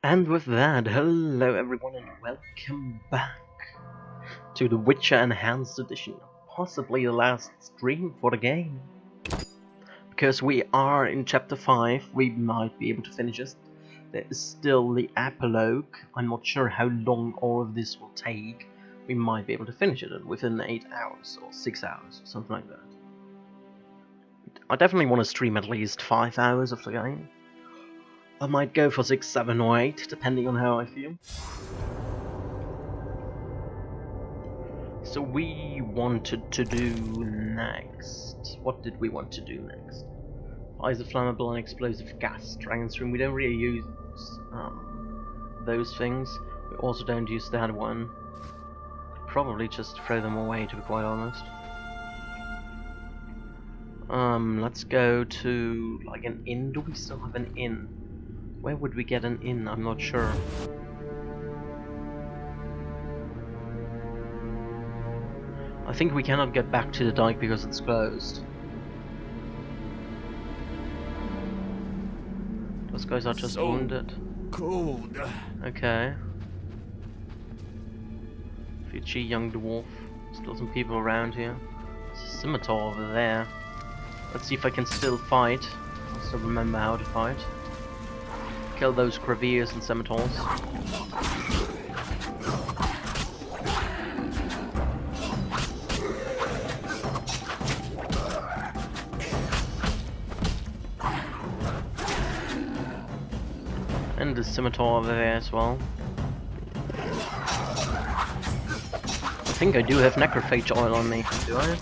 And with that, hello everyone and welcome back to the Witcher Enhanced Edition. Possibly the last stream for the game. Because we are in chapter 5, we might be able to finish it. There is still the epilogue. I'm not sure how long all of this will take. We might be able to finish it within 8 hours or 6 hours, something like that. I definitely want to stream at least 5 hours of the game. I might go for 6, 7 or 8, depending on how I feel. So we wanted to do next... What did we want to do next? Fires a flammable and explosive gas. Dragon's Room, we don't really use those things. We also don't use that one. Probably just throw them away, to be quite honest. Let's go to like an inn. Do we still have an inn? Where would we get an inn? I'm not sure. I think we cannot get back to the dike because it's closed. Those guys are just wounded. Cold. Okay. Fiji, young dwarf. Still some people around here. There's a scimitar over there. Let's see if I can still fight. I still remember how to fight. Kill those graviers and scimitars. And the scimitar over there as well. I think I do have necrophage oil on me, do I?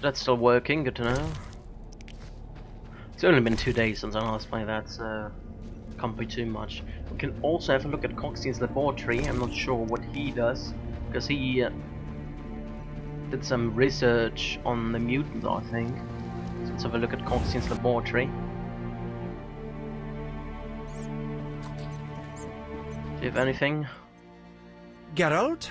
That's still working, good to know. It's only been 2 days since I last played that, so can't be too much. We can also have a look at Coxtine's laboratory. I'm not sure what he does, because he did some research on the mutants, I think. So let's have a look at Coxtine's laboratory. Do you have anything? Geralt?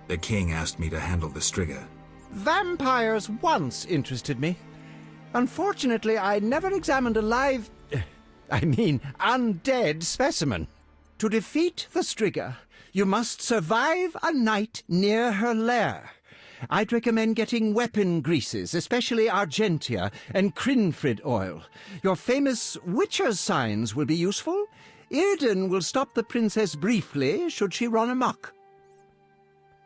The king asked me to handle the Striga. Vampires once interested me. Unfortunately, I never examined a live... undead specimen. To defeat the Striga, you must survive a night near her lair. I'd recommend getting weapon greases, especially Argentia and Crinfrid oil. Your famous Witcher's signs will be useful. Irden will stop the princess briefly, should she run amok.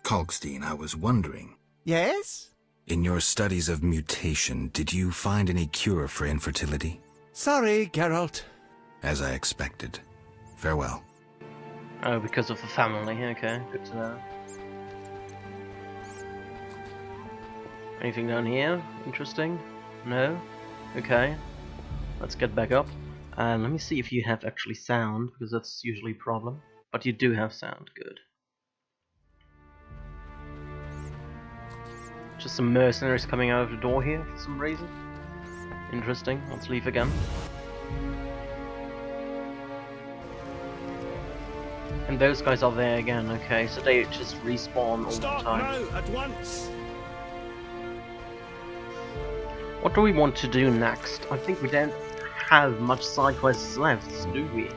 Kalkstein, I was wondering. Yes? In your studies of mutation, did you find any cure for infertility? Sorry, Geralt. As I expected. Farewell. Oh, because of the family, okay, good to know. Anything down here? Interesting? No? Okay. Let's get back up. And let me see if you have actually sound, because that's usually a problem. But you do have sound, good. Just some mercenaries coming out of the door here for some reason. Interesting. Let's leave again. And those guys are there again, okay, so they just respawn all the time. Stop now, at once! What do we want to do next? I think we don't have much side quests left, do we?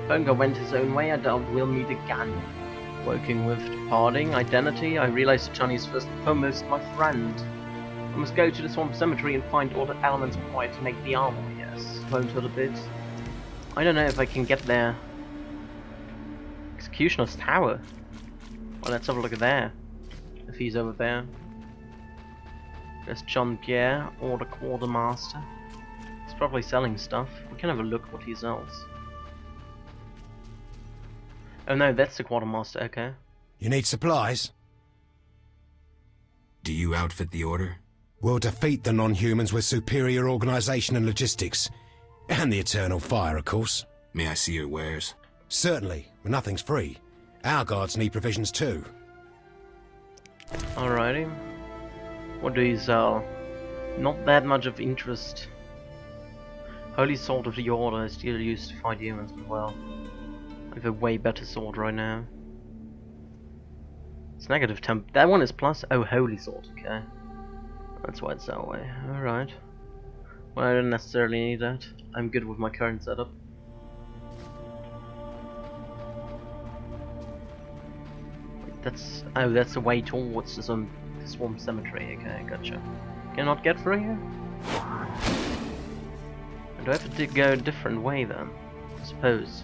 Bunga went his own way, I doubt we'll meet again. Working with departing identity, I realized Chani is first and foremost my friend. I must go to the swamp cemetery and find all the elements required to make the armor. Yes, won't hurt a bit. I don't know if I can get there. Executioner's Tower. Well, let's have a look at there. If he's over there. There's John Pierre or the Quartermaster. He's probably selling stuff. We can have a look what he sells. Oh no, that's the Quartermaster, okay. You need supplies? Do you outfit the Order? We'll defeat the non-humans with superior organisation and logistics. And the Eternal Fire, of course. May I see your wares? Certainly, but nothing's free. Our guards need provisions too. Alrighty. What do you sell? Not that much of interest. Holy Sword of the Order is still used to fight humans as well. I have a way better sword right now. It's negative temp. That one is plus. Oh, holy sword. Okay. That's why it's that way. Alright. Well, I don't necessarily need that. I'm good with my current setup. That's... oh, that's the way towards the Swarm Cemetery. Okay, gotcha. Can I not get through here? Do I have to go a different way then? I suppose.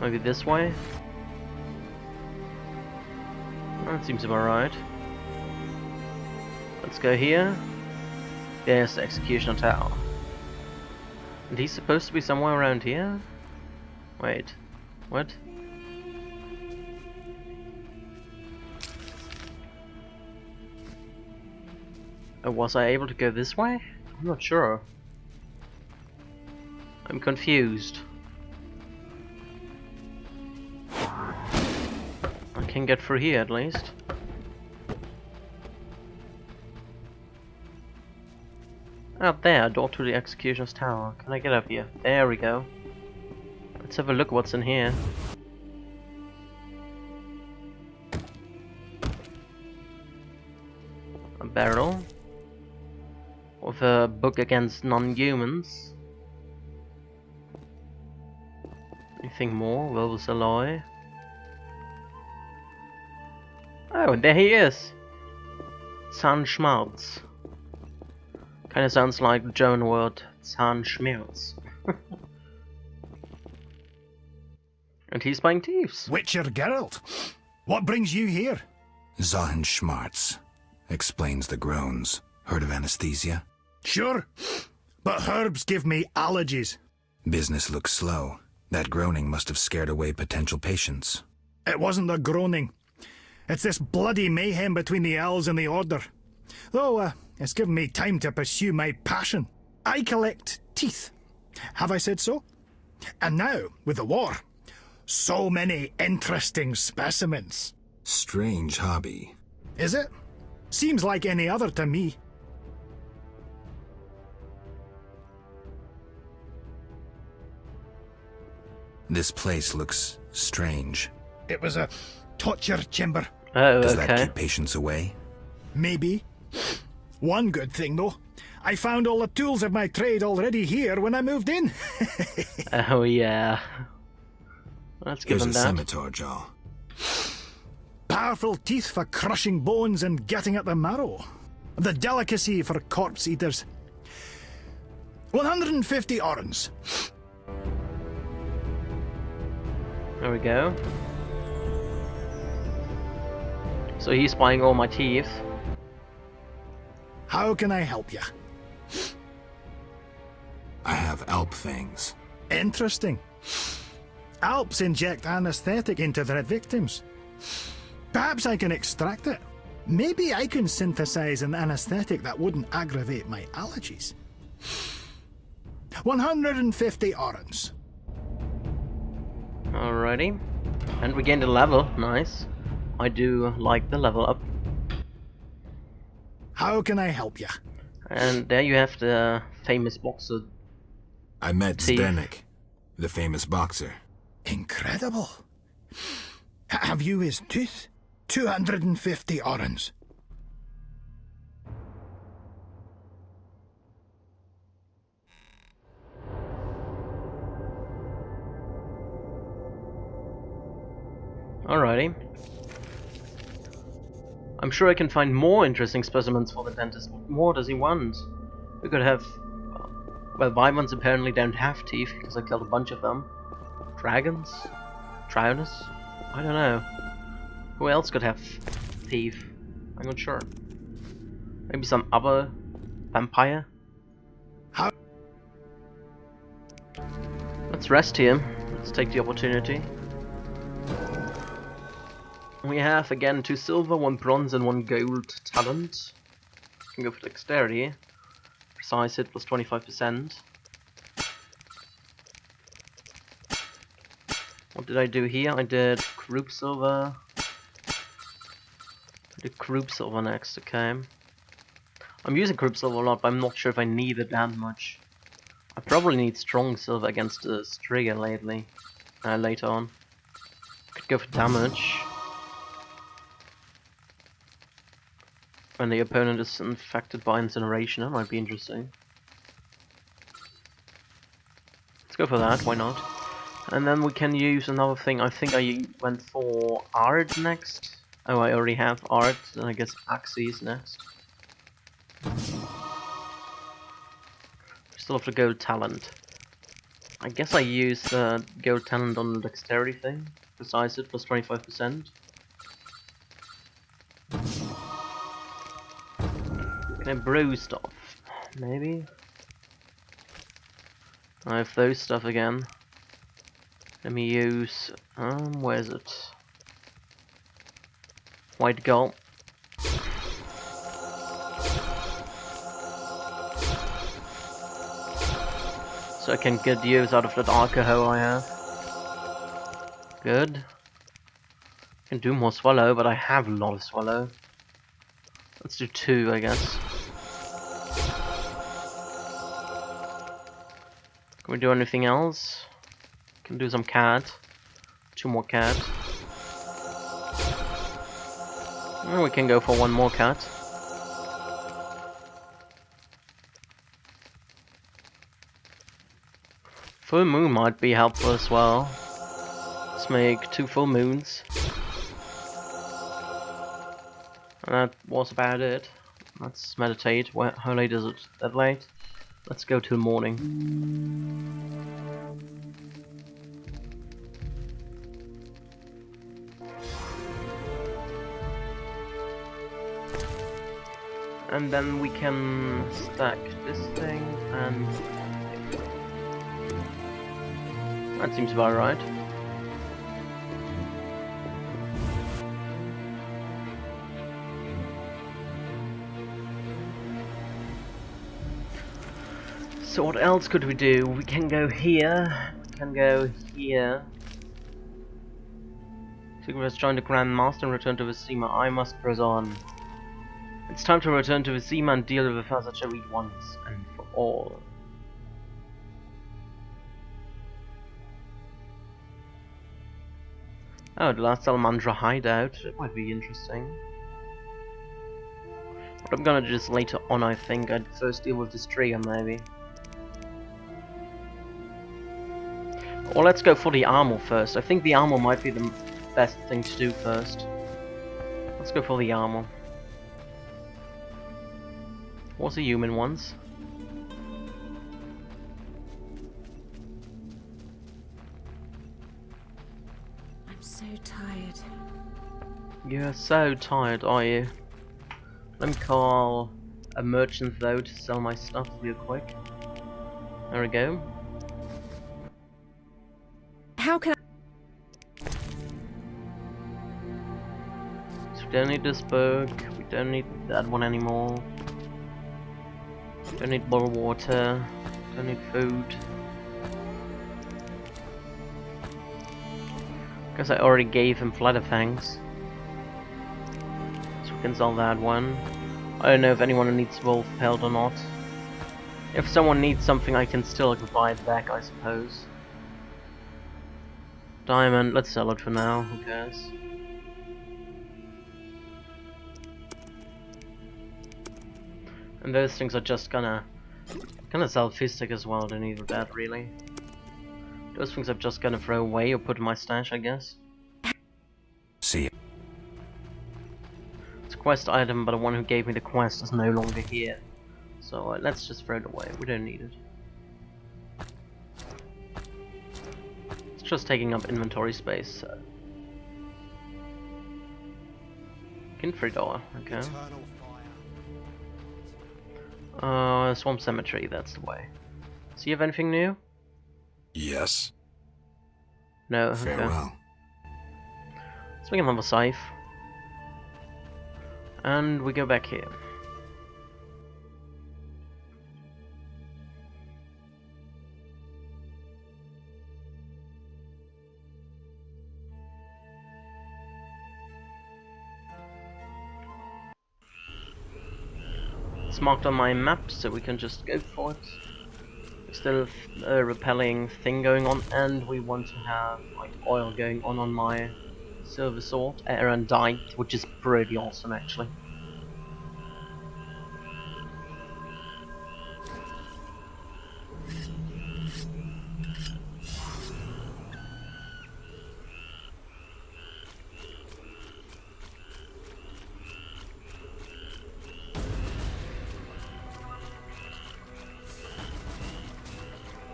Maybe this way? That seems about right. Let's go here. There's the Executioner Tower. And he's supposed to be somewhere around here? Wait. What? Was I able to go this way? I'm not sure. I'm confused. I can get through here at least. Out there, door to the Executioner's Tower. Can I get up here? There we go. Let's have a look what's in here. A barrel. With a book against non-humans. Anything more? Wilbus alloy. Oh, and there he is! Zahnschmerz. Kinda sounds like the German word Zahnschmerz. And he's buying thieves. Witcher Geralt, what brings you here? Zahnschmerz explains the groans. Heard of anesthesia? Sure, but herbs give me allergies. Business looks slow. That groaning must have scared away potential patients. It wasn't the groaning. It's this bloody mayhem between the elves and the Order. Though, it's given me time to pursue my passion. I collect teeth. Have I said so? And now, with the war, so many interesting specimens. Strange hobby. Is it? Seems like any other to me. This place looks strange. It was a torture chamber. Oh, Does okay. that keep patients away? Maybe. One good thing, though. I found all the tools of my trade already here when I moved in. Oh, yeah. Let's give Here's him a that. scimitar jaw. Powerful teeth for crushing bones and getting at the marrow. The delicacy for corpse eaters. 150 orens. There we go. So he's buying all my teeth. How can I help you? I have Alp things. Interesting. Alps inject anesthetic into their victims. Perhaps I can extract it. Maybe I can synthesize an anesthetic that wouldn't aggravate my allergies. 150 orens. Alrighty. And we gained a level. Nice. I do like the level up. How can I help you? And there you have the famous boxer. I met Thief. Zdenek, the famous boxer. Incredible. Have you his tooth? 250 orens. Alrighty. I'm sure I can find more interesting specimens for the dentist. What more does he want? We could have... well, Wyverns apparently don't have teeth because I killed a bunch of them. Dragons? Trionis? I don't know. Who else could have teeth? I'm not sure. Maybe some other vampire? How? Let's rest here. Let's take the opportunity. We have again 2 silver, 1 bronze and 1 gold talent. Can go for dexterity. Precise hit plus 25%. What did I do here? I did group silver. I did group silver next, okay. I'm using group silver a lot, but I'm not sure if I need it that much. I probably need strong silver against the Striga later on. Could go for damage. When the opponent is infected by incineration, that might be interesting. Let's go for that, why not? And then we can use another thing. I think I went for art next. Oh, I already have art, then I guess Axis next. Still have the gold talent. I guess I use gold talent on the dexterity thing. Besides it, plus 25%. Can I brew stuff? Maybe? I have those stuff again. Let me use... where is it? White gold. So I can get use out of that alcohol I have. Good. Can do more swallow, but I have a lot of swallow. Let's do 2, I guess. Can we do anything else? Can do some cat. 2 more cat. And we can go for 1 more cat. Full moon might be helpful as well. Let's make 2 full moons. And that was about it. Let's meditate. How late is it? That late? Let's go till morning. And then we can stack this thing and... that seems about right. So what else could we do? We can go here. We can go here. Sigurd join the Grand Master and return to Vizima. I must press on. It's time to return to Vizima and deal with the Father Cherry once and for all. Oh, the last Salamandra hideout. That might be interesting. But I'm gonna do this later on, I think. I'd first deal with this trigger, maybe. Or let's go for the armor first. I think the armor might be the best thing to do first. Let's go for the armor. What's the human ones? I'm so tired. You're so tired, are you? Let me call a merchant though to sell my stuff real quick. There we go. How can So we don't need this book, we don't need that one anymore. Don't need more water, don't need food. Guess I already gave him Flatterfangs. So we can sell that one. I don't know if anyone needs wolf pelt or not. If someone needs something I can still buy it back, I suppose. Diamond, let's sell it for now, who cares? And those things are just gonna sell Fistic as well, don't need that really. Those things I'm just gonna throw away or put in my stash, I guess. See ya. It's a quest item, but the one who gave me the quest is no longer here. So let's just throw it away, we don't need it. It's just taking up inventory space, so. Kinfridor, okay. Swamp Cemetery, that's the way. So you have anything new? Yes. No, okay. Farewell. Let's make another scythe. And we go back here. It's marked on my map, so we can just go for it. still a repelling thing going on, and we want to have like oil going on my silver sword, erudite, which is pretty awesome actually.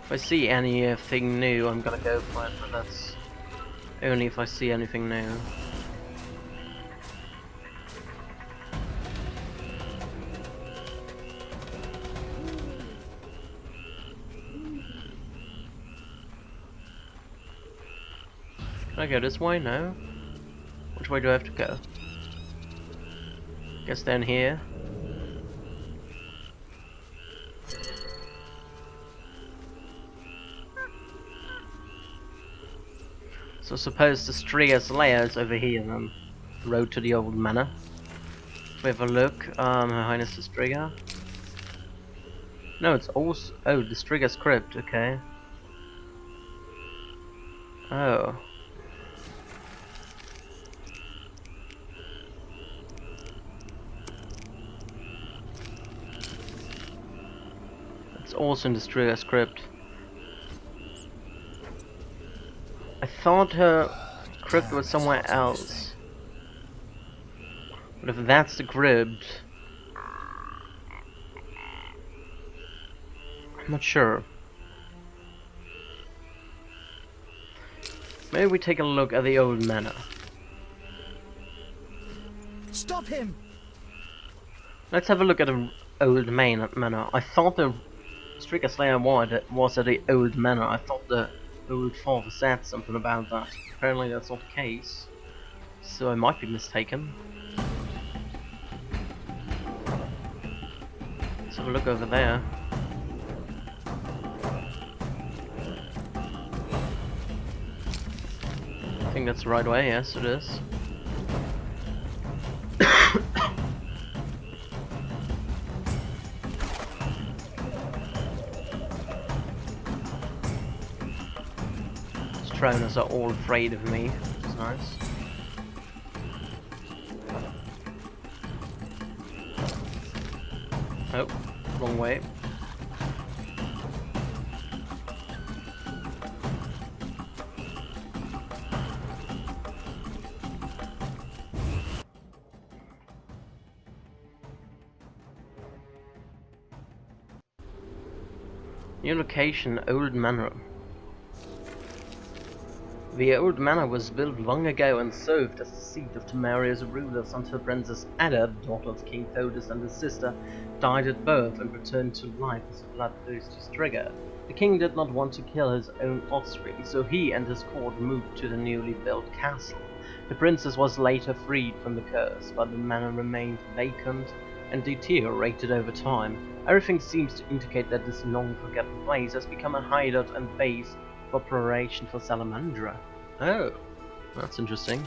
If I see anything new, I'm gonna go for it, but that's only if I see anything new. Can I go this way? No. Which way do I have to go? Guess down here. So suppose the Striga's lair is over here, then the road to the old manor. If we have a look, Her Highness the Striga. No, it's also the Striga's crypt. Okay. Oh. It's also in the Striga's crypt. I thought her crypt was somewhere else. But if that's the crypt, I'm not sure. Maybe we take a look at the old manor. Stop him! Let's have a look at the old manor. I thought the Striga Slayer was at the old manor. I thought the old father said something about that. Apparently that's not the case. So I might be mistaken. Let's have a look over there. I think that's the right way, yes it is. Troners are all afraid of me, which is nice. Oh, wrong way. New location, Old Manor. The old manor was built long ago and served as the seat of Temeria's rulers until Princess Ada, daughter of King Thodus and his sister, died at birth and returned to life as a bloodthirsty Striga. The king did not want to kill his own offspring, so he and his court moved to the newly built castle. The princess was later freed from the curse, but the manor remained vacant and deteriorated over time. Everything seems to indicate that this long-forgotten place has become a hideout and base for preparation for Salamandra. Oh, that's interesting.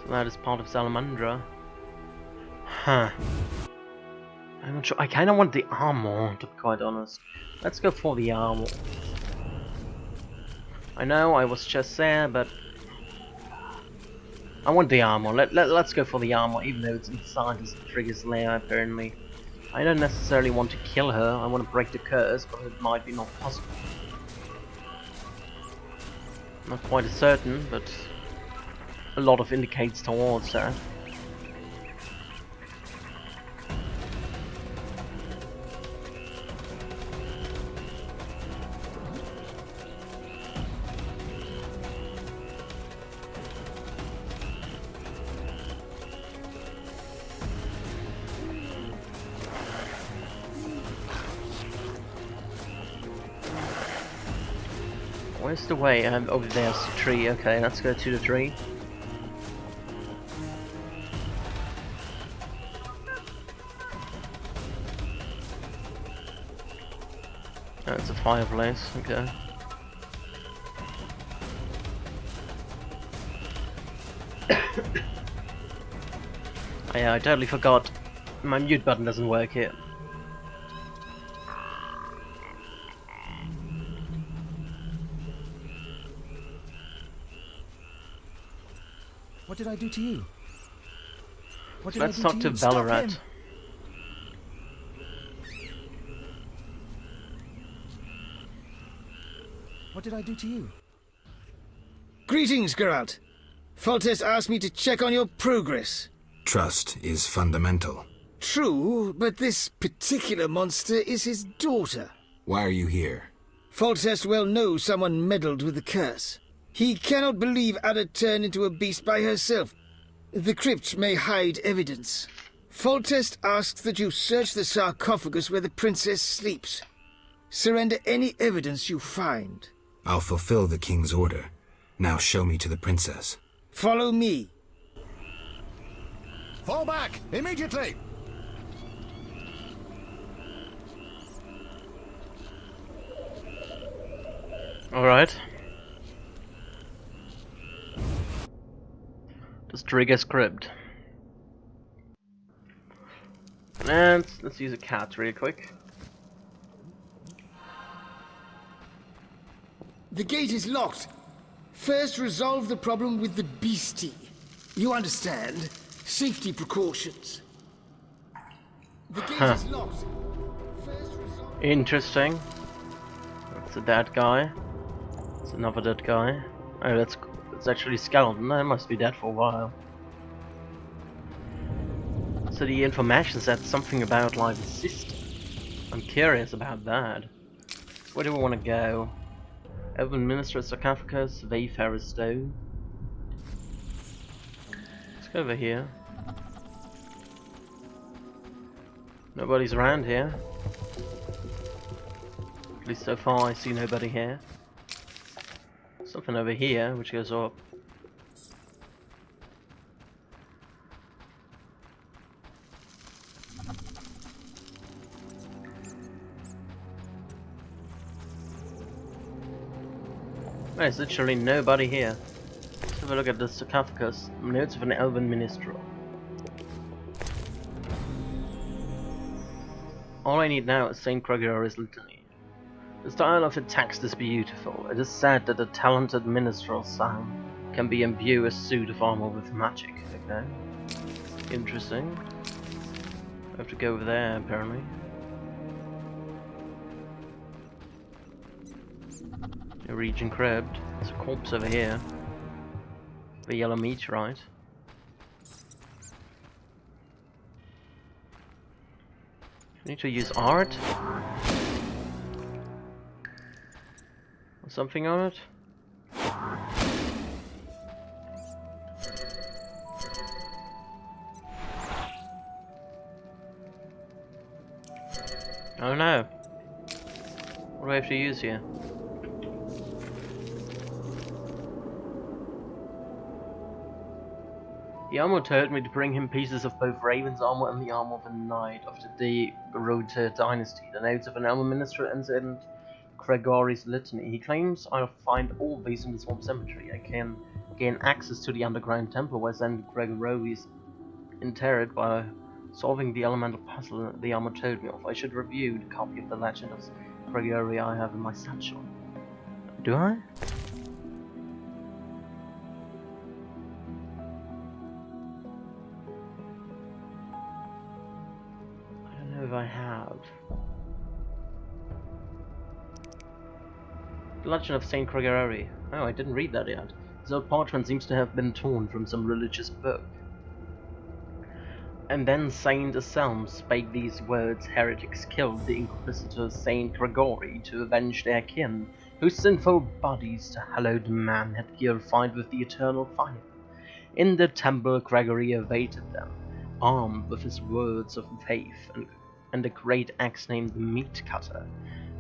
So that is part of Salamandra. Huh. I'm not sure. I kind of want the armor, to be quite honest. Let's go for the armor. I know I was just there, but I want the armor. Let's go for the armor, even though it's inside this Striga's lair, apparently. I don't necessarily want to kill her. I want to break the curse, but it might be not possible. Not quite certain, but a lot of indicates towards that. Where's the way? Over there's the tree. Okay, let's go to the tree. Oh, it's a fireplace. Okay. Oh, yeah, I totally forgot. My mute button doesn't work here. What did I do to you? What did Let's I do talk to you? Stop Ballarat. him! What did I do to you? Greetings, Geralt. Foltest asked me to check on your progress. Trust is fundamental. True, but this particular monster is his daughter. Why are you here? Foltest well knows someone meddled with the curse. He cannot believe Ada turned into a beast by herself. The crypt may hide evidence. Foltest asks that you search the sarcophagus where the princess sleeps. Surrender any evidence you find. I'll fulfill the king's order. Now show me to the princess. Follow me. Fall back! Immediately! Alright. The Strigger's crypt. And let's use a cat real quick. The gate is locked. First, resolve the problem with the beastie. You understand? Safety precautions. The gate is locked. First, resolve... Interesting. That's a dead guy. That's another dead guy. Oh, that's actually skeleton. That must be dead for a while. So the information said something about like the system. I'm curious about that. Where do we want to go? Elven Minister Sarcophagus, Wayfarer's Stone. Let's go over here. Nobody's around here. At least so far I see nobody here. Something over here which goes up. There's literally nobody here. Let's have a look at the sarcophagus. Notes of an elven minstrel. All I need now is Saint Gregory's litany. The style of the text is beautiful. It is said that a talented minstrel's sound can be imbue a suit of armor with magic. Okay. Interesting. I have to go over there apparently. Region crypt. There's a corpse over here. The yellow meteorite. Need to use art. Or something on it. Oh no. What do I have to use here? The armor told me to bring him pieces of both Raven's armor and the armor of a knight of the Rota dynasty. The notes of an elven minister and Saint Gregory's litany. He claims I'll find all these in the Swamp Cemetery. I can gain access to the underground temple where Saint Gregory is interred by solving the elemental puzzle the armor told me of. I should review the copy of the Legend of Gregory I have in my satchel. Do I? I have. The Legend of Saint Gregory. Oh, I didn't read that yet. This old parchment seems to have been torn from some religious book. And then Saint Anselm spake these words: heretics killed the Inquisitor Saint Gregory to avenge their kin, whose sinful bodies the hallowed man had purified with the eternal fire. In the temple Gregory awaited them, armed with his words of faith and a great axe named the Meat Cutter.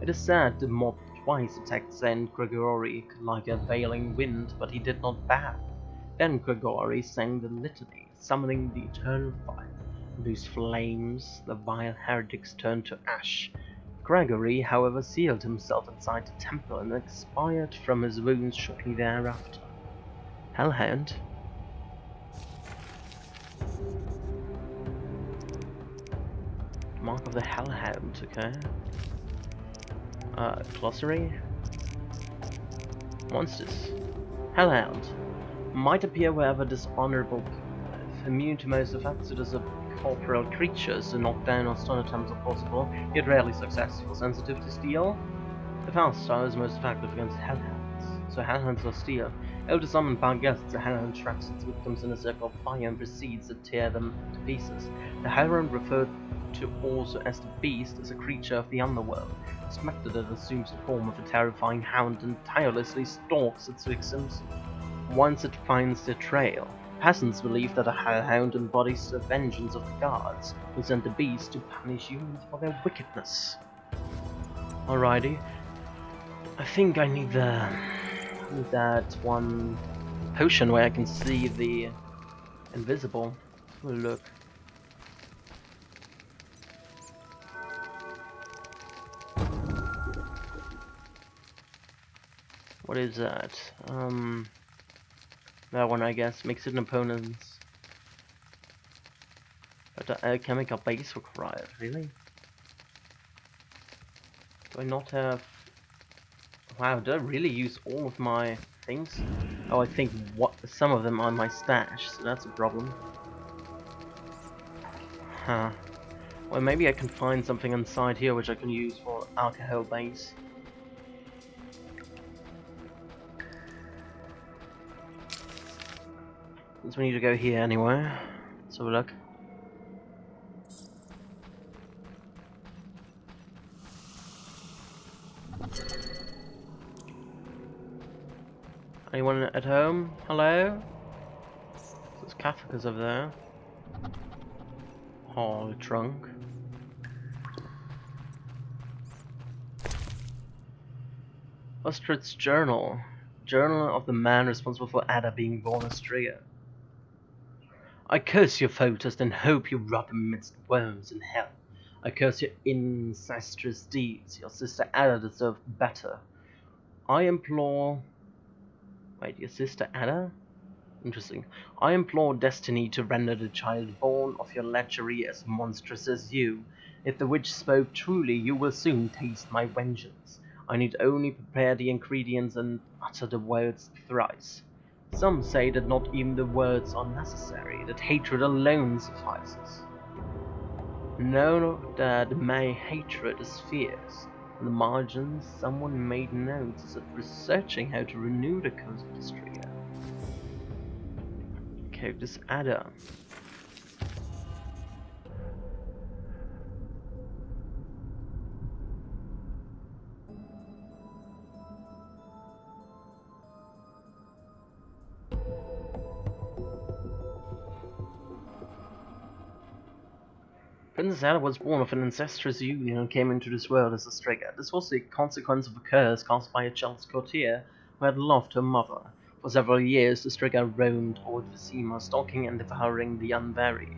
It is said the mob twice attacked Saint Gregory like a veiling wind, but he did not bow. Then Gregory sang the litany, summoning the eternal fire, in whose flames the vile heretics turned to ash. Gregory, however, sealed himself inside the temple and expired from his wounds shortly thereafter. Hellhound? Mark of the Hellhound, okay. Glossary. Monsters. Hellhound. Might appear wherever dishonorable, immune to most affections of corporeal creatures, and knock down or stun attempts are possible, yet rarely successful. Sensitive to steel? The fast style is most effective against hellhounds, so hellhounds are steel. Able to summon by gusts, the hellhound traps its victims in a circle of fire and proceeds to tear them to pieces. The hellhound, referred to also as the beast, is a creature of the underworld, a spectre that assumes the form of a terrifying hound and tirelessly stalks its victims once it finds their trail. Peasants believe that a hellhound embodies the vengeance of the gods, who sent the beast to punish humans for their wickedness. Alrighty. I think I need that one potion where I can see the invisible. We'll look. What is that? That one, I guess. Makes it an opponent's. But alchemical base required. Really? Do I not have? Wow, did I really use all of my things? Oh, I think some of them are in my stash, so that's a problem. Huh. Well, maybe I can find something inside here which I can use for alcohol base. Since we need to go here anyway. Let's have a look. Anyone at home? Hello? There's Kafka's over there. Oh, the trunk. Ostrid's journal. Journal of the man responsible for Ada being born as Striga. I curse your photos and hope you rot amidst worms in hell. I curse your incestuous deeds. Your sister Ada deserved better. I implore... Wait, your sister Ada? Interesting. I implore destiny to render the child born of your lechery as monstrous as you. If the witch spoke truly, you will soon taste my vengeance. I need only prepare the ingredients and utter the words thrice. Some say that not even the words are necessary, that hatred alone suffices. Know that my hatred is fierce. On the margins, someone made notes as if researching how to renew the curse of the Striga. Okay, this Ada. Princess Ada was born of an incestuous union and came into this world as a Striga. This was the consequence of a curse cast by a jealous courtier who had loved her mother. For several years, the Striga roamed Old Vizima, stalking and devouring the unwary.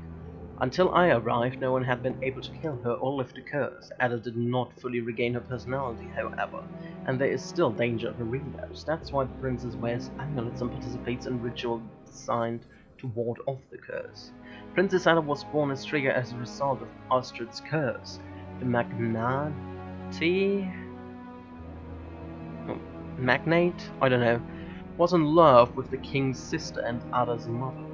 Until I arrived, no one had been able to kill her or lift the curse. Ada did not fully regain her personality, however, and there is still danger of a relapse. That's why the princess wears amulets and participates in rituals designed to ward off the curse. Princess Ada was born as Striga as a result of Ostrid's curse. The magnate? I don't know. Was in love with the king's sister and Ada's mother,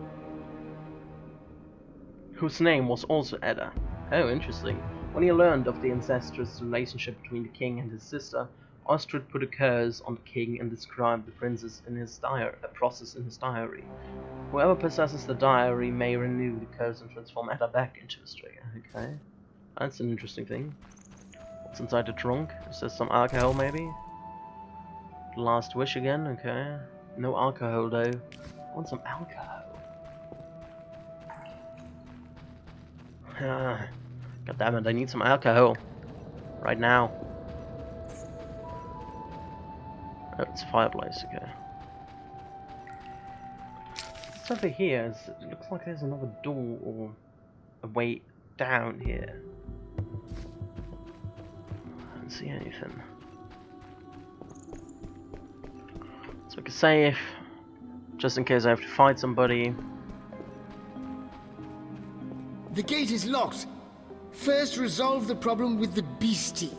whose name was also Ada. Oh, interesting. When he learned of the incestuous relationship between the king and his sister, Ostrid put a curse on the king and described the princess in his process in his diary. Whoever possesses the diary may renew the curse and transform Ada back into a Striga. Okay, that's an interesting thing. What's inside the trunk? Is there some alcohol maybe? Last wish again, okay. No alcohol though. I want some alcohol. God damn it, I need some alcohol. Right now. Oh, it's a fireplace, okay. What's over here? It looks like there's another door or a way down here. I don't see anything. So I can save, just in case I have to fight somebody. The gate is locked. First resolve the problem with the beastie.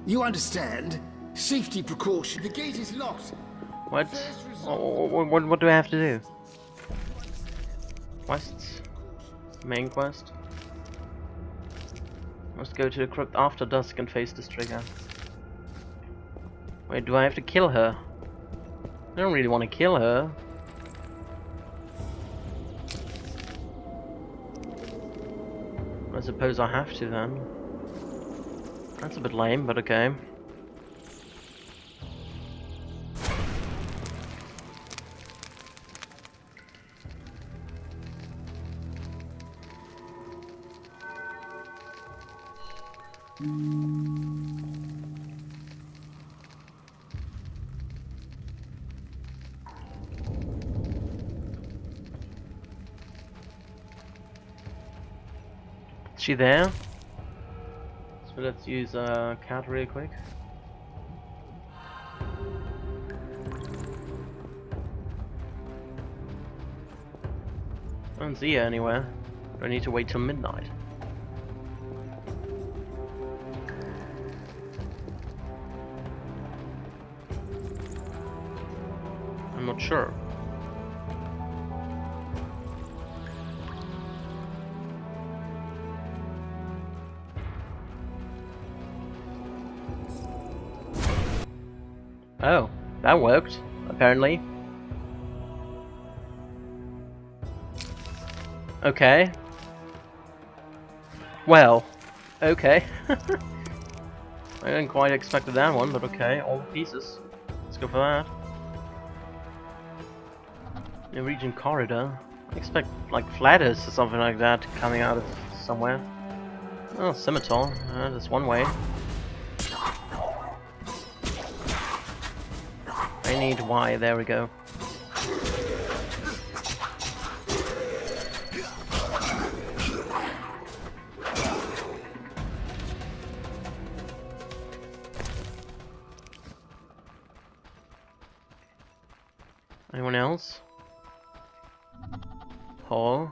You understand? Safety precaution. The gate is locked. What? What do I have to do? quests. Main quest. Must go to the crypt after dusk and face this trigger. Wait, do I have to kill her? I don't really want to kill her. I suppose I have to then. That's a bit lame, but okay. Is she there? So let's use a cat real quick. I don't see her anywhere. Do I need to wait till midnight? I'm not sure. Oh, that worked, apparently. Okay. Well, okay. I didn't quite expect that one, but okay, all the pieces. Let's go for that. The region corridor. I expect like flatters or something like that coming out of somewhere. Oh, scimitar. That's one way. I need Y, there we go. Anyone else? Hall.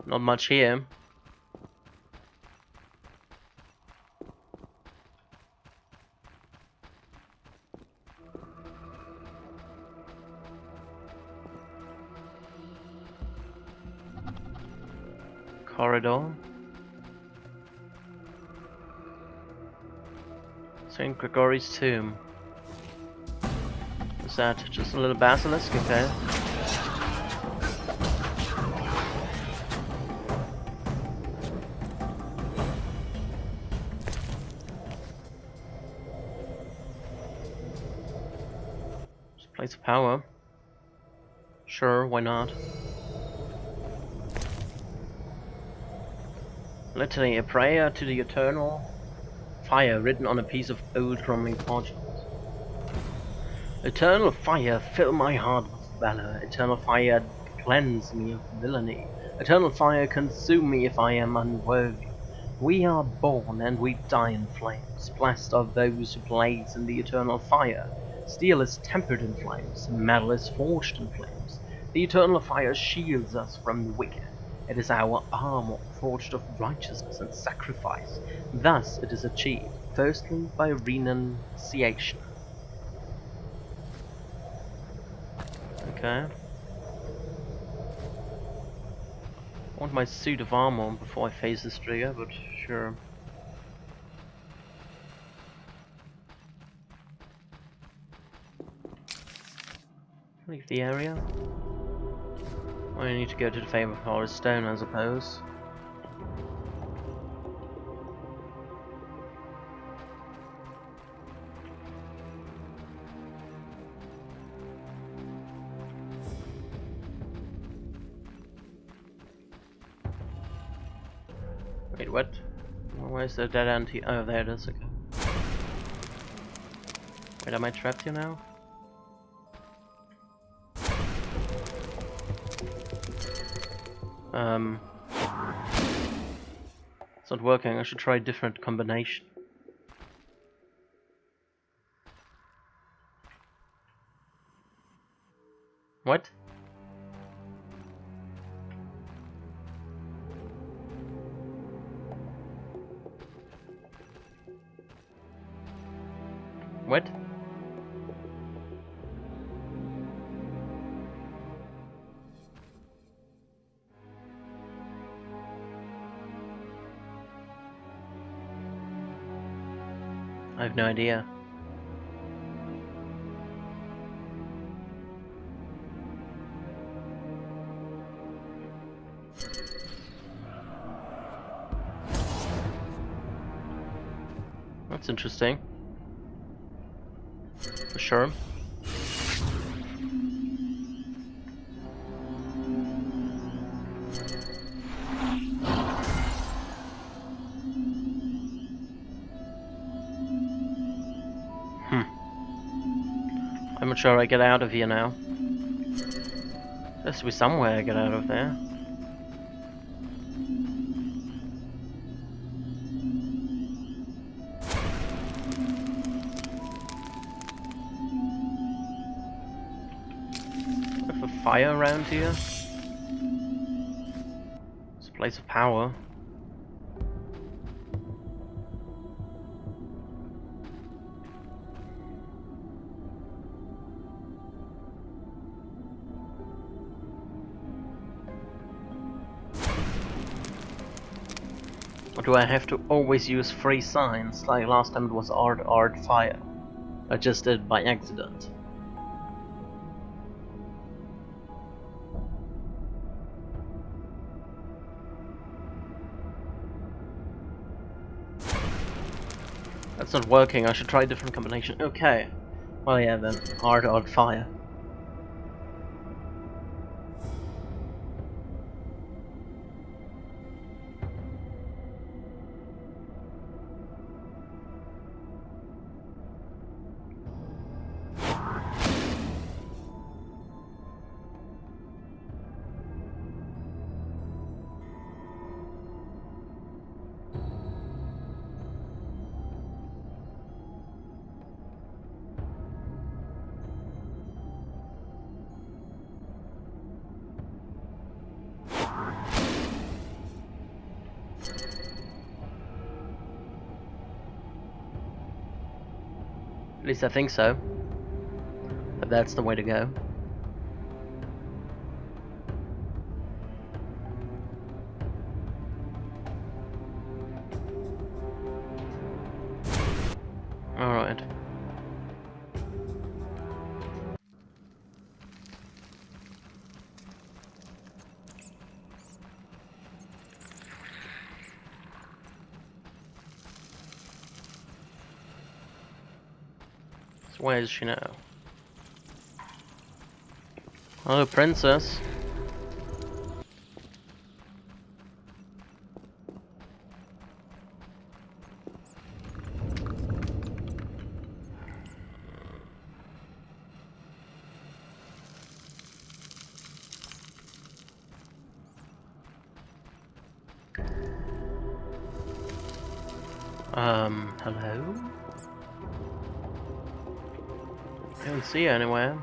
Not much here. Corridor. St. Gregory's tomb. Is that just a little basilisk? Okay. Just place of power. Sure, why not? Litany, a prayer to the eternal fire written on a piece of old crumbling parchment. Eternal fire, fill my heart with valor. Eternal fire, cleanse me of villainy. Eternal fire, consume me if I am unworthy. We are born and we die in flames. Blessed are those who blaze in the eternal fire. Steel is tempered in flames, metal is forged in flames. The eternal fire shields us from the wicked. It is our armor forged of righteousness and sacrifice. Thus it is achieved, firstly by renunciation. Okay. I want my suit of armor before I face this trigger, but sure. Leave the area. I need to go to the Fame of Forest Stone, I suppose. Wait, what? Where's the dead end here? Oh, there it is, okay. Wait, am I trapped here now? It's not working, I should try a different combination. What? What? I have no idea. That's interesting. For sure. I'm not sure I get out of here now. There's to be some way I get out of there. Have a fire around here? It's a place of power. Or do I have to always use free signs, like last time it was art, fire? I just did it by accident. That's not working, I should try a different combination. Okay. Well yeah then, art, fire. At least I think so. But that's the way to go. Alright. So where is she now? Hello, princess. Hello? I don't see her anywhere.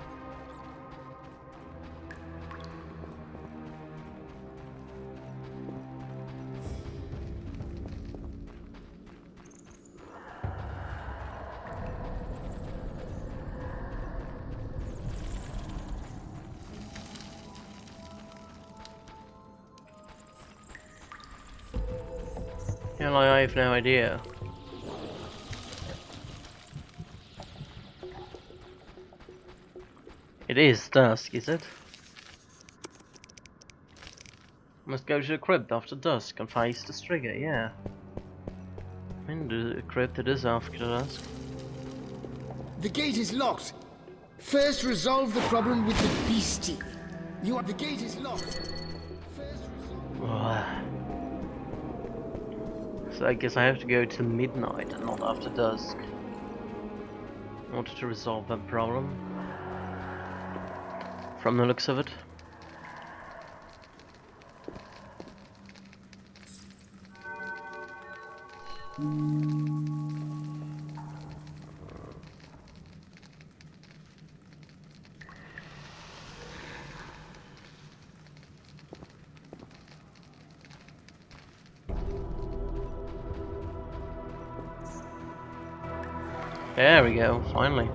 Yeah, like, I have no idea. It is dusk, is it? Must go to the crypt after dusk and face the trigger, yeah. In the crypt it is after dusk. The gate is locked. First resolve the problem with the beastie. The gate is locked. First resolve... So I guess I have to go till midnight and not after dusk in order to resolve that problem. From the looks of it. There we go, finally.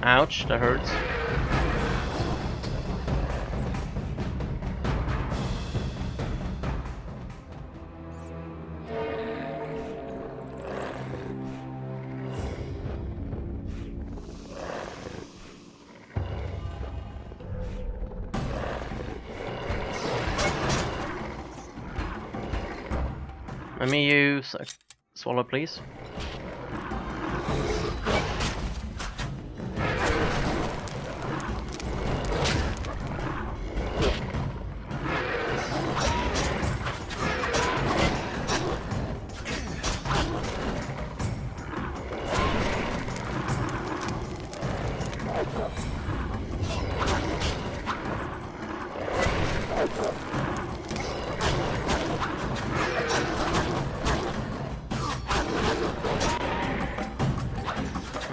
Ouch, that hurts. Let me use a swallow, please.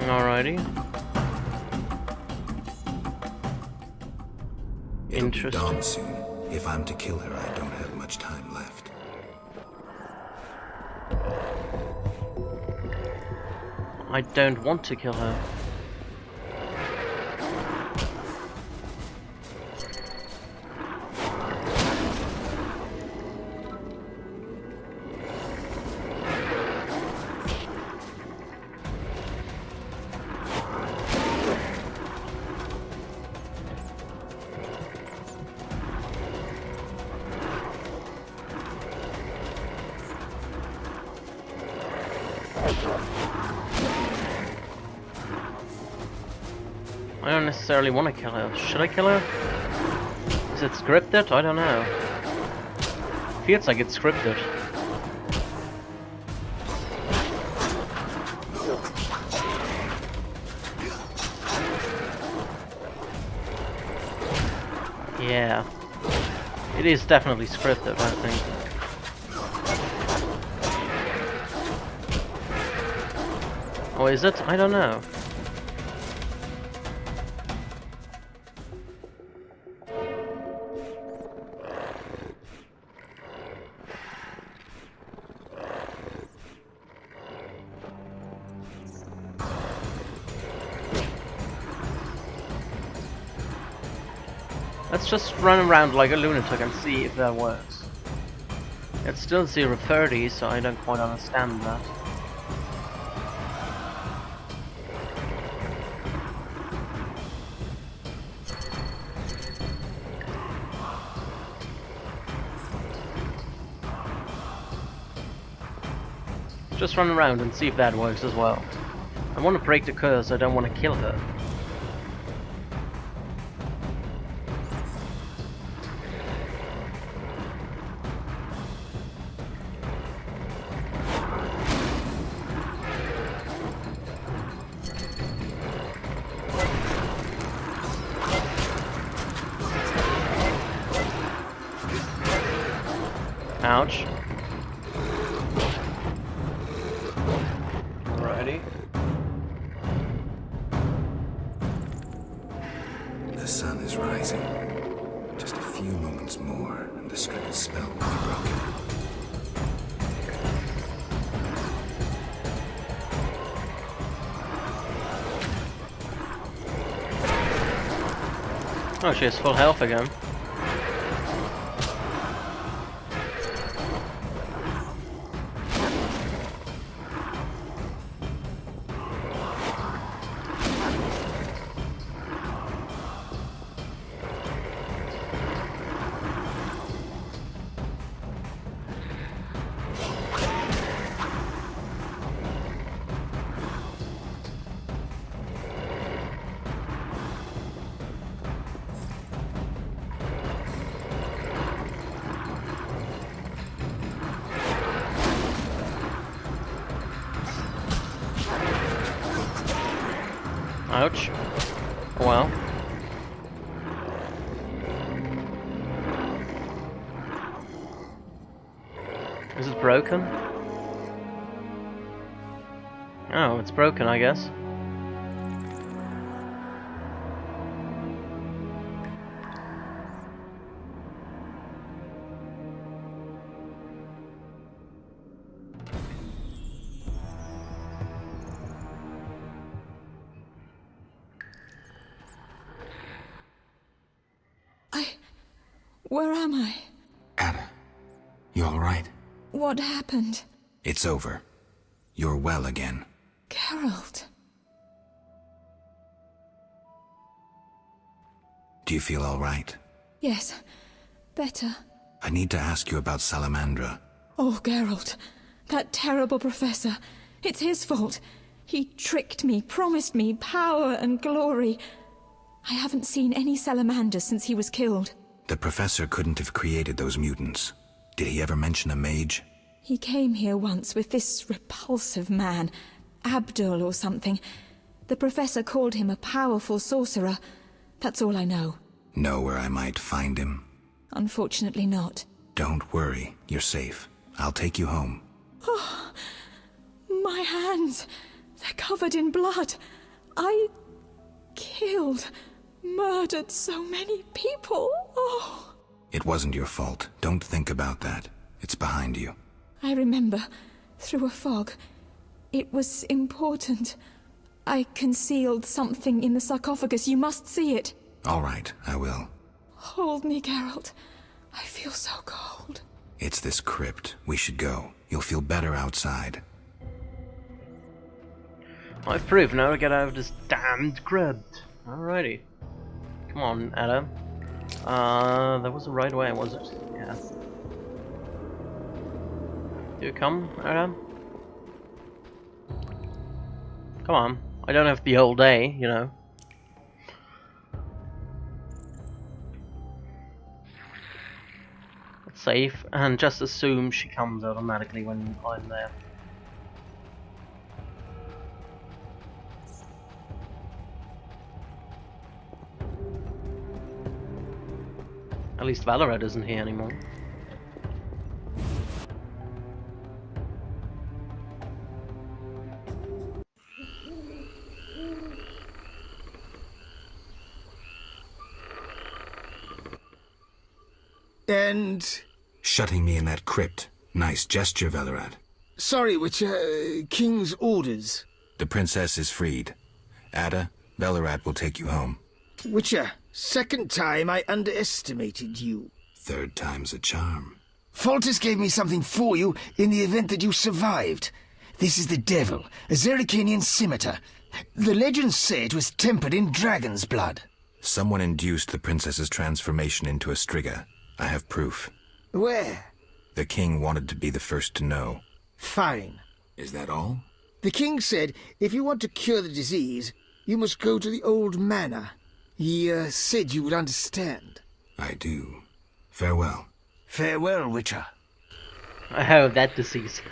Alrighty. It'll be Interesting. dawn soon. If I'm to kill her, I don't have much time left. I don't want to kill her. I don't necessarily want to kill her. Should I kill her? Is it scripted? I don't know. Feels like it's scripted. Yeah. It is definitely scripted, I think. Oh, is it? I don't know. Let's just run around like a lunatic and see if that works. It's still 0:30, so I don't quite understand that. Just run around and see if that works as well. I want to break the curse, I don't want to kill her. Ouch. Alrighty. The sun is rising. Just a few moments more, and the Strigger's spell will be broken. Oh, she has full health again. Ouch. Well. Is it broken? Oh, it's broken, I guess. Where am I? Ada, you alright? What happened? It's over. You're well again. Geralt. Do you feel alright? Yes, better. I need to ask you about Salamandra. Oh, Geralt. That terrible professor. It's his fault. He tricked me, promised me power and glory. I haven't seen any salamanders since he was killed. The professor couldn't have created those mutants. Did he ever mention a mage? He came here once with this repulsive man, Abdul or something. The professor called him a powerful sorcerer. That's all I know. Know where I might find him? Unfortunately not. Don't worry, you're safe. I'll take you home. Oh, my hands. They're covered in blood. I killed, murdered so many people. Oh. It wasn't your fault. Don't think about that. It's behind you. I remember, through a fog. It was important. I concealed something in the sarcophagus. You must see it. All right, I will. Hold me, Geralt. I feel so cold. It's this crypt. We should go. You'll feel better outside. I've proved now to get out of this damned crypt. Alrighty. Come on, Ada. That was the right way, was it? Yeah. Do you come, Ada? Come on. I don't have the whole day, you know. It's safe, and just assume she comes automatically when I'm there. At least Valorant isn't here anymore. And... Shutting me in that crypt. Nice gesture, Velerad. sorry, Witcher, King's orders. The princess is freed. Ada, Velerad will take you home. Witcher, second time I underestimated you. Third time's a charm. Foltest gave me something for you in the event that you survived. This is the devil, a Zerrikanian scimitar. The legends say it was tempered in dragon's blood. Someone induced the princess's transformation into a striga. I have proof. Where? The king wanted to be the first to know. Fine. Is that all? The king said if you want to cure the disease, you must go to the old manor. He said you would understand. I do. Farewell. Farewell, Witcher. Oh, that disease.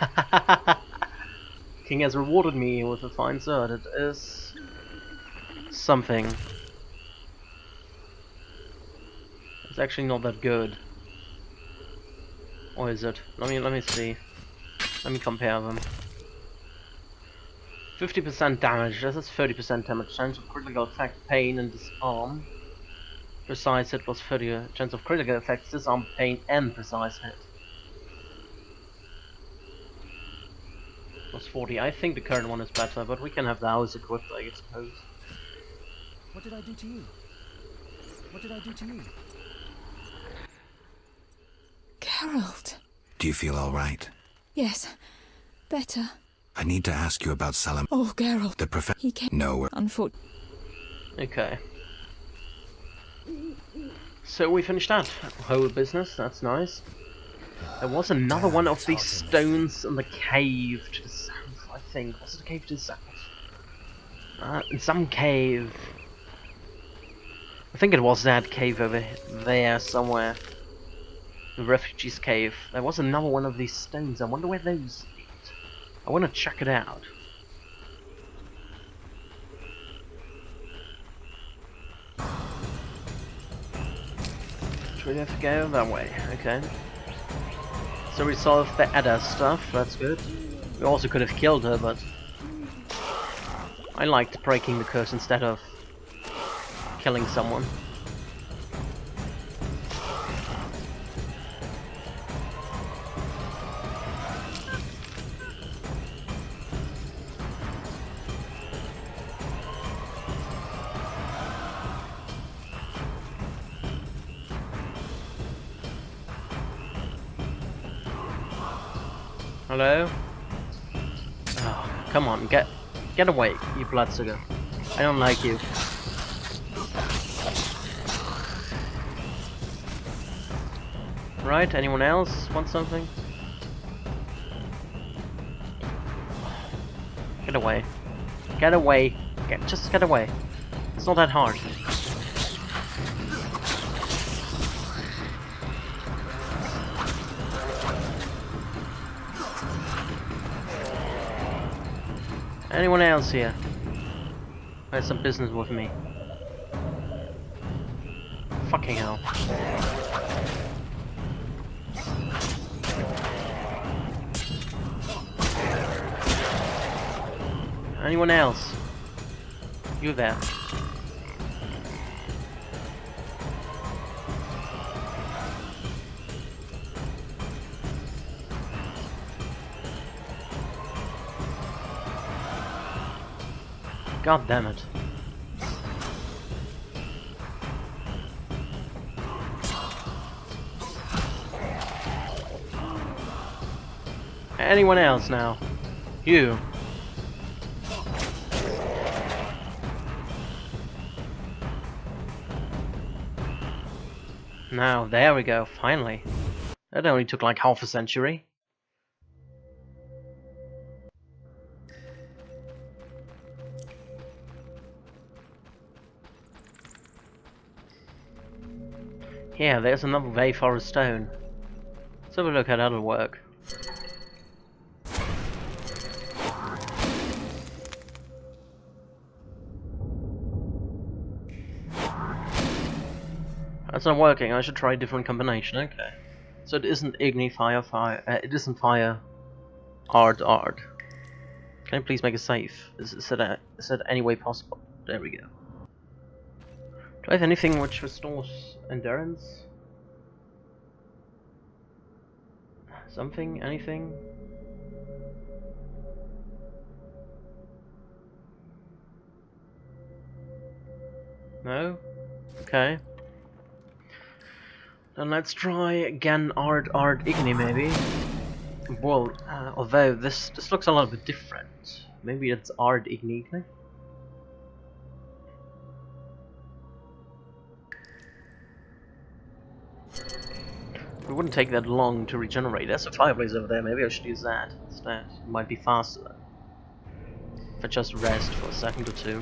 King has rewarded me with a fine sword. It is something. It's actually not that good. Or is it? Let me see. Let me compare them. 50% damage, this is 30% damage. Chance of critical effect, pain and disarm. Precise hit was 30. Chance of critical effects, disarm, pain and precise hit. Was 40. I think the current one is better, but we can have the house equipped, I suppose. What did I do to you? What did I do to you? Geralt. Do you feel all right? Yes, better. I need to ask you about Salam. Oh, Geralt. The professor. He came. No. Unfortunately. Okay. So we finished that whole business, that's nice. There was another one of these stones in the cave to the south, I think. Was it the cave to the south? In some cave. I think it was that cave over there somewhere. The refugees cave. There was another one of these stones. I wonder where those lead. I want to check it out. Do we have to go that way? Okay. So we solved the Ada stuff, that's good. We also could have killed her, but I liked breaking the curse instead of killing someone. Hello? Oh, come on, get away, you bloodsucker. I don't like you. Right, anyone else want something? Get away. Get away. Just get away. It's not that hard. Anyone else here? Has some business with me. Fucking hell. Anyone else? You there. God damn it. Anyone else now? You. Now, there we go, finally. That only took like half a century. Yeah, there's another Wayfarer stone. Let's have a look how that'll work. That's not working, I should try a different combination, okay. So it isn't Igni Fire, it isn't Fire, Ard. Can I please make a save? Is it any way possible? There we go. Do I have anything which restores endurance? Something? Anything? No? Okay. Then let's try again Ard Igni maybe. Well, although this looks a little bit different. Maybe it's Ard Igni. It wouldn't take that long to regenerate. There's a fireplace over there, maybe I should use that instead. It might be faster. If I just rest for a second or two.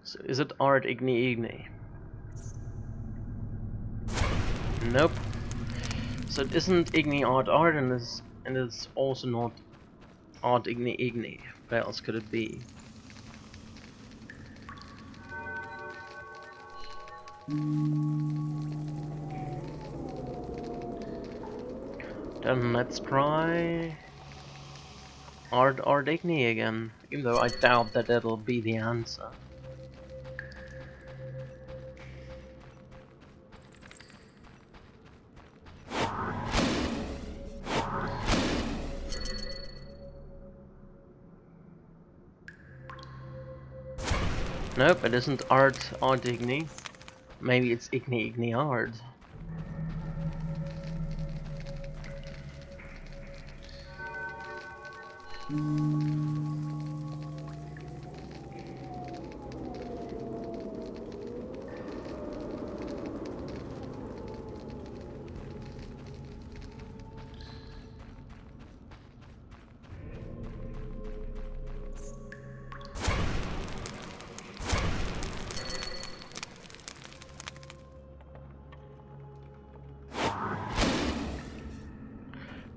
So is it Ard Igni? Nope. So it isn't Igni Ard and it's also not Ard Igni. Where else could it be? Then let's try Ard Igni again, even though I doubt that that'll be the answer. Nope, it isn't Ard Igni. Maybe it's Igni Ard.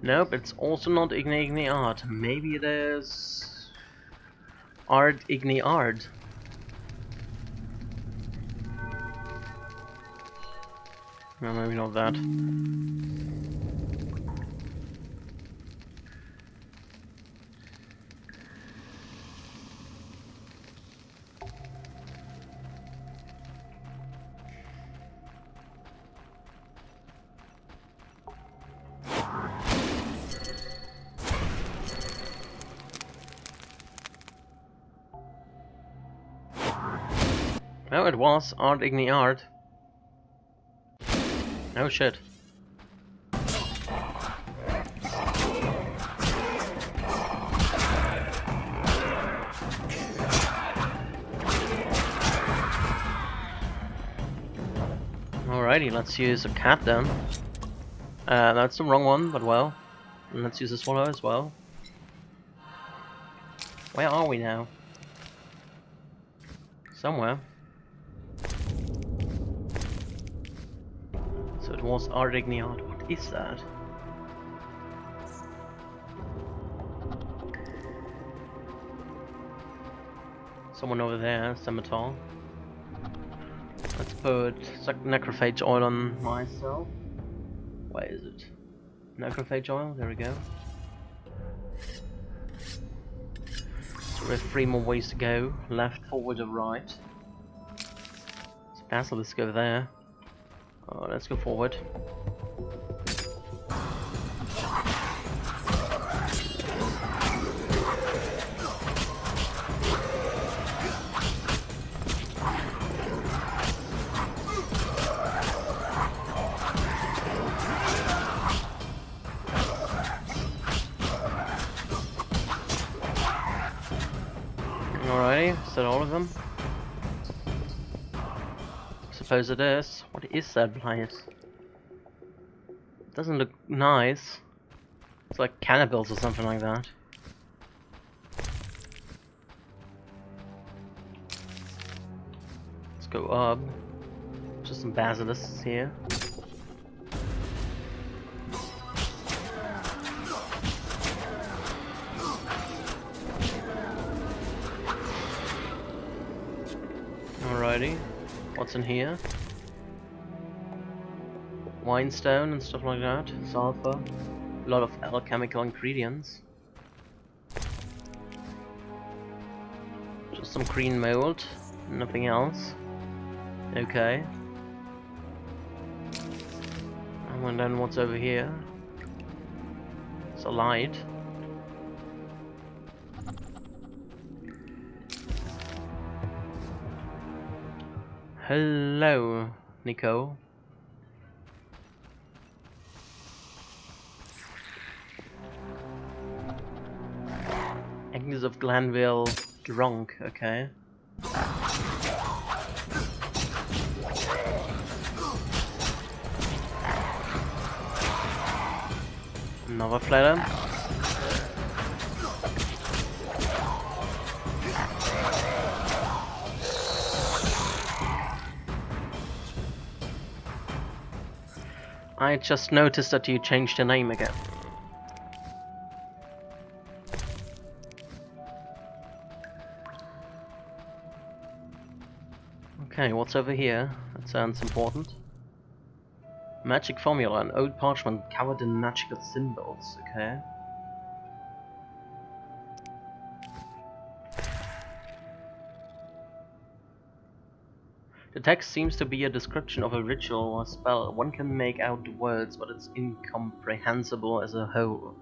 Nope, it's also not Igni Ard. Maybe it is Ard Igni Ard. No, maybe not that. Oh, it was Art Igni Art. Oh shit. Alrighty, let's use a cat then. That's the wrong one, but well. And let's use a swallow as well. Where are we now? Somewhere. So it was Ardigniard. What is that? Someone over there, Scimitar. Let's put necrophage oil on myself. Where is it? Necrophage oil, there we go. So we have 3 more ways to go. Left, forward, or right. So basilisk over there. Oh, let's go forward. Alrighty, is that all of them? Suppose it is. What is that place? It doesn't look nice. It's like cannibals or something like that. Let's go up. Just some basilisks here. Alrighty, what's in here? Winestone and stuff like that, sulfur, a lot of alchemical ingredients. Just some green mold, nothing else. Okay. And then what's over here? It's a light. Hello, Nico. Agnes of Glanville drunk, okay. Another flatter. I just noticed that you changed your name again. Okay, what's over here? That sounds important. Magic formula, an old parchment covered in magical symbols, okay. The text seems to be a description of a ritual or spell. One can make out the words, but it's incomprehensible as a whole.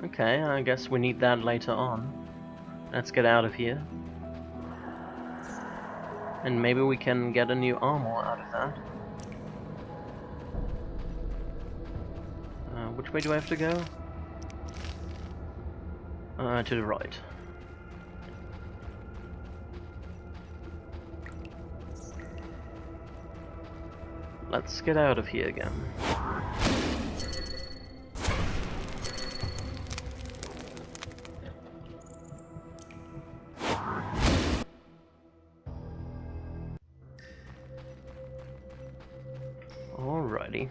Okay, I guess we need that later on. Let's get out of here. And maybe we can get a new armor out of that. Which way do I have to go? To the right. Let's get out of here again. Alrighty.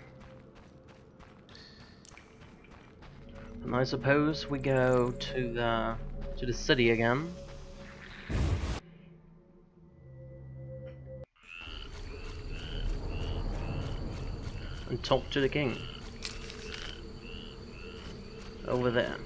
And I suppose we go to the city again. And talk to the king. Over there.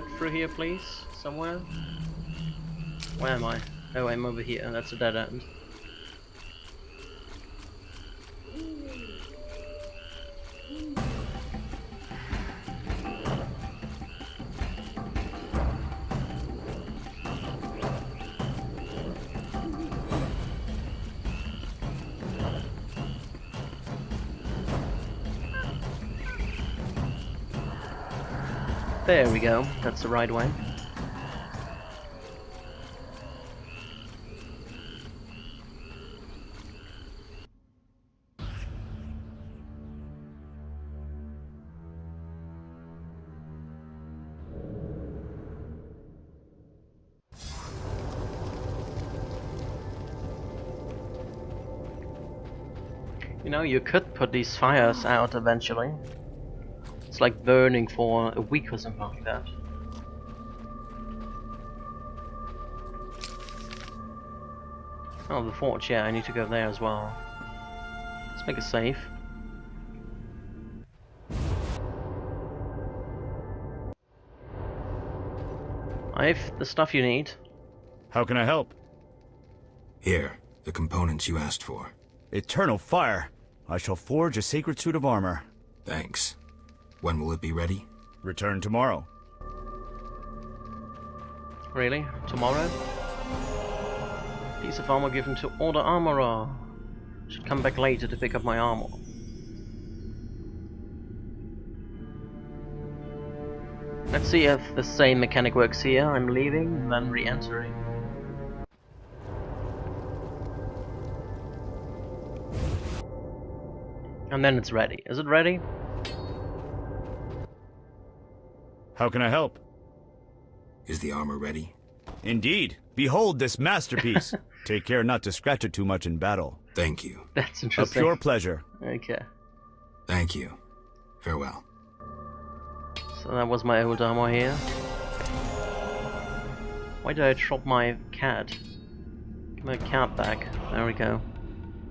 get through here, please? Somewhere? Where am I? Oh, I'm over here. That's a dead end. There we go. That's the right way. You know, you could put these fires out eventually. It's like burning for a week or something like that. Oh, the forge, yeah, I need to go there as well. Let's make a save. I have the stuff you need. How can I help? Here, the components you asked for. Eternal fire! I shall forge a sacred suit of armor. Thanks. When will it be ready? Return tomorrow. Really? Tomorrow? Piece of armor given to Order Armorer. Should come back later to pick up my armor. Let's see if the same mechanic works here. I'm leaving, then re-entering. And then it's ready. Is it ready? How can I help? Is the armor ready? Indeed. Behold this masterpiece. Take care not to scratch it too much in battle. Thank you. That's A interesting. pure pleasure. Okay. Thank you. Farewell. So that was my old armor here. Why did I drop my cat? Get my cat back. There we go.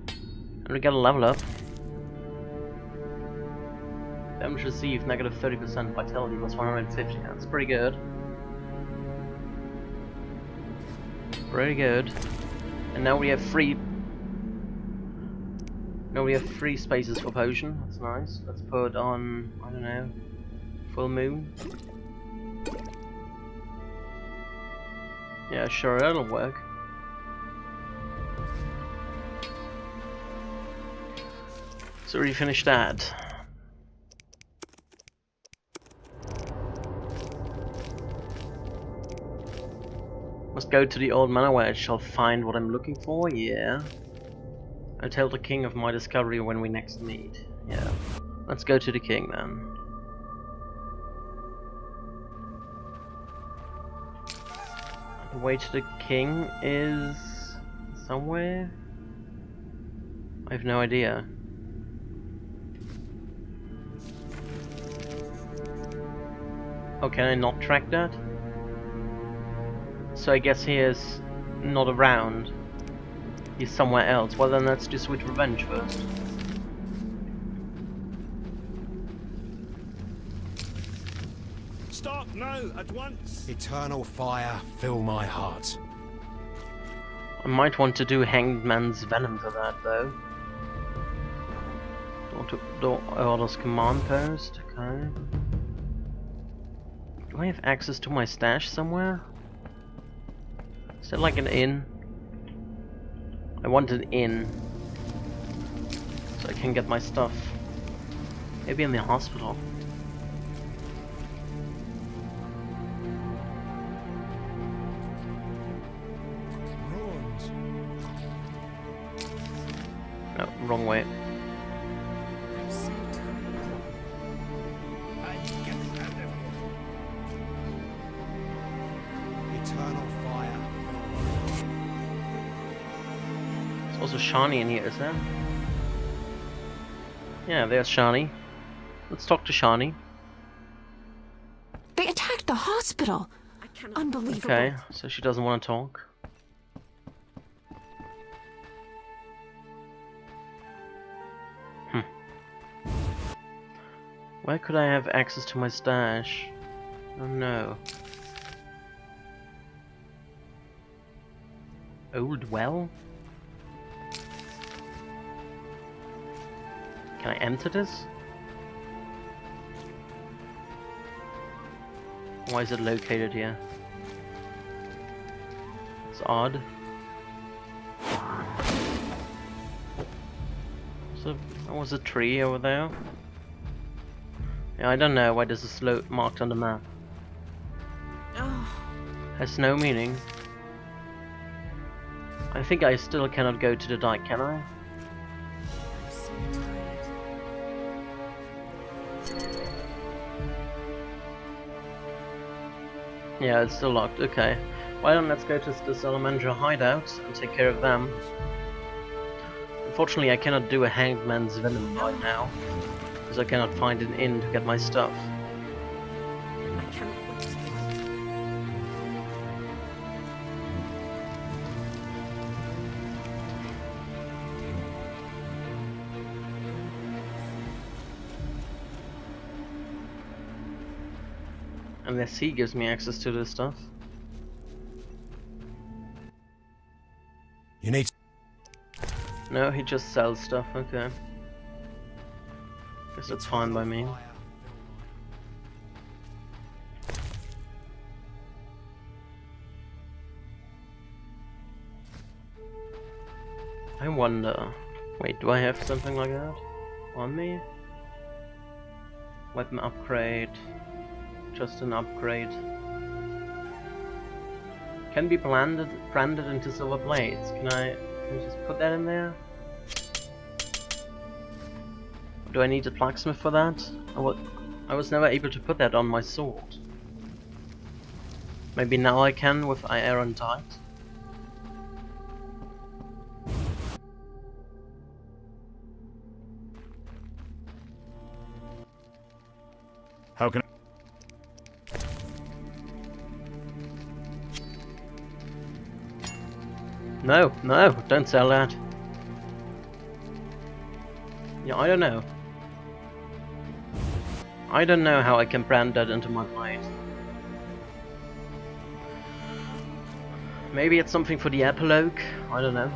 And we get a level up. Damage received, negative 30%, vitality was 150. That's pretty good. Pretty good. And now we have free. Now we have free spaces for potion. That's nice. Let's put on, I don't know, full moon. Yeah, sure, that'll work. So we finished that. Must go to the old manor where I shall find what I'm looking for, yeah. I'll tell the king of my discovery when we next meet. Yeah. Let's go to the king then. The way to the king is somewhere? I have no idea. Oh, can I not track that? So I guess he is not around. He's somewhere else. Well then let's do Sweet Revenge first. Stop now, at once! Eternal fire, fill my heart. I might want to do Hanged Man's Venom for that though. Orders command post, okay. Do I have access to my stash somewhere? Is that like an inn? I want an inn. So I can get my stuff. Maybe in the hospital. Ruins. No, wrong way. Eternal fire. There's also Shani in here, is there? Yeah, there's Shani. Let's talk to Shani. They attacked the hospital. Unbelievable. Okay, so she doesn't want to talk. Where could I have access to my stash? Oh no. Old well? Can I enter this? Why is it located here? It's odd. So, there was a tree over there. Yeah, I don't know why this is marked on the map. Has no meaning. I think I still cannot go to the dike, can I? Yeah, it's still locked. Okay. Well then, let's go to the Salamander hideout and take care of them. Unfortunately, I cannot do a Hanged Man's Venom right now, because I cannot find an inn to get my stuff. Unless he gives me access to this stuff. You need... No, he just sells stuff, okay. Guess that's fine by me. I wonder... Wait, do I have something like that on me? Weapon upgrade. Just an upgrade. Can be branded into silver blades. Can I just put that in there? Do I need a blacksmith for that? I was never able to put that on my sword. Maybe now I can with iron tight. How can No, no, don't sell that. Yeah, I don't know. I don't know how I can brand that into my blade. Maybe it's something for the epilogue, I don't know.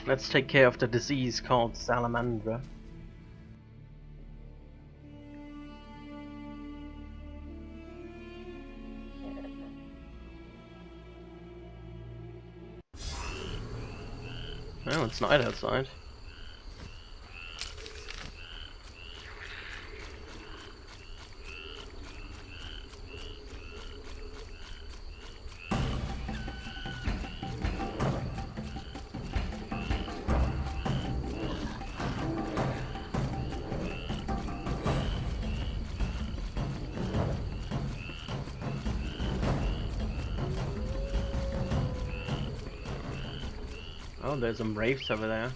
Let's take care of the disease called Salamander. Oh, it's night outside. Oh, there's some wraiths over there.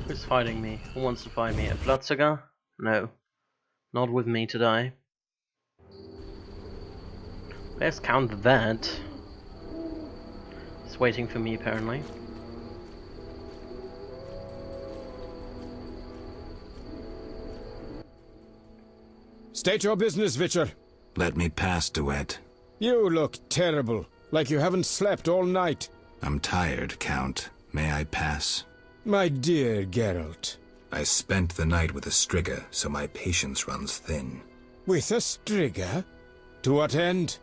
Who's fighting me? Who wants to fight me? A bloodsucker? No. Not with me today. Let's count that. It's waiting for me apparently. State your business, Witcher. Let me pass, Duet. You look terrible, like you haven't slept all night. I'm tired, Count. May I pass? My dear Geralt. I spent the night with a Striga, so my patience runs thin. With a Striga? To what end?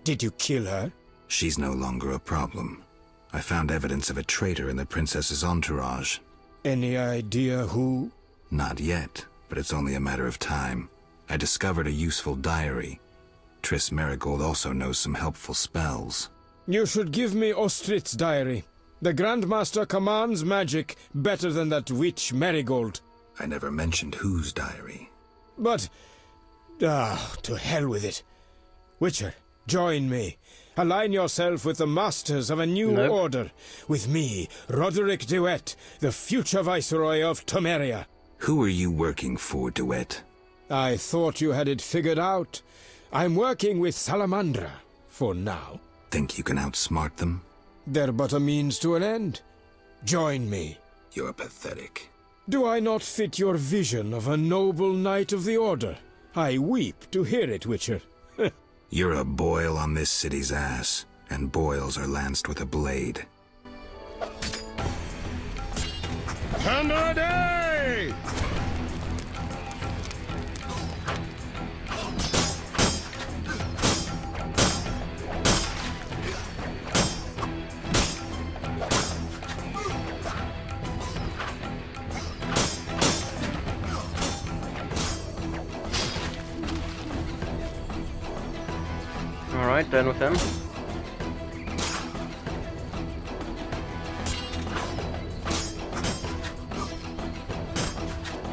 Did you kill her? She's no longer a problem. I found evidence of a traitor in the princess's entourage. Any idea who? Not yet, but it's only a matter of time. I discovered a useful diary. Triss Marigold also knows some helpful spells. You should give me Ostrit's diary. The Grandmaster commands magic better than that witch Marigold. I never mentioned whose diary. But... to hell with it. Witcher, join me. Align yourself with the masters of a new order. With me, Roderick DeWitt, the future Viceroy of Temeria. Who are you working for, DeWitt? I thought you had it figured out. I'm working with Salamandra, for now. Think you can outsmart them? They're but a means to an end. Join me. You're pathetic. Do I not fit your vision of a noble knight of the Order? I weep to hear it, Witcher. You're a boil on this city's ass, and boils are lanced with a blade. Hand ready! Alright, done with him.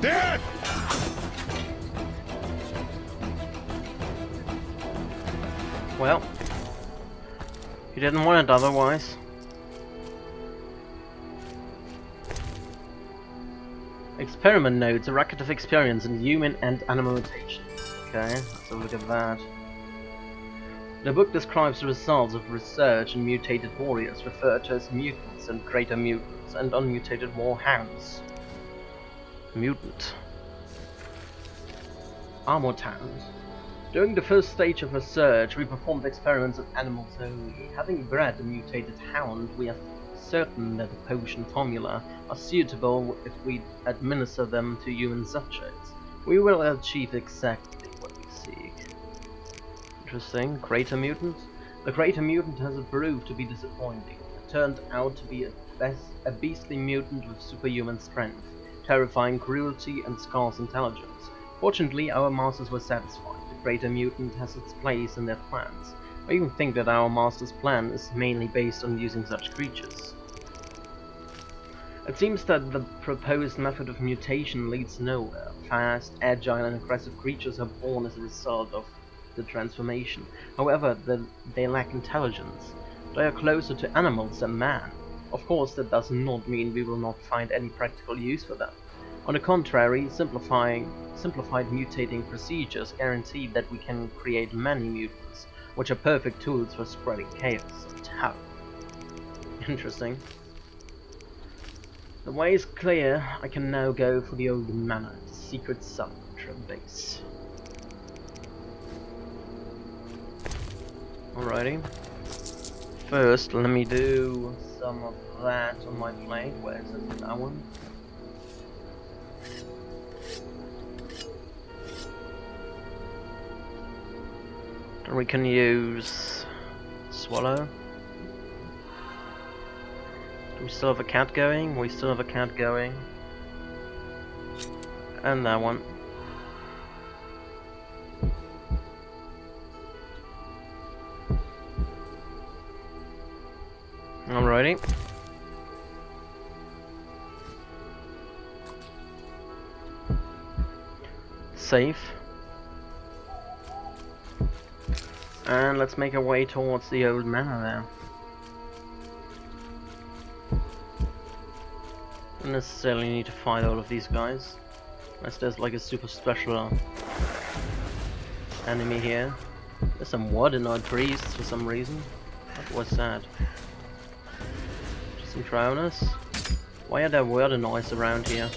Dead! Well, you didn't want it otherwise. Experiment notes, a record of experience in human and animal mutations. Okay, let's have a look at that. The book describes the results of research in mutated warriors referred to as mutants and greater mutants, and unmutated warhounds. Mutant. Armored Hound. During the first stage of research, we performed experiments on animals only. Having bred a mutated hound, we are certain that the potion formula are suitable if we administer them to human subjects. We will achieve exactly what we seek. Interesting. Greater Mutant? The Greater Mutant has proved to be disappointing. It turned out to be a beastly mutant with superhuman strength, terrifying cruelty and scarce intelligence. Fortunately, our masters were satisfied. The Greater Mutant has its place in their plans. I even think that our master's plan is mainly based on using such creatures. It seems that the proposed method of mutation leads nowhere. Fast, agile and aggressive creatures are born as a result of the transformation. However, they lack intelligence. They are closer to animals than man. Of course, that does not mean we will not find any practical use for them. On the contrary, simplified mutating procedures guarantee that we can create many mutants, which are perfect tools for spreading chaos and terror. Interesting. The way is clear. I can now go for the old manor, the secret Salamandra base. Alrighty. First, let me do some of that on my plate. Where is it? That one? Then we can use Swallow. Do we still have a cat going? We still have a cat going. And that one. Alrighty. Save. And let's make our way towards the old manor there. Don't necessarily need to fight all of these guys. Unless there's like a super special enemy here. There's some Wardenoid priests for some reason. What was that? Some drowners? Why are there Wardenoids around here?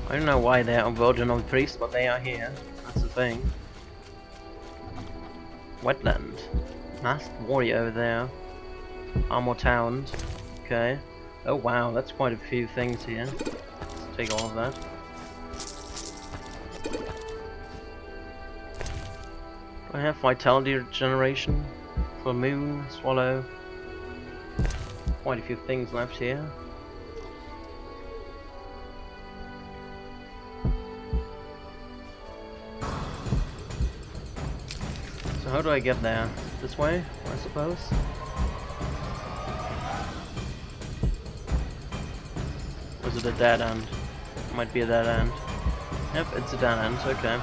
I don't know why they are Wardenoid priests, but they are here. That's the thing. Wetland. Masked warrior over there. Armored Hound. Okay. Oh wow, that's quite a few things here. Let's take all of that. Do I have vitality regeneration? Full moon, swallow. Quite a few things left here. So how do I get there? This way, I suppose? Or is it a dead end? Might be a dead end. Yep, it's a dead end, okay.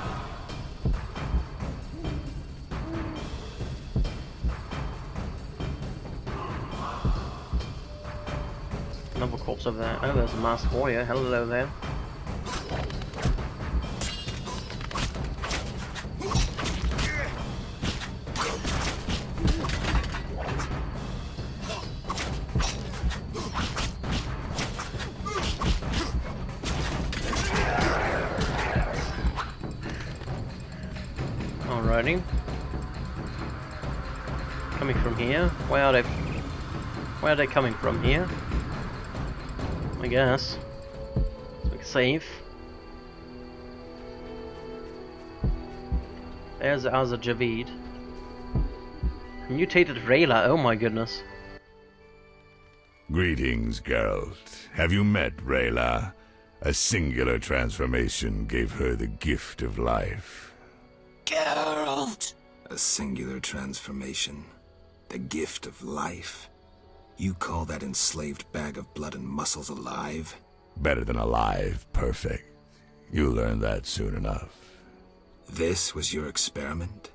Another corpse over there. Oh, there's a masked warrior. Hello there. Alrighty. Coming from here? Where are they? Where are they coming from? Here? I guess. Let's make safe. There's Azza Javid. Mutated Rayla, oh my goodness. Greetings, Geralt. Have you met Rayla? A singular transformation gave her the gift of life. Geralt! A singular transformation. The gift of life. You call that enslaved bag of blood and muscles alive? Better than alive, perfect. You'll learn that soon enough. This was your experiment?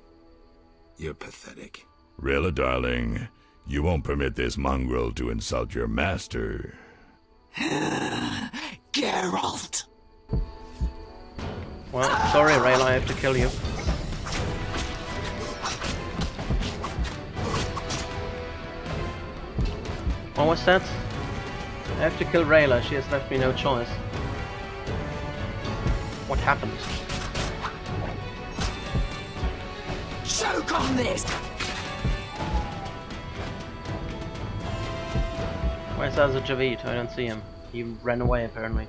You're pathetic. Rayla, darling, you won't permit this mongrel to insult your master. Geralt! Well, sorry Rayla, I have to kill you. What was that? I have to kill Rayla, she has left me no choice. What happened? Choke on this! Where's Azza Javid? I don't see him. He ran away apparently.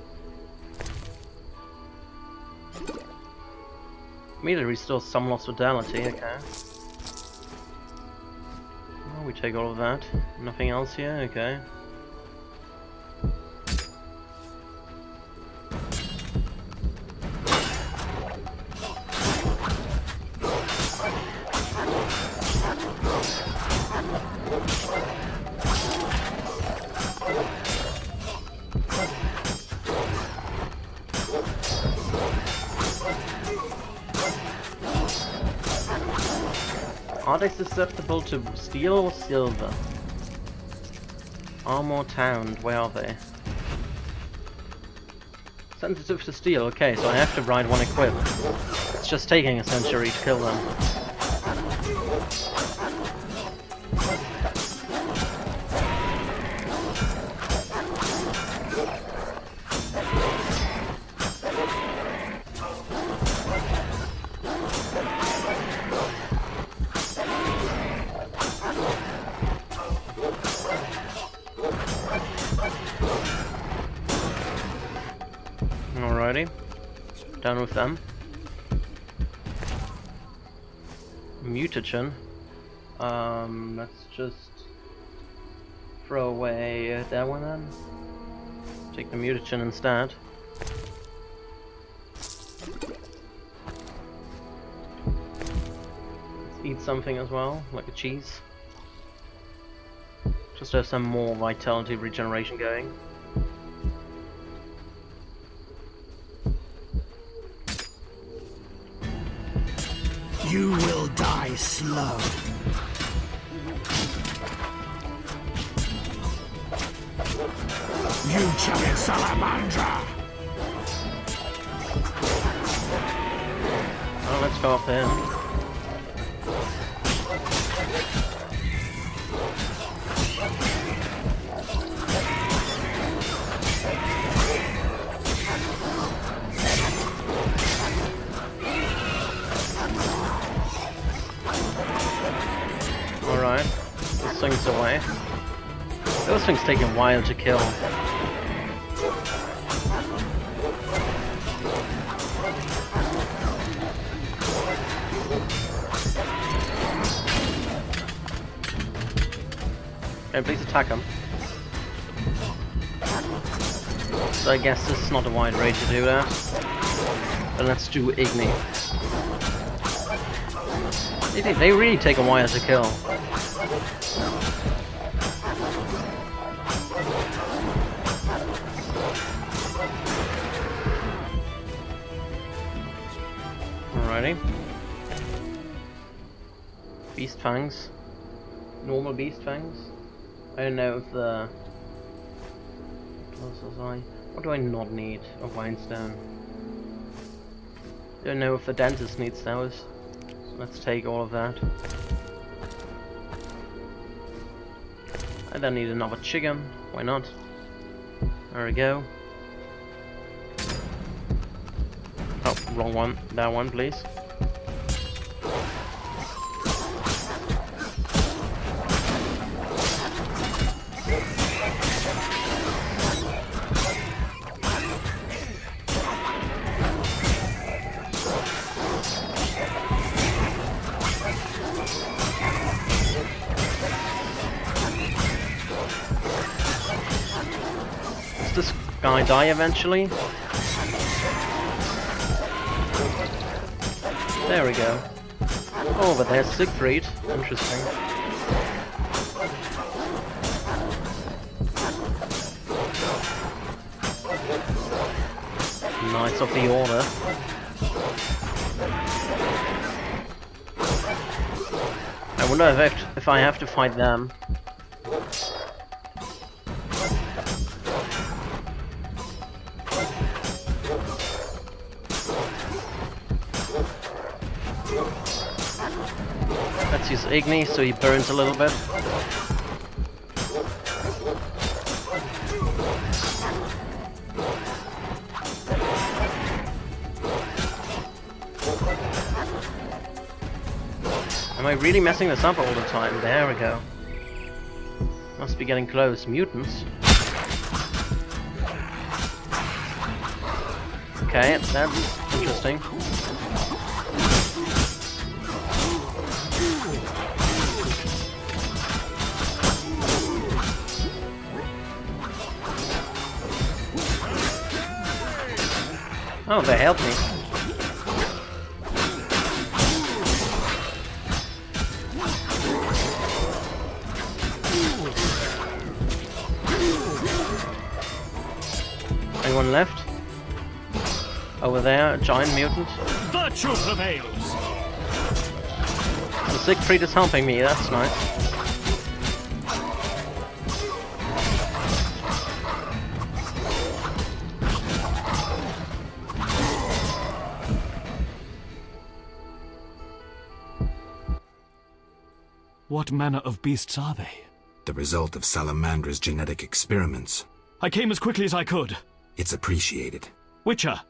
Immediately restores some lost fidelity, okay. Oh, we take all of that. Nothing else here, okay. Are they susceptible to steel or silver? Armor Town, where are they? Sensitive to steel, okay, so I have to ride one equip. It's just taking a century to kill them. Alrighty, done with them. Mutagen. Let's just throw away that one then. Take the mutagen instead. Let's eat something as well, like a cheese. Just to have some more vitality regeneration going. You will die slow. You giant salamandra! Oh, let's go up there. Alright, this thing's away. Those things take a while to kill. Can I please attack him? So I guess this is not a wide range to do that. But let's do Igni. They really take a while to kill. Alrighty. Beast Fangs. Normal Beast Fangs. I don't know if the... What do I not need? A Winestone. Don't know if the dentist needs those. So let's take all of that. I don't need another chicken. Why not? There we go. Oh, wrong one. That one, please. Does this guy die eventually? There we go. Oh, but there's Siegfried. Interesting. Knights of the Order. I wonder if I have to fight them. Let's use Igni so he burns a little bit. Am I really messing this up all the time? There we go. Must be getting close. Mutants. Okay, that's interesting. Oh, they helped me. Anyone left? Over there, a giant mutant. Virtue prevails. So Siegfried is helping me, that's nice. What manner of beasts are they? The result of Salamandra's genetic experiments. I came as quickly as I could. It's appreciated. Witcher!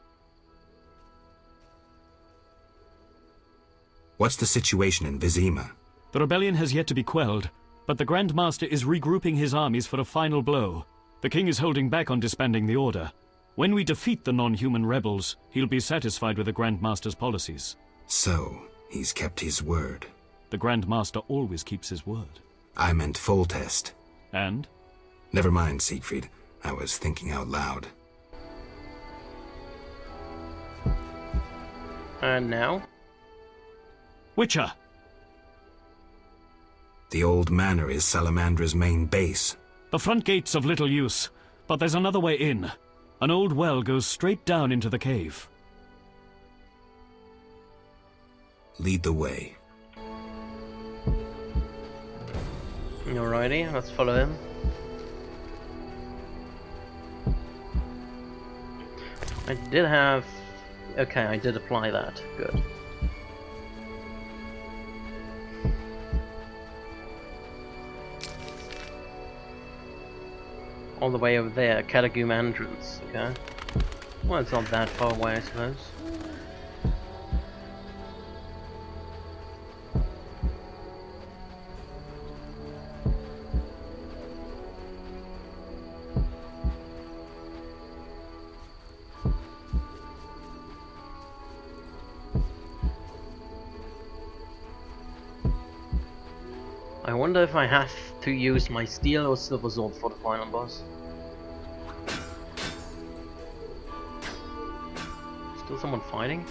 What's the situation in Vizima? The rebellion has yet to be quelled, but the Grand Master is regrouping his armies for a final blow. The king is holding back on disbanding the Order. When we defeat the non-human rebels, he'll be satisfied with the Grand Master's policies. So, he's kept his word. The Grand Master always keeps his word. I meant Foltest. And? Never mind, Siegfried. I was thinking out loud. And now? Witcher! The old manor is Salamandra's main base. The front gate's of little use, but there's another way in. An old well goes straight down into the cave. Lead the way. Alrighty, let's follow him. I did have... Okay, I did apply that. Good. All the way over there, Catacomb entrance, okay. Well, it's not that far away, I suppose. wonder if I have to use my steel or silver sword for the final boss. Still someone fighting?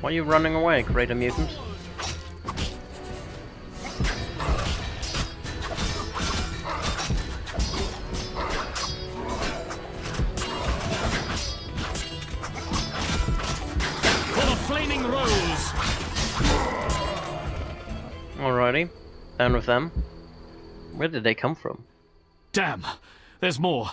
Why are you running away, Crater Mutant? For the flaming rose! Alrighty, down with them. Where did they come from? Damn! There's more.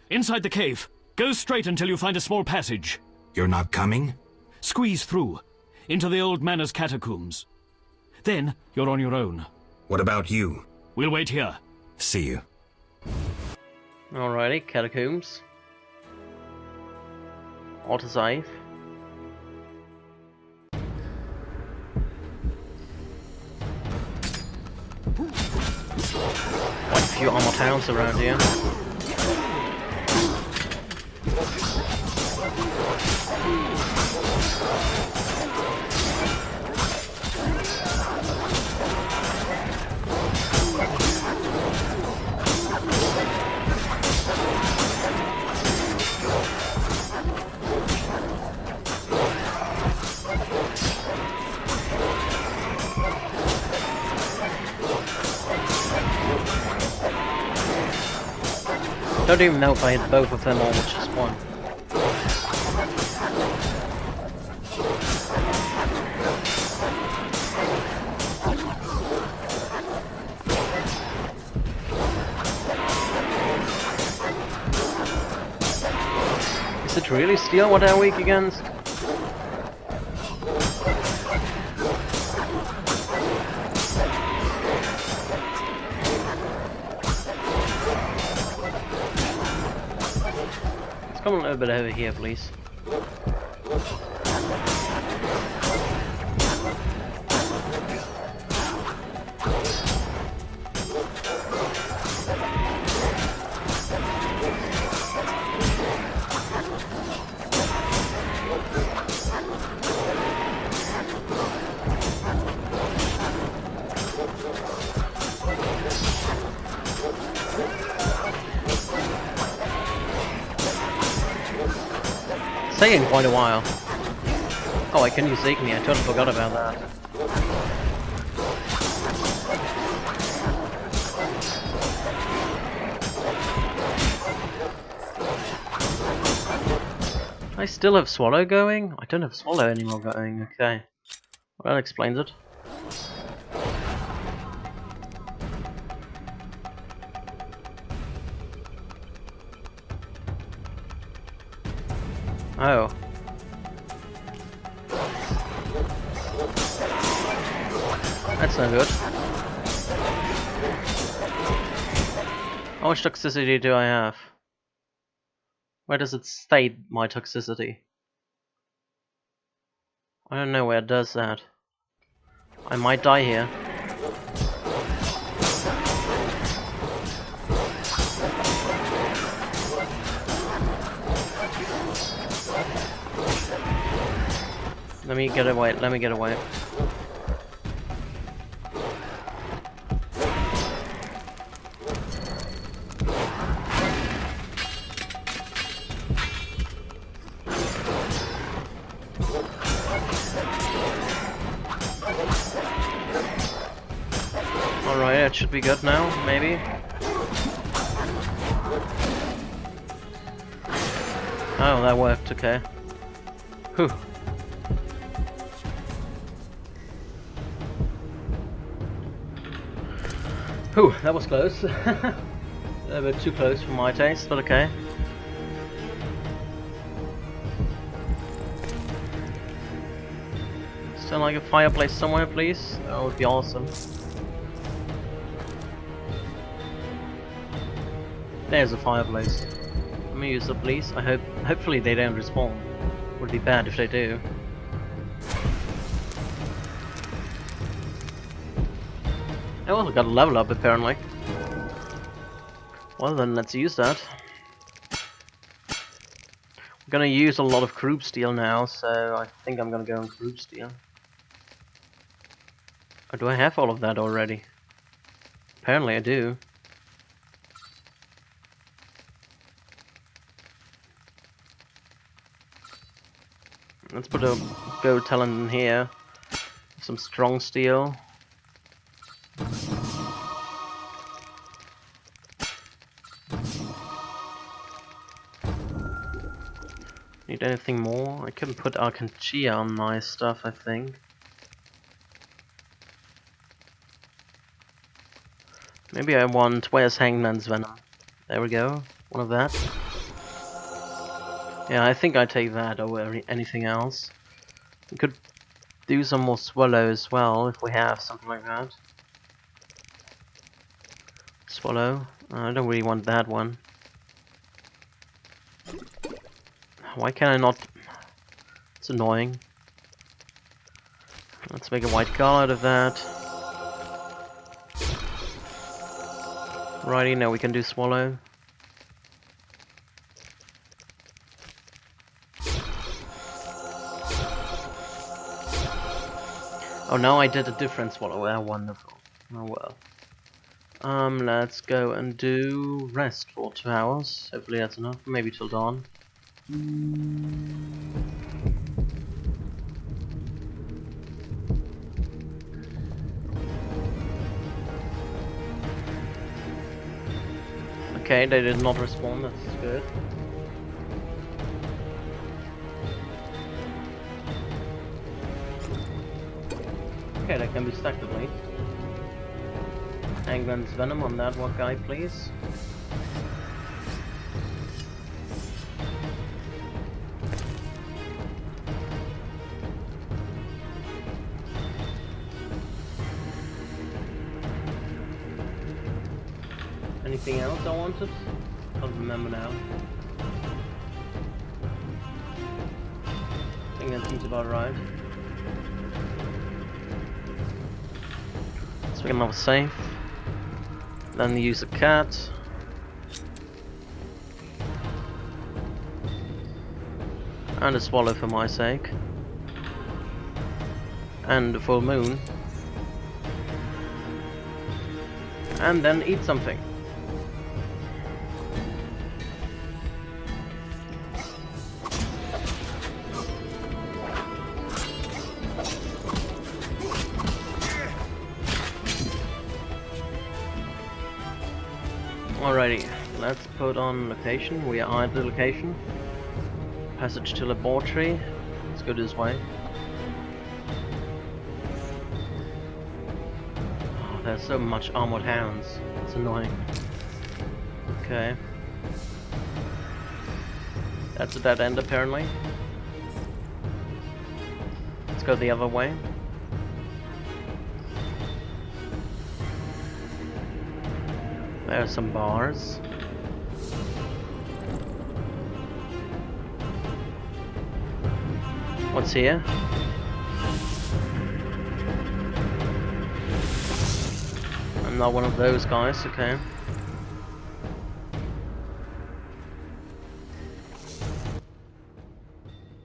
Inside the cave. Go straight until you find a small passage. You're not coming? Squeeze through. Into the old manor's catacombs. Then you're on your own. What about you? We'll wait here. See you. Alrighty, catacombs. Auto save. Quite a few armor towns around here. Don't even know if I hit both of them or just one. Is it really steel what they're weak against? Come a little bit over here, please. It's taking quite a while. Oh, I can use Igni, I totally forgot about that. I still have Swallow going? I don't have Swallow anymore going, okay. Well, that explains it. Oh. That's no good. How much toxicity do I have? Where does it state my toxicity? I don't know where it does that. I might die here. Let me get away, let me get away. Alright, it should be good now, maybe. Oh, that worked, okay. Whew. Whew, that was close. A bit too close for my taste, but okay. Still like a fireplace somewhere, please? That would be awesome. There's a fireplace. Let me use the police. Hopefully they don't respawn. Would be bad if they do. I also got a level up apparently. Well then, let's use that. I'm gonna use a lot of group steel now, so I think I'm gonna go on group steel. Or do I have all of that already? Apparently I do. Let's put a gold talent in here. Some strong steel. Need anything more? I can put Arcantia on my stuff, I think. Maybe I want... Where's Hangman's Venom? There we go. One of that. Yeah, I think I take that over anything else. We could do some more Swallow as well, if we have something like that. Swallow. I don't really want that one. Why can I not? It's annoying. Let's make a white gull out of that. Righty, now we can do Swallow. Oh, now I did a different Swallow. Ah, wonderful. Oh well. Let's go and do rest for 2 hours. Hopefully that's enough. Maybe till dawn. Okay, they did not respond, that's good. Okay, that can be stacked at least. Hangman's Venom on that one guy, please. Anything else I wanted? I don't remember now. I think that seems about right. Let's make another save. Then use a cat. And a swallow for my sake. And a full moon. And then eat something. Alrighty, let's put on location. We are at the location. Passage to laboratory. Let's go this way. Oh, there's so much armored hounds. It's annoying. Okay. That's a dead end apparently. Let's go the other way. There are some bars. What's here? I'm not one of those guys, okay.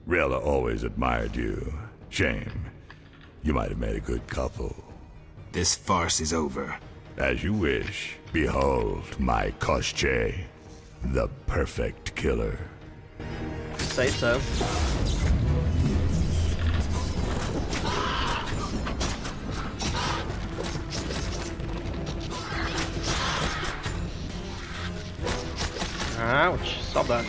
Rella always admired you. Shame. You might have made a good couple. This farce is over. As you wish. Behold my Koschei, the perfect killer. Say so. Ouch, stop that.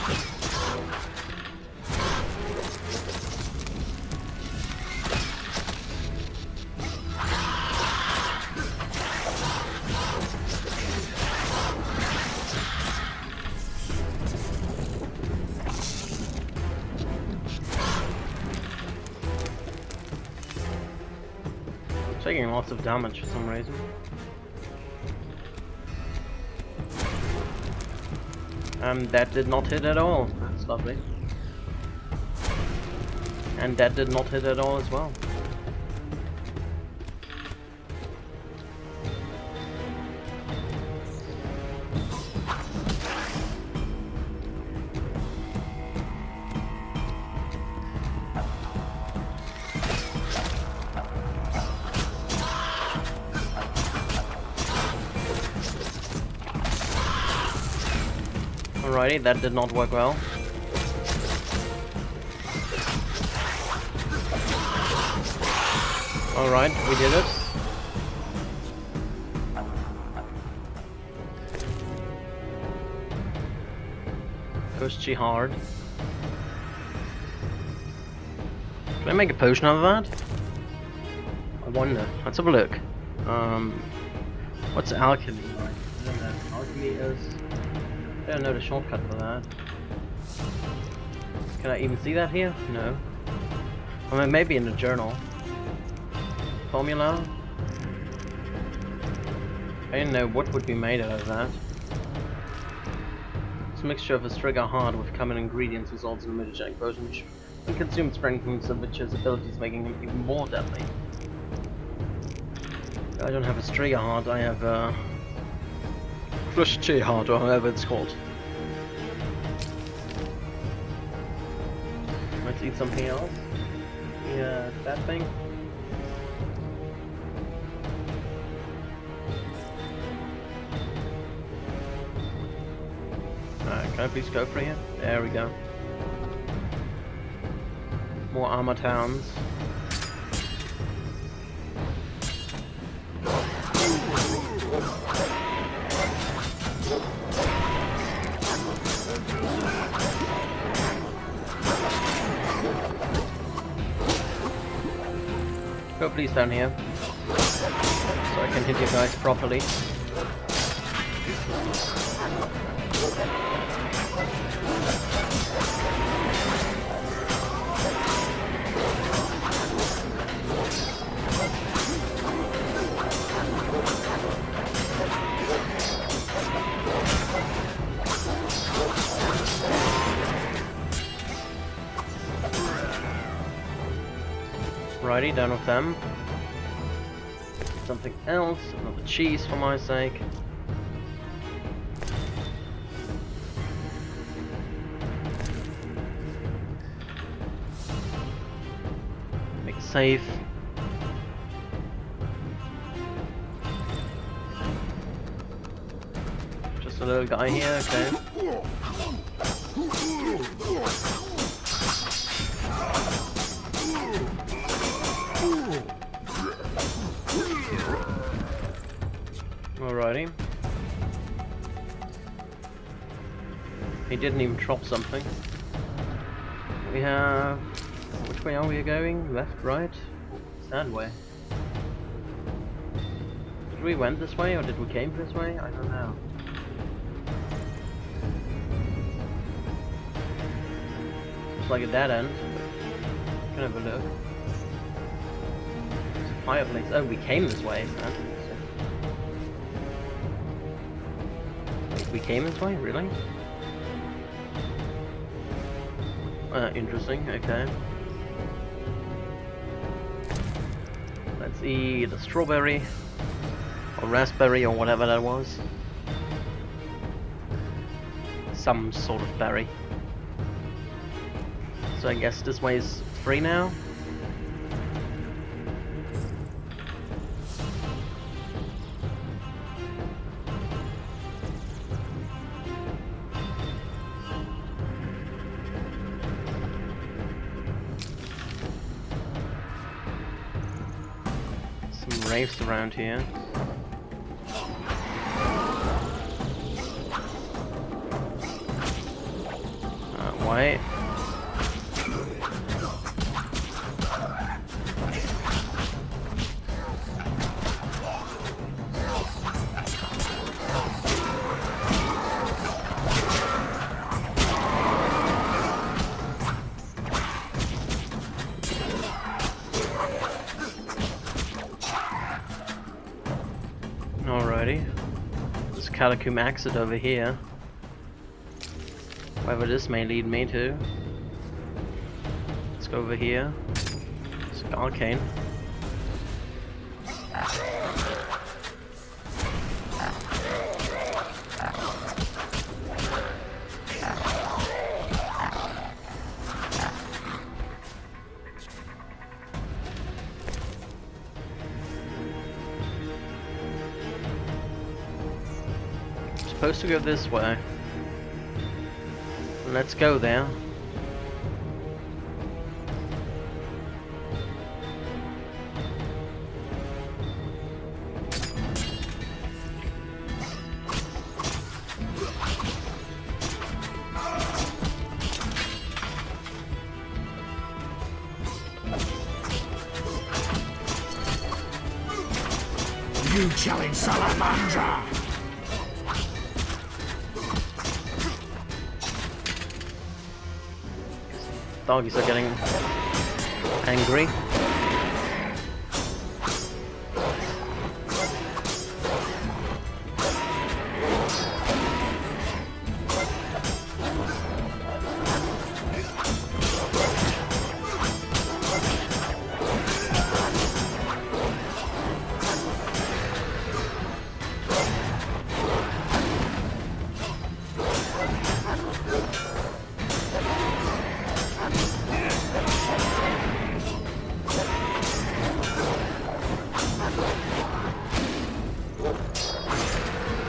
Taking lots of damage for some reason. That did not hit at all. That's lovely. And that did not hit at all as well. Alrighty, that did not work well. Alright, we did it. Pushed she hard. Can I make a potion out of that? I wonder. Let's have a look. What's alchemy like? I don't know. Alchemy is... I don't know the shortcut for that. Can I even see that here? No. I mean, maybe in the journal. Formula? I didn't know what would be made out of that. This mixture of a trigger hard with common ingredients results in a mutagenic potion which, when consumed, strengthens the Witcher's abilities, making him even more deadly. I don't have a trigger hard, I have a Crush hard, or however it's called. Let's eat something else. Yeah, that thing. Can I please go for you? There we go. More armor towns. Go please down here, so I can hit you guys properly. Righty, done with them. Something else, another cheese for my sake. Make safe. Just a little guy here, okay. Alrighty. He didn't even drop something. We have... Which way are we going? Left, right? Sad way. Did we went this way or did we came this way? I don't know. It's like a dead end. Can have a look. There's a fireplace. Oh, we came this way. That's interesting. We came this way? Really? Interesting, okay. Let's eat a strawberry, or raspberry, or whatever that was. Some sort of berry. So I guess this way is free now? Raves around here. Wait. Alrighty. This Catacomb exit over here. Wherever this may lead me to. Let's go over here. It's arcane. Supposed to go this way. Let's go there. You challenge Salamandra! Doggies are getting angry.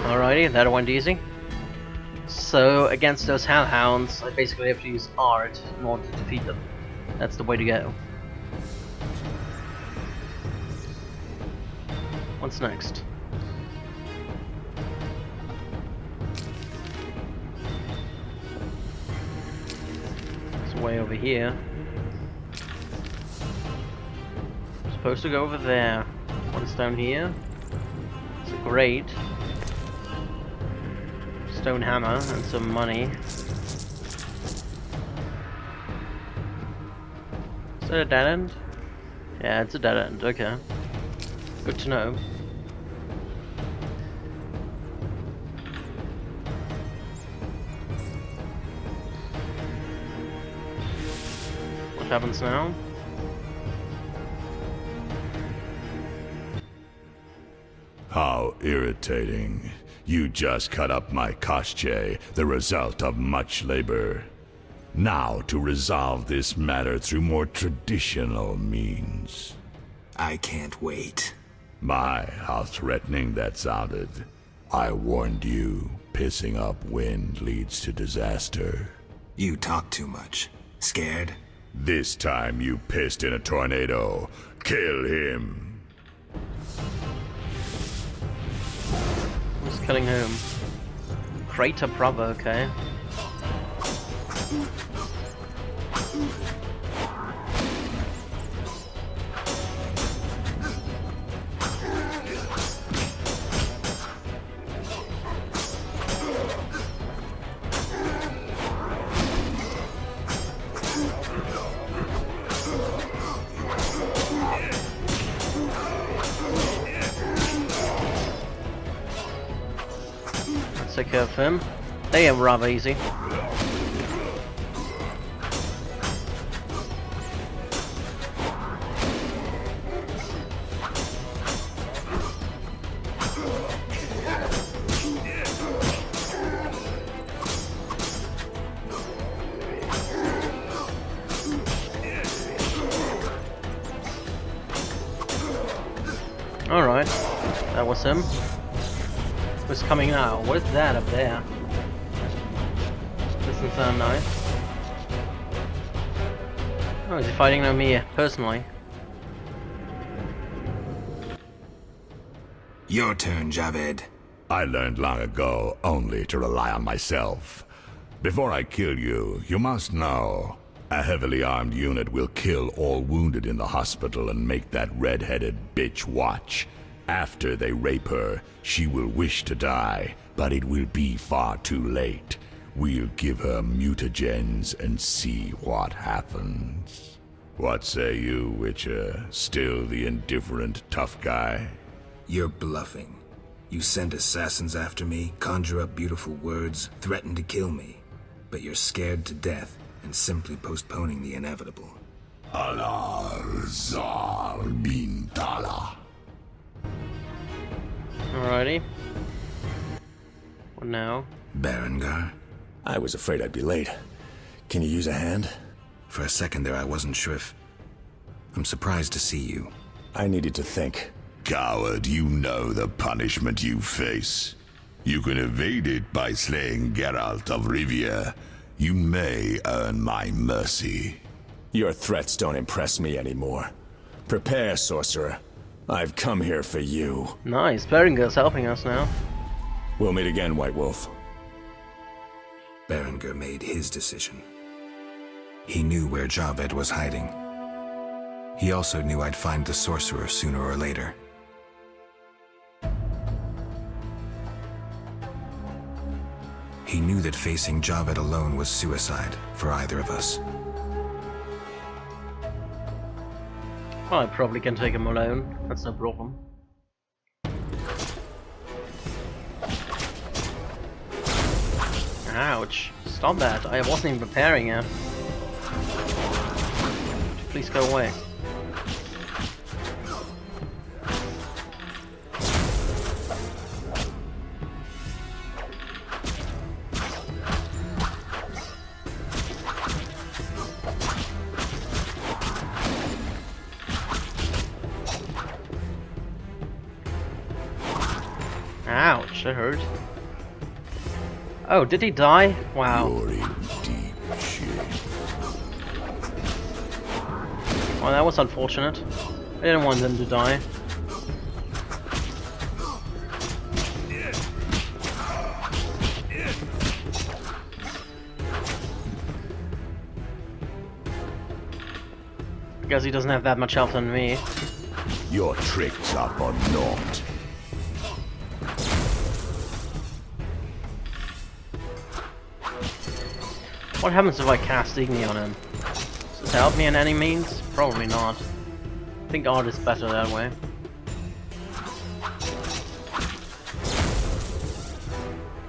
Alrighty, that went easy. So, against those hellhounds, I basically have to use art in order to defeat them. That's the way to go. What's next? It's way over here. Supposed to go over there. What's down here? It's a grate. Stone hammer and some money. Is that a dead end? Yeah, it's a dead end, okay. Good to know. What happens now? How irritating. You just cut up my Koshche, the result of much labor. Now to resolve this matter through more traditional means. I can't wait. My, how threatening that sounded. I warned you, pissing up wind leads to disaster. You talk too much. Scared? This time you pissed in a tornado. Kill him. Who's killing whom? Crater Bravo, okay. Take care of him. They are rather easy. Alright, that was him. What's coming now? What is that up there? Doesn't sound nice. Oh, is he fighting on me personally? Your turn, Javed. I learned long ago only to rely on myself. Before I kill you, you must know, a heavily armed unit will kill all wounded in the hospital and make that red-headed bitch watch. After they rape her, she will wish to die, but it will be far too late. We'll give her mutagens and see what happens. What say you, Witcher? Still the indifferent tough guy? You're bluffing. You send assassins after me, conjure up beautiful words, threaten to kill me. but you're scared to death and simply postponing the inevitable. Alar Zar Bintala. Alrighty. What now? Berengar? I was afraid I'd be late. Can you use a hand? For a second there, I wasn't sure if... I'm surprised to see you. I needed to think. Coward, you know the punishment you face. You can evade it by slaying Geralt of Rivia. You may earn my mercy. Your threats don't impress me anymore. Prepare, sorcerer. I've come here for you. Nice, Berengar's helping us now. We'll meet again, White Wolf. Berengar made his decision. He knew where Javed was hiding. He also knew I'd find the sorcerer sooner or later. He knew that facing Javed alone was suicide for either of us. Well, I probably can take him alone. That's no problem. Ouch. Stop that. I wasn't even preparing it. Please go away. Ouch, that hurt. Oh, did he die? Wow. You're in deep shit. Oh, that was unfortunate. I didn't want them to die. Because he doesn't have that much health on me. Your tricks are for naught. What happens if I cast Igni on him? Does this help me in any means? Probably not. I think art is better that way.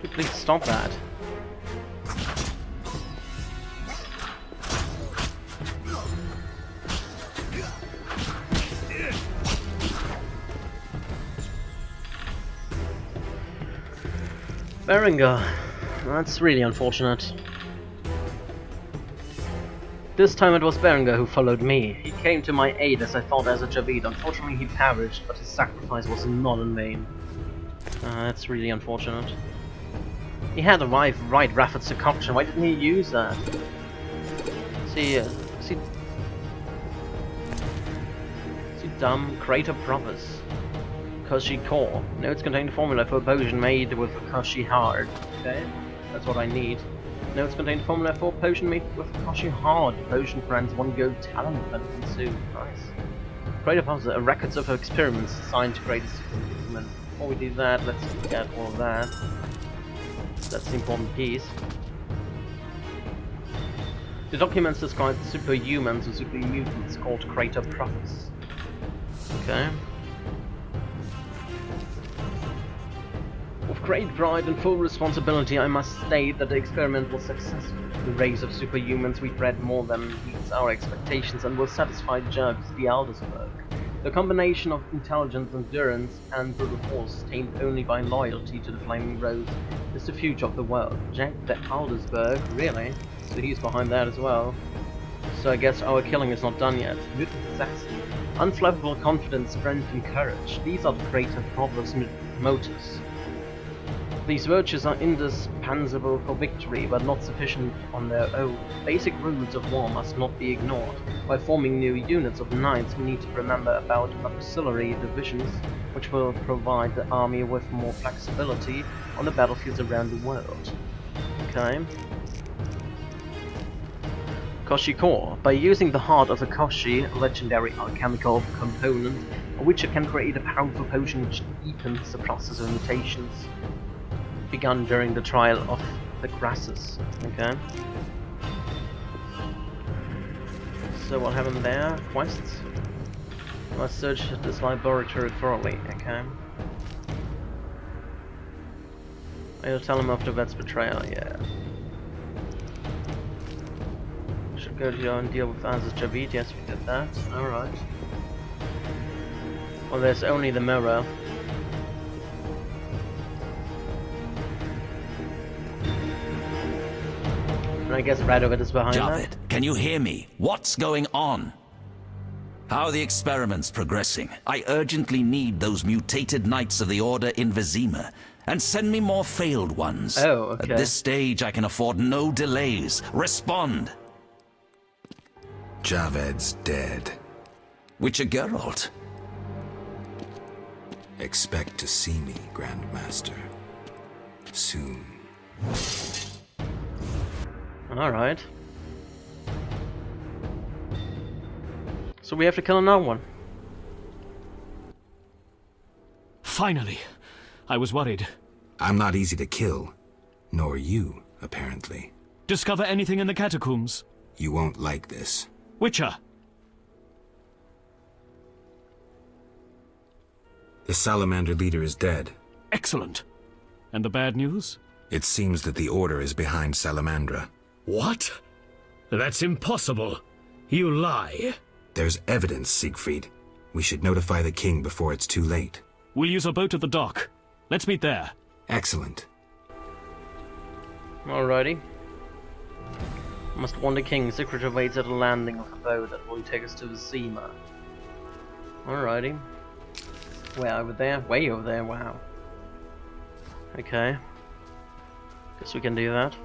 Please stop that. Berengar. That's really unfortunate. This time it was Berengar who followed me. He came to my aid as I fought as a Javid. Unfortunately he perished, but his sacrifice was not in vain. That's really unfortunate. He had a right Rafford Seduction. Why didn't he use that? See dumb. Crater Promise. Koshi Core. Notes contain the formula for a potion made with a Koshi Hard. Okay, that's what I need. Notes contain the formula for a potion made with Koshi Hard. Potion grants 1 gold talent when consumed. Nice. Crater Promise are records of experiments designed to create a superhuman. Before we do that, let's get all of that. That's the important piece. The documents describe superhumans and supermutants called Crater Prophets. Okay. With great pride and full responsibility, I must state that the experiment was successful. The race of superhumans we bred more than meets our expectations and will satisfy Jugs the Aldersberg. The combination of intelligence, endurance, and brutal force, tamed only by loyalty to the Flaming Rose, is the future of the world. Jack the Aldersberg, really? So he's behind that as well. So I guess our killing is not done yet. Mutant assassin. Unflappable confidence, strength, and courage. These are the Crater Prophets' motives. These virtues are indispensable for victory, but not sufficient on their own. Basic rules of war must not be ignored. By forming new units of knights, we need to remember about auxiliary divisions, which will provide the army with more flexibility on the battlefields around the world. Okay. Koshi Core. By using the heart of the Koshi, a legendary alchemical component, a witcher can create a powerful potion which deepens the process of mutations begun during the trial of the grasses. Okay. So what happened there? Quests? I must search this laboratory thoroughly. Okay. I'll tell him of the vet's betrayal. Yeah. Go to and deal with Aziz Javid. Yes, we did that. Alright. Well, there's only the mirror. And I guess Radovid is behind Javid, that. can you hear me? What's going on? How are the experiments progressing? I urgently need those mutated Knights of the Order in Vizima. And send me more failed ones. Oh, okay. At this stage, I can afford no delays. Respond! Javed's dead. Witcher Geralt. Expect to see me, Grandmaster. Soon. Alright. So we have to kill another one. Finally. I was worried. I'm not easy to kill. Nor you, apparently. Discover anything in the catacombs? You won't like this. Witcher! The Salamander leader is dead. Excellent. And the bad news? It seems that the Order is behind Salamandra. What? That's impossible. You lie. There's evidence, Siegfried. We should notify the king before it's too late. We'll use a boat at the dock. Let's meet there. Excellent. Alrighty. Must warn the king. Siegfried awaits at the landing of the boat that will take us to Vizima. Alrighty. Where, over there? Way over there, wow. Okay. Guess we can do that.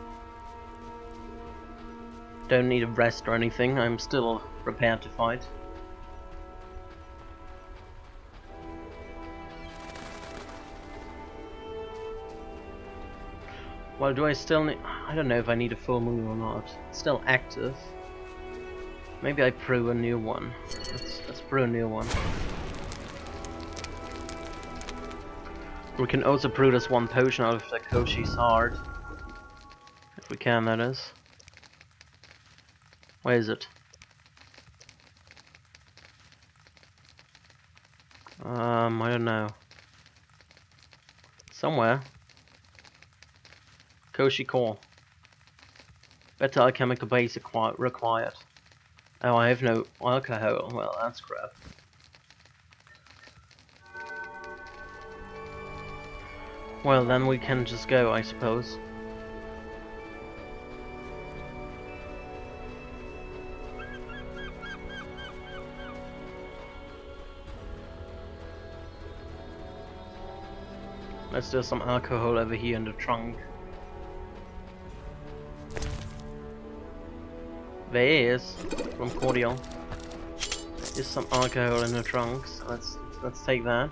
Don't need a rest or anything, I'm still prepared to fight. Well, do I still need... I don't know if I need a full moon or not. It's still active. Maybe I brew a new one. Let's brew a new one. We can also brew this one potion out of the Koshi's heart. If we can, that is. Where is it? I don't know. Somewhere. Koshi core. Better alchemical base required. Oh, I have no alcohol. Well, that's crap. Well, then we can just go, I suppose. Let's do some alcohol over here in the trunk. There is, from Cordial. There's some alcohol in the trunk, so let's take that.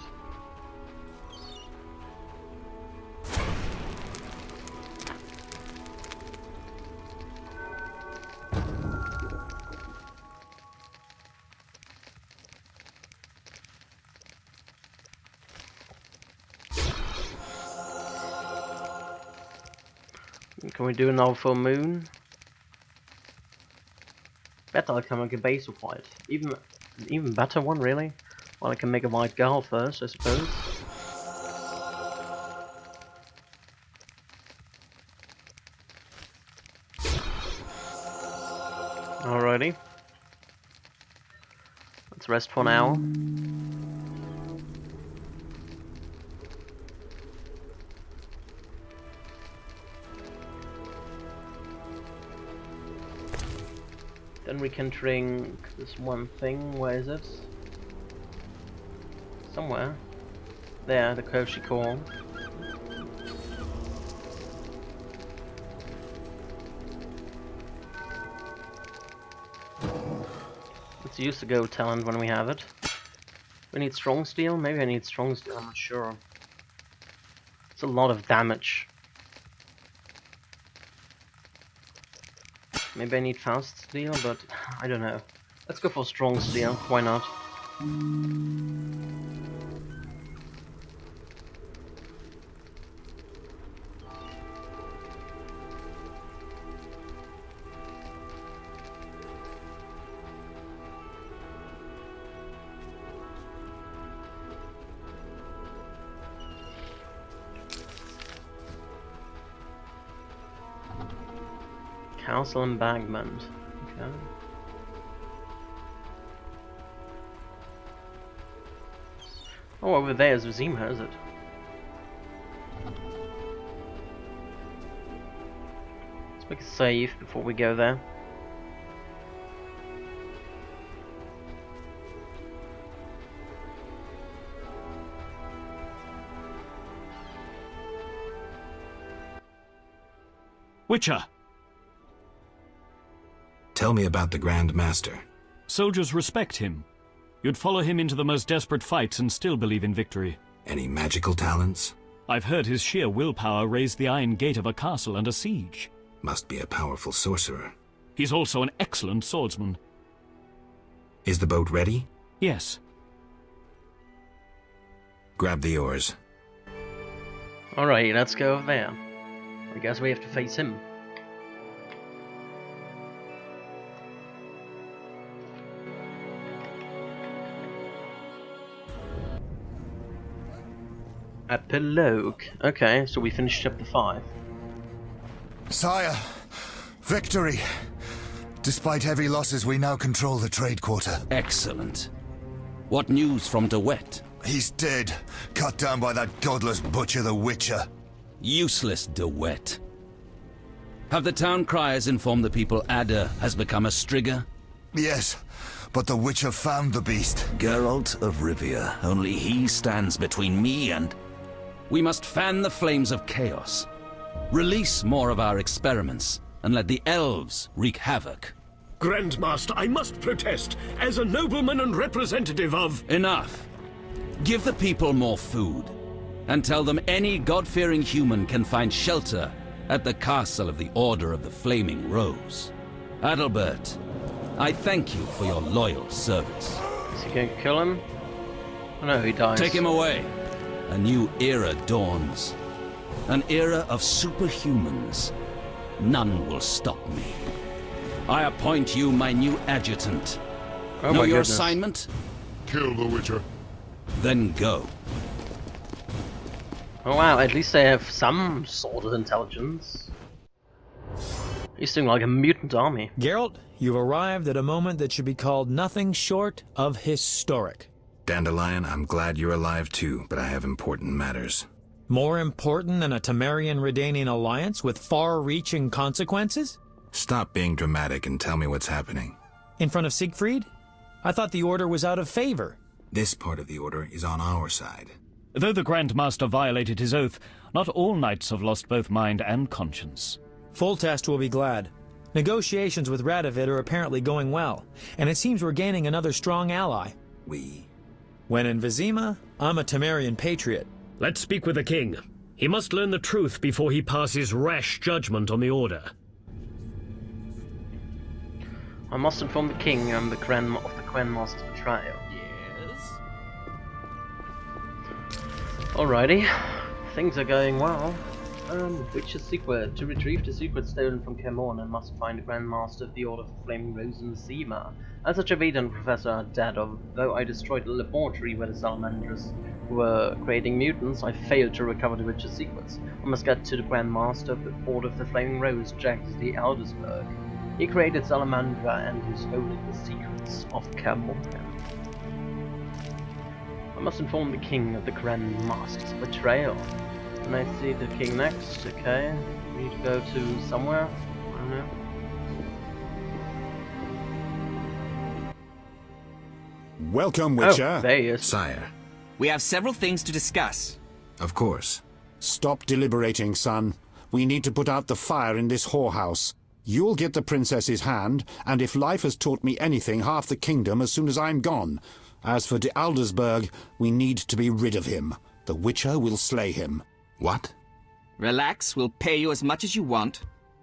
Can we do another full moon? Better alchemical base required. Even better one, really? Well, I can make a white girl first, I suppose. Alrighty. Let's rest for now. Then we can drink this one thing. Where is it? Somewhere. There, the Koshi core. Let's use the gold talent when we have it. We need strong steel? Maybe I need strong steel, I'm not sure. It's a lot of damage. Maybe I need fast steel, but I don't know. Let's go for strong steel, why not? Council embankment. Okay. Oh, over there is Vizima, is it? Let's make a save before we go there. Witcher! Tell me about the Grand Master. Soldiers respect him. You'd follow him into the most desperate fights and still believe in victory. Any magical talents? I've heard his sheer willpower raised the iron gate of a castle under siege. Must be a powerful sorcerer. He's also an excellent swordsman. Is the boat ready? Yes. Grab the oars. Alright, let's go over there. I guess we have to face him. Epilogue. Okay, so we finished chapter 5. Sire, victory! Despite heavy losses, we now control the trade quarter. Excellent. What news from De Wet? He's dead, cut down by that godless butcher, the Witcher. Useless De Wet. Have the town criers informed the people Ada has become a Strigger? Yes, but the Witcher found the beast. Geralt of Rivia. Only he stands between me and... We must fan the flames of chaos. Release more of our experiments, and let the elves wreak havoc. Grandmaster, I must protest, as a nobleman and representative of... Enough. Give the people more food, and tell them any God-fearing human can find shelter at the castle of the Order of the Flaming Rose. Adalbert, I thank you for your loyal service. Is he going to kill him? Oh no, he dies. Take him away. A new era dawns. An era of superhumans. None will stop me. I appoint you my new adjutant. Oh know my your goodness. assignment? Kill the Witcher. Then go. Oh wow, at least they have some sort of intelligence. He's doing like a mutant army. Geralt, you've arrived at a moment that should be called nothing short of historic. Dandelion, I'm glad you're alive too, but I have important matters. More important than a Temerian-Redanian alliance with far-reaching consequences? Stop being dramatic and tell me what's happening. In front of Siegfried? I thought the Order was out of favor. This part of the Order is on our side. Though the Grand Master violated his oath, not all knights have lost both mind and conscience. Foltest will be glad. Negotiations with Radovid are apparently going well, and it seems we're gaining another strong ally. When in Vizima, I'm a Temerian patriot. Let's speak with the king. He must learn the truth before he passes rash judgment on the Order. I must inform the king of the Grandmaster's betrayal. Yes? Alrighty, things are going well. Witcher's secret. To retrieve the secret stolen from Caemon, I must find the Grandmaster of the Order of the Flaming Rose in Vizima. As such, Javid and Professor Dadov, though I destroyed the laboratory where the salamanders were creating mutants, I failed to recover the Witcher's secrets. I must get to the Grandmaster of the Order of the Flaming Rose, Jacques the Aldersberg. He created Salamandra and is holding the secrets of Caemon. I must inform the king of the Grandmaster's betrayal. Can I see the king next? Okay. We need to go to somewhere. I don't know. Welcome, Witcher. Oh, there he is. Sire. We have several things to discuss. Of course. Stop deliberating, son. We need to put out the fire in this whorehouse. You'll get the princess's hand, and if life has taught me anything, half the kingdom as soon as I'm gone. As for de Aldersberg, we need to be rid of him. The Witcher will slay him. What? Relax, we'll pay you as much as you want.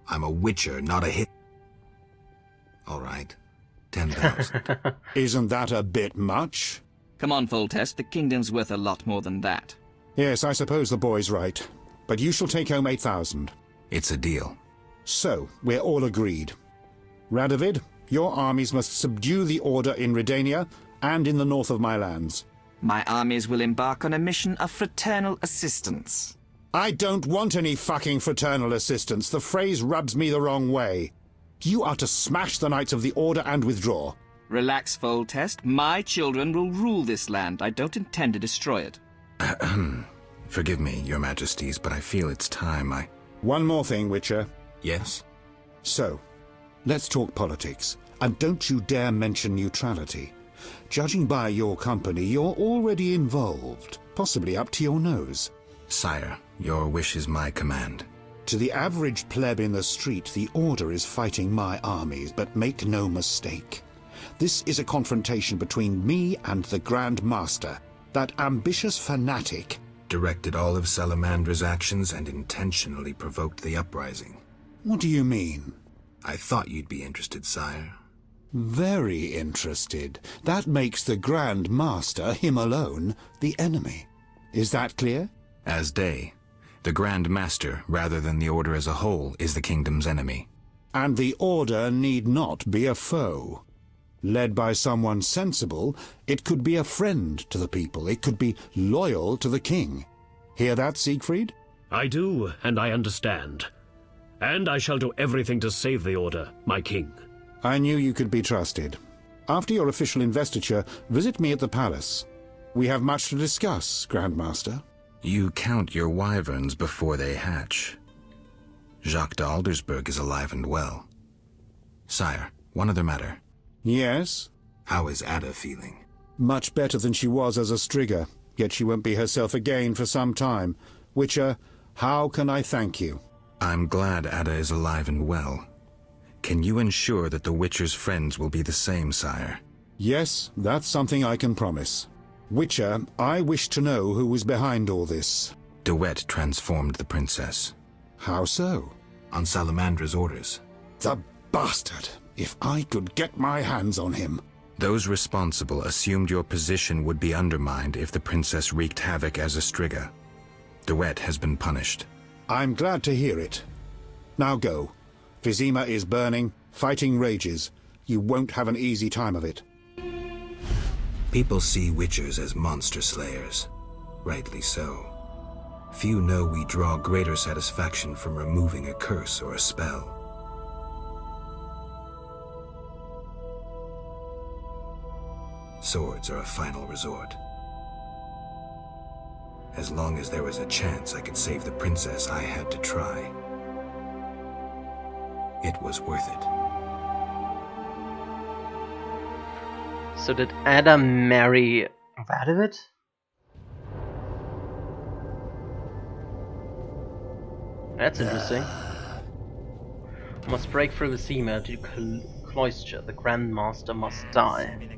I'm a Witcher, not a hit. All right. 10,000. Isn't that a bit much? Come on, Foltest, the kingdom's worth a lot more than that. Yes, I suppose the boy's right. But you shall take home 8,000. It's a deal. So, we're all agreed. Radovid, your armies must subdue the Order in Redania and in the north of my lands. My armies will embark on a mission of fraternal assistance. I don't want any fucking fraternal assistance. The phrase rubs me the wrong way. You are to smash the Knights of the Order and withdraw. Relax, Foltest. My children will rule this land. I don't intend to destroy it. Forgive me, your majesties, but I feel it's time One more thing, Witcher. Yes? So, let's talk politics. And don't you dare mention neutrality. Judging by your company, you're already involved, possibly up to your nose. Sire, your wish is my command. To the average pleb in the street, the Order is fighting my armies, but make no mistake. This is a confrontation between me and the Grand Master, that ambitious fanatic. Directed all of Salamandra's actions and intentionally provoked the uprising. What do you mean? I thought you'd be interested, sire. Very interested. That makes the Grand Master, him alone, the enemy. Is that clear? As day. The Grand Master, rather than the Order as a whole, is the kingdom's enemy. And the Order need not be a foe. Led by someone sensible, it could be a friend to the people. It could be loyal to the king. Hear that, Siegfried? I do, and I understand. And I shall do everything to save the Order, my king. I knew you could be trusted. After your official investiture, visit me at the palace. We have much to discuss, Grand Master. You count your wyverns before they hatch. Jacques d'Aldersberg is alive and well. Sire, one other matter. Yes? How is Ada feeling? Much better than she was as a Strigger, yet she won't be herself again for some time. Witcher, how can I thank you? I'm glad Ada is alive and well. Can you ensure that the Witcher's friends will be the same, sire? Yes, that's something I can promise. Witcher, I wish to know who was behind all this. De Wet transformed the princess. How so? On Salamandra's orders. The bastard! If I could get my hands on him. Those responsible assumed your position would be undermined if the princess wreaked havoc as a Striga. De Wet has been punished. I'm glad to hear it. Now go. Vizima is burning, fighting rages. You won't have an easy time of it. People see Witchers as monster slayers. Rightly so. Few know we draw greater satisfaction from removing a curse or a spell. Swords are a final resort. As long as there was a chance I could save the princess, I had to try. It was worth it. So did Ada marry Radovid? That's interesting. Must break through the Vizima to cloister. The Grand Master must die.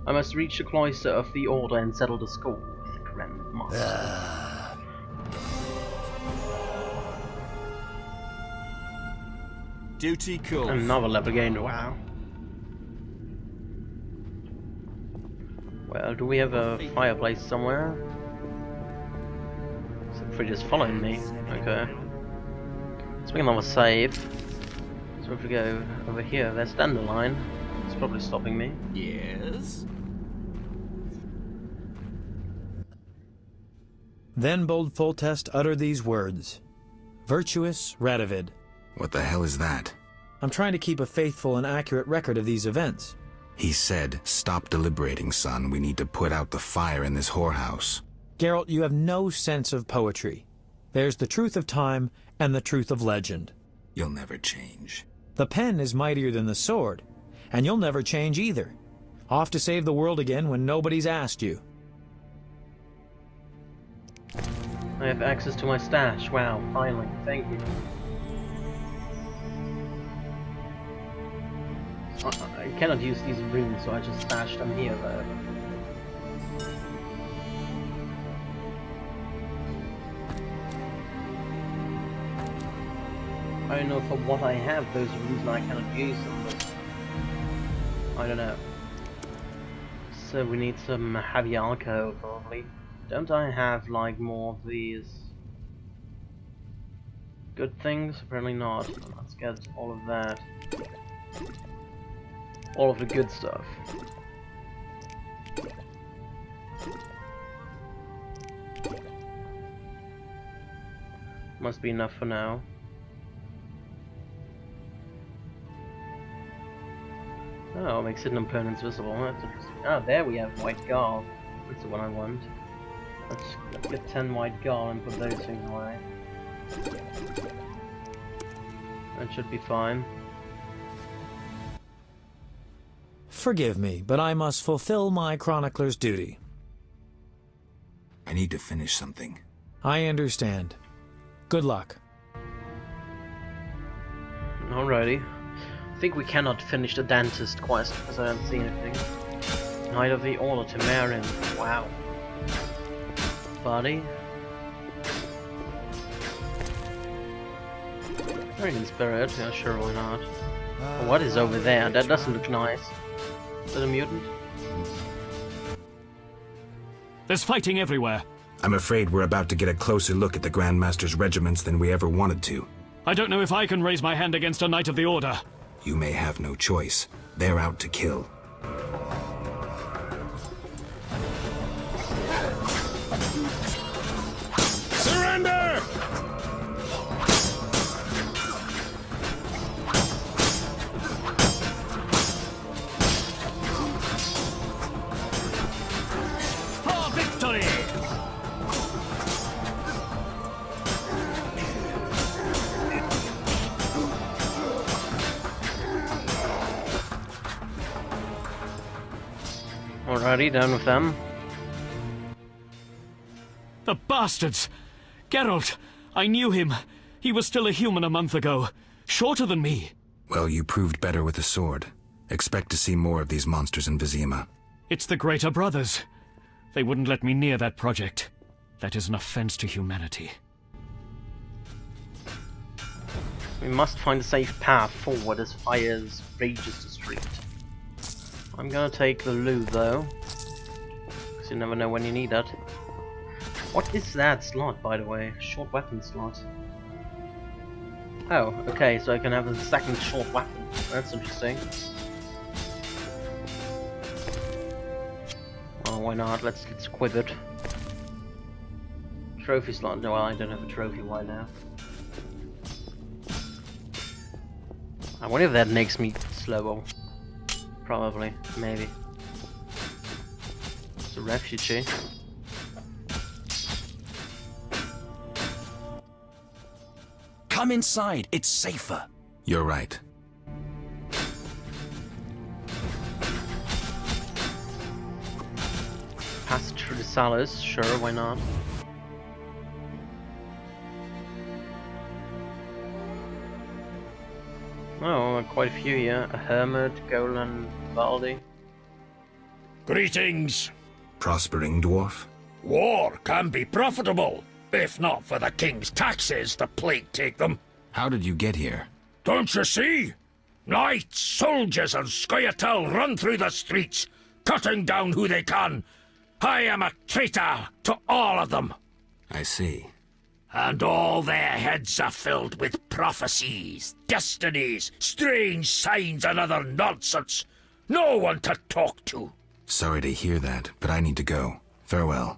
I must reach the cloister of the Order and settle the score with the Grand Master. Duty call. Another level gained, wow. Well, do we have a fireplace somewhere? Siegfried is following me. Okay. Let's make another save. So if we go over here, there's Dandelion. It's probably stopping me. Yes? Then bold Foltest uttered these words. Virtuous Radovid. What the hell is that? I'm trying to keep a faithful and accurate record of these events. He said, "Stop deliberating, son. We need to put out the fire in this whorehouse." Geralt, you have no sense of poetry. There's the truth of time and the truth of legend. You'll never change. The pen is mightier than the sword, and you'll never change either. Off to save the world again when nobody's asked you. I have access to my stash. Wow, finally. Thank you. I cannot use these runes, so I just stashed them here though. I don't know for what I have those runes and I cannot use them, but I don't know. So we need some heavy alcohol probably. Don't I have like more of these good things? Apparently not. Let's get all of that. All of the good stuff. Must be enough for now. Oh, makes hidden opponents visible. That's interesting. Oh, there we have white gall. That's the one I want. Let's get 10 white gall and put those things away. That should be fine. Forgive me, but I must fulfill my chronicler's duty. I need to finish something. I understand. Good luck. Alrighty. I think we cannot finish the dentist quest because I haven't seen anything. Knight of the Order Temerian. Wow. Body. Dragon Spirit. Yeah, sure, why not? What is over there? That doesn't look nice. Is that a mutant? There's fighting everywhere. I'm afraid we're about to get a closer look at the Grand Master's regiments than we ever wanted to. I don't know if I can raise my hand against a Knight of the Order. You may have no choice. They're out to kill. Surrender! For victory! Alrighty, done with them. The bastards! Geralt! I knew him. He was still a human a month ago. Shorter than me. Well, you proved better with the sword. Expect to see more of these monsters in Vizima. It's the Greater Brothers. They wouldn't let me near that project. That is an offense to humanity. We must find a safe path forward as fires rages the street. I'm gonna take the loot though, because you never know when you need it. What is that slot, by the way? Short weapon slot. Oh, okay, so I can have a second short weapon. That's interesting. Well, why not? Let's equip it. Trophy slot. No, well, I don't have a trophy right now. I wonder if that makes me slower. Probably, maybe. It's a refugee. Come inside, it's safer. You're right. Passage through the Salas, sure, why not? Oh, quite a few here. A hermit, Golan, Baldi. Greetings. Prospering dwarf? War can be profitable, if not for the king's taxes, the plague take them. How did you get here? Don't you see? Knights, soldiers, and Scoia'tael run through the streets, cutting down who they can. I am a traitor to all of them. I see. And all their heads are filled with prophecies, destinies, strange signs, and other nonsense. No one to talk to. Sorry to hear that, but I need to go. Farewell.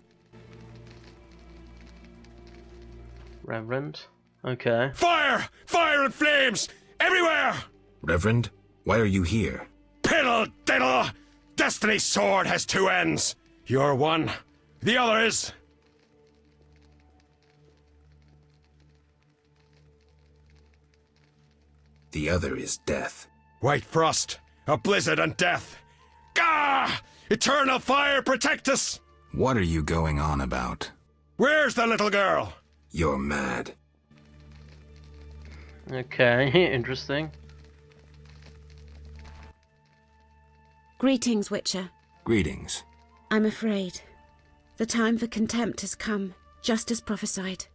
Reverend? Okay. Fire! Fire and flames! Everywhere! Reverend, why are you here? Piddle diddle! Destiny's sword has two ends. You're one. The other is... The other is death. White frost, a blizzard, and death. Gah! Eternal fire protect us! What are you going on about? Where's the little girl? You're mad. Okay, interesting. Greetings, Witcher. Greetings. I'm afraid. The time for contempt has come, just as prophesied.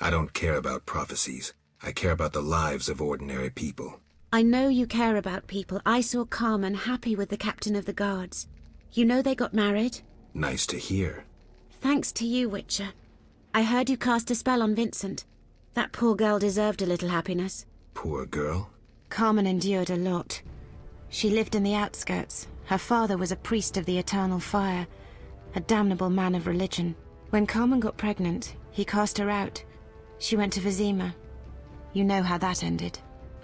I don't care about prophecies. I care about the lives of ordinary people. I know you care about people. I saw Carmen happy with the captain of the guards. You know they got married? Nice to hear. Thanks to you, Witcher. I heard you cast a spell on Vincent. That poor girl deserved a little happiness. Poor girl? Carmen endured a lot. She lived in the outskirts. Her father was a priest of the eternal fire, a damnable man of religion. When Carmen got pregnant, he cast her out. She went to Vizima. You know how that ended.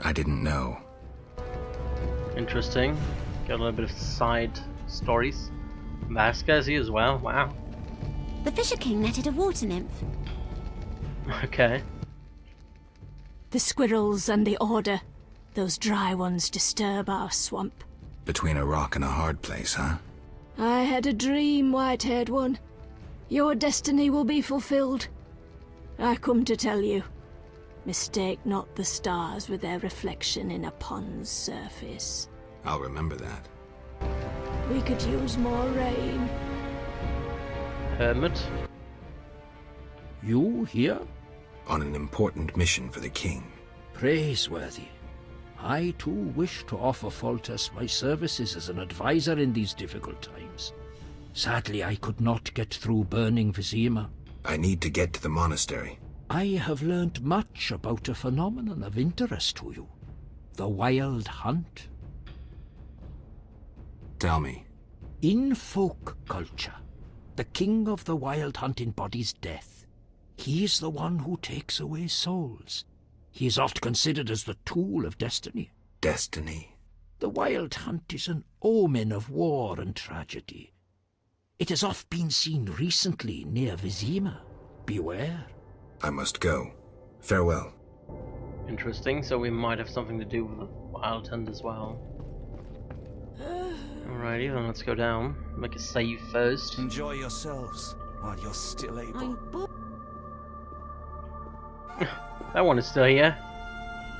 I didn't know. Interesting. Got a little bit of side stories. Vasquez as well. Wow. The Fisher King netted a water nymph. Okay. The squirrels and the Order. Those dry ones disturb our swamp. Between a rock and a hard place, huh? I had a dream, white-haired one. Your destiny will be fulfilled. I come to tell you. Mistake not the stars with their reflection in a pond's surface. I'll remember that. We could use more rain. Hermit? You here? On an important mission for the king. Praiseworthy. I too wish to offer Foltest my services as an advisor in these difficult times. Sadly, I could not get through burning Vizima. I need to get to the monastery. I have learned much about a phenomenon of interest to you. The Wild Hunt. Tell me. In folk culture, the king of the Wild Hunt embodies death. He is the one who takes away souls. He is oft considered as the tool of destiny. Destiny? The Wild Hunt is an omen of war and tragedy. It has oft been seen recently near Vizima. Beware. I must go. Farewell. Interesting, so we might have something to do with the Wild Hunt as well. Alrighty, then let's go down. Make a save first. Enjoy yourselves while you're still able. That one is still here.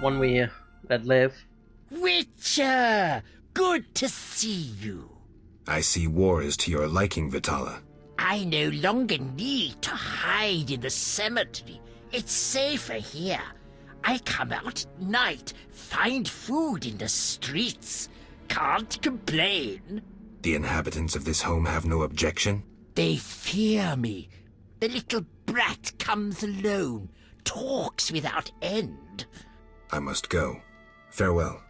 One we let live. Witcher! Good to see you. I see war is to your liking, Vitala. I no longer need to hide in the cemetery. It's safer here. I come out at night, find food in the streets. Can't complain. The inhabitants of this home have no objection? They fear me. The little brat comes alone, talks without end. I must go. Farewell.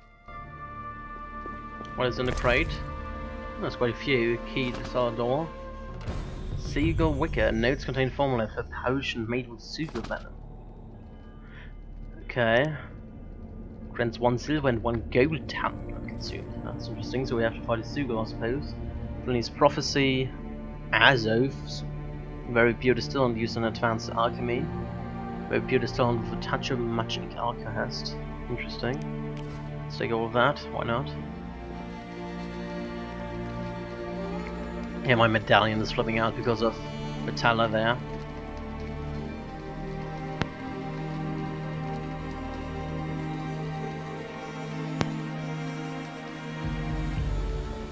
What is in the crate? There's quite a few. Key to the door. Seagull Wicker. Notes contain formula for potion made with seagull venom. Okay. Grants 1 silver and 1 gold talent consumed. That's interesting, so we have to fight a seagull, I suppose. Flinny's Prophecy. Azov's. Very pure distillant used in advanced alchemy. Very pure distillant with a touch of magic alchemist. Interesting. Let's take all of that. Why not? Yeah, my medallion is flipping out because of Vitala there.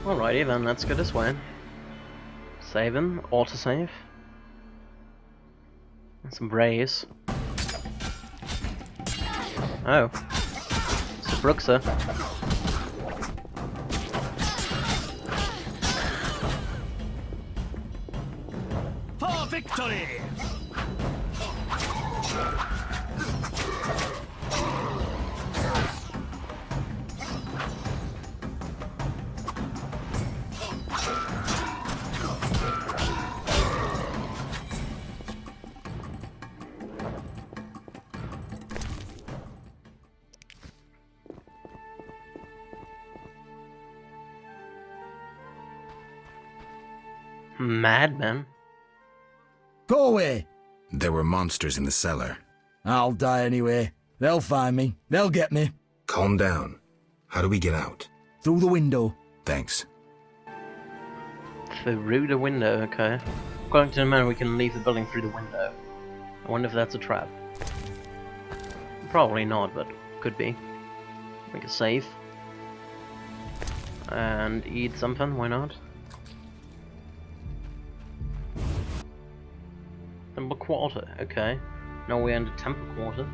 Alrighty then, let's go this way. Saving, autosave. And some brace. Oh. It's a Bruxa. For victory! Madman. Go away! There were monsters in the cellar. I'll die anyway. They'll find me. They'll get me. Calm down. How do we get out? Through the window. Thanks. Through the window, okay. According to the man, we can leave the building through the window. I wonder if that's a trap. Probably not, but could be. Make a save. And eat something, why not? Temple Quarter, okay. Now we're in the Temple Quarter.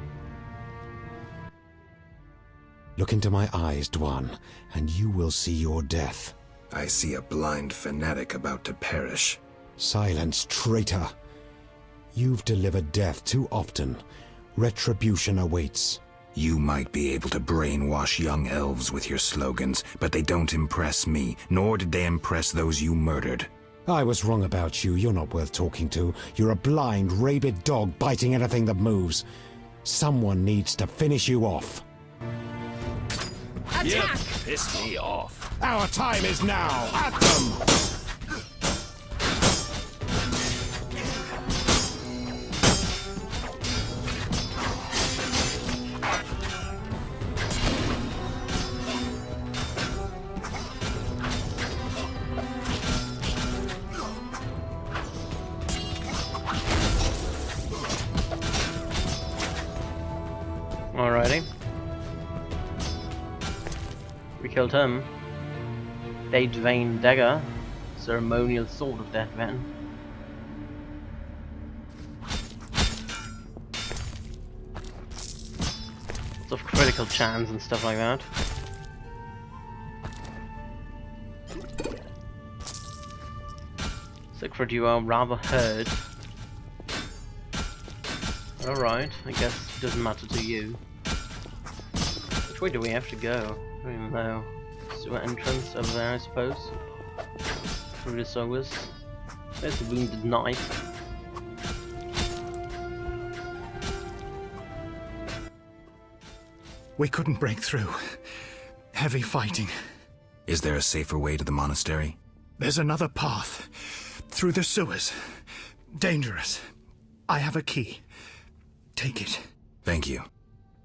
Look into my eyes, Dwan, and you will see your death. I see a blind fanatic about to perish. Silence, traitor. You've delivered death too often. Retribution awaits. You might be able to brainwash young elves with your slogans, but they don't impress me, nor did they impress those you murdered. I was wrong about you. You're not worth talking to. You're a blind, rabid dog biting anything that moves. Someone needs to finish you off. You piss me off. Our time is now. At them! Alrighty. We killed him. Dead Vein Dagger. Ceremonial Sword of Dead Vein. Lots of critical chance and stuff like that. Siegfried, you are rather hurt. Alright, I guess it doesn't matter to you. Which way do we have to go? I don't even know. Sewer entrance over there, I suppose. Through the sewers. There's the Wounded Knight. We couldn't break through. Heavy fighting. Is there a safer way to the monastery? There's another path. Through the sewers. Dangerous. I have a key. Take it. Thank you.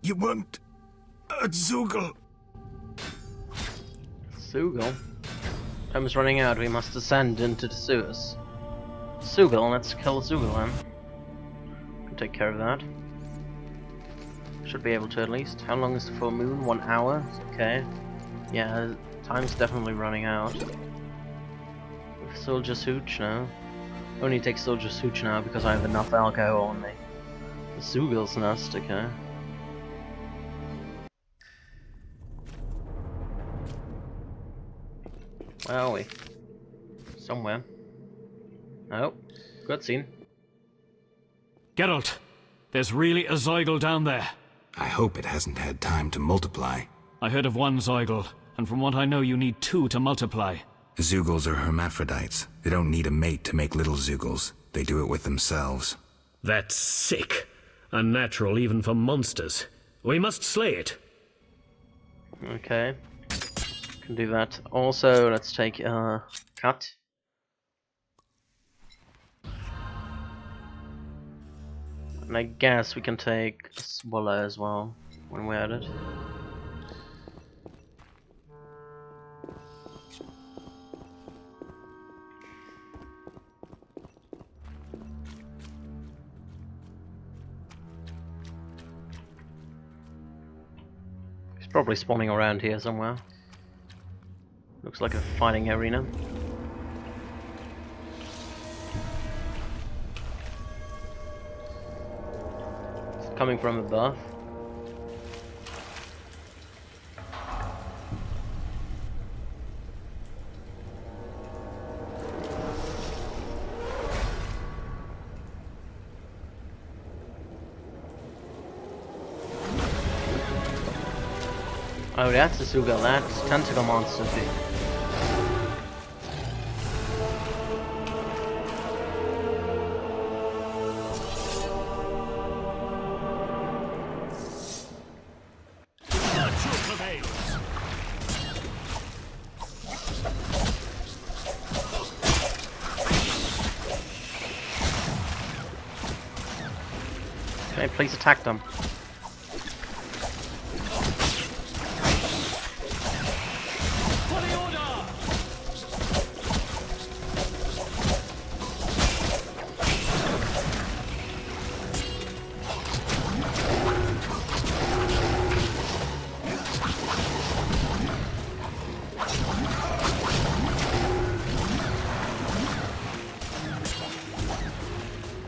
You weren't at Zugel. Zugel? Time is running out, we must descend into the sewers. Zugel, let's kill Zugel then. Can take care of that. Should be able to at least. How long is the full moon? 1 hour? Okay. Yeah, time's definitely running out. With Soldier's Hooch now. Only take Soldier's Hooch now because I have enough alcohol on me. The Zugel's Nest, okay. Where are we? Somewhere. Oh, cutscene. Geralt, there's really a Zeugel down there. I hope it hasn't had time to multiply. I heard of one Zeugel, and from what I know you need 2 to multiply. Zeugels are hermaphrodites. They don't need a mate to make little Zeugels. They do it with themselves. That's sick. Unnatural even for monsters. We must slay it. Okay. Can do that. Also, let's take a cut. And I guess we can take a Swallow as well when we're at it. He's probably spawning around here somewhere. Looks like a fighting arena. It's coming from above. Oh, that's a Zugel, that's tentacle monster thing. Okay, please attack them.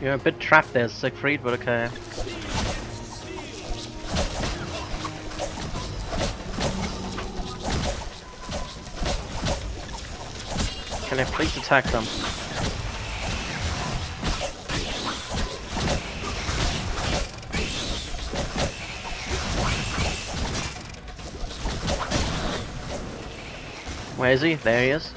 You're a bit trapped there, Siegfried, but okay. Can I please attack them? Where is he? There he is.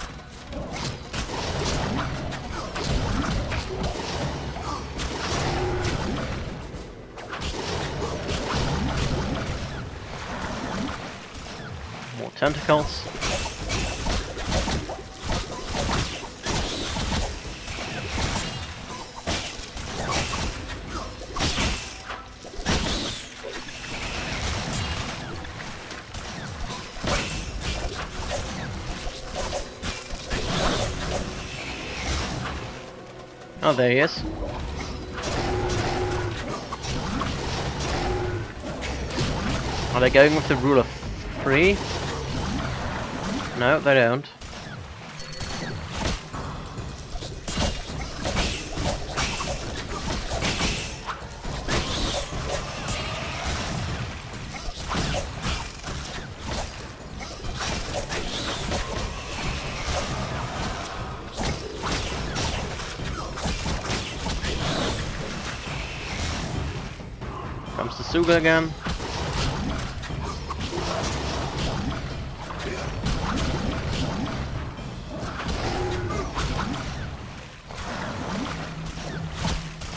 More tentacles. Oh, there he is. Are they going with the rule of 3? No, they don't. Comes the Suga again.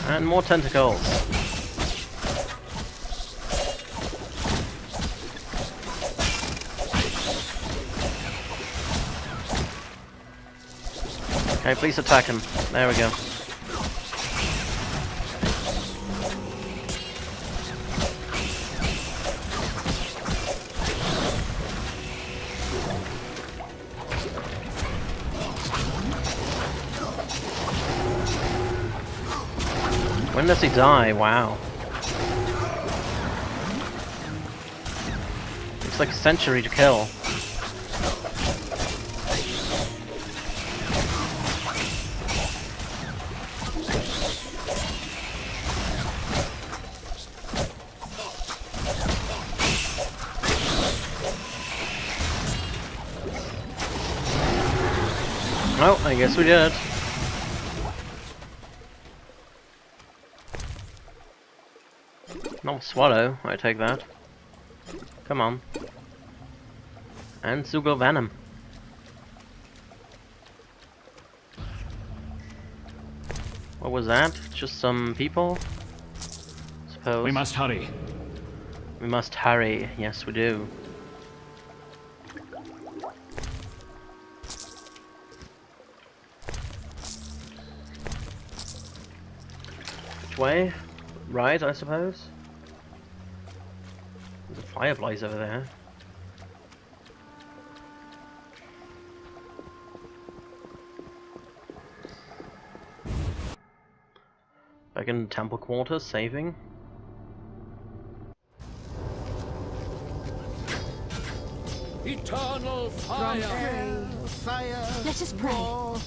And more tentacles. Okay, please attack him. There we go. When does he die? Wow. Looks like a century to kill. Oh, I guess we did. Not Swallow, I take that. Come on. And Sugo Venom. What was that? Just some people? Suppose. We must hurry. We must hurry. Yes, we do. Which way? Right, I suppose. There's a fireflies over there. Back in temple quarters, saving. Eternal fire! Fire! Let us pray.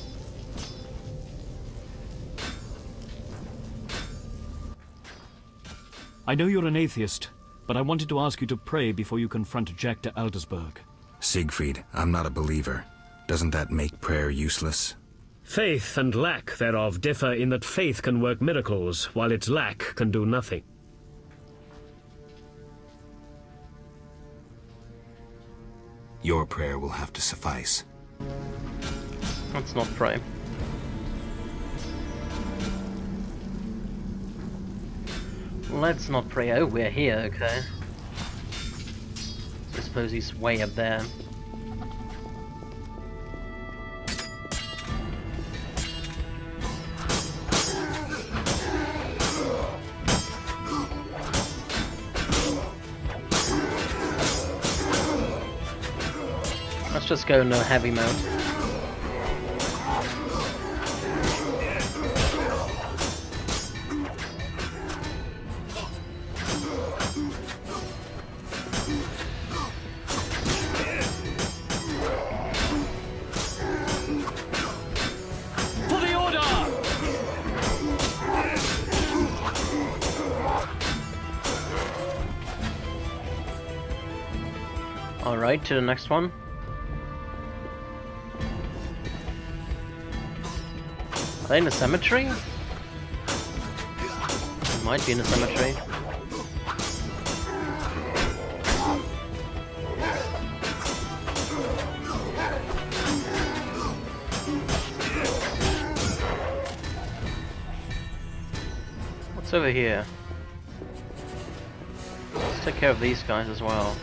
I know you're an atheist, but I wanted to ask you to pray before you confront Jack de Aldersberg. Siegfried, I'm not a believer. Doesn't that make prayer useless? Faith and lack thereof differ in that faith can work miracles, while its lack can do nothing. Your prayer will have to suffice. Let's not pray. Let's not pray. Oh, we're here, okay. So I suppose he's way up there. Let's just go into heavy mode. Alright, to the next one. Are they in a cemetery? They might be in a cemetery. What's over here? Let's take care of these guys as well.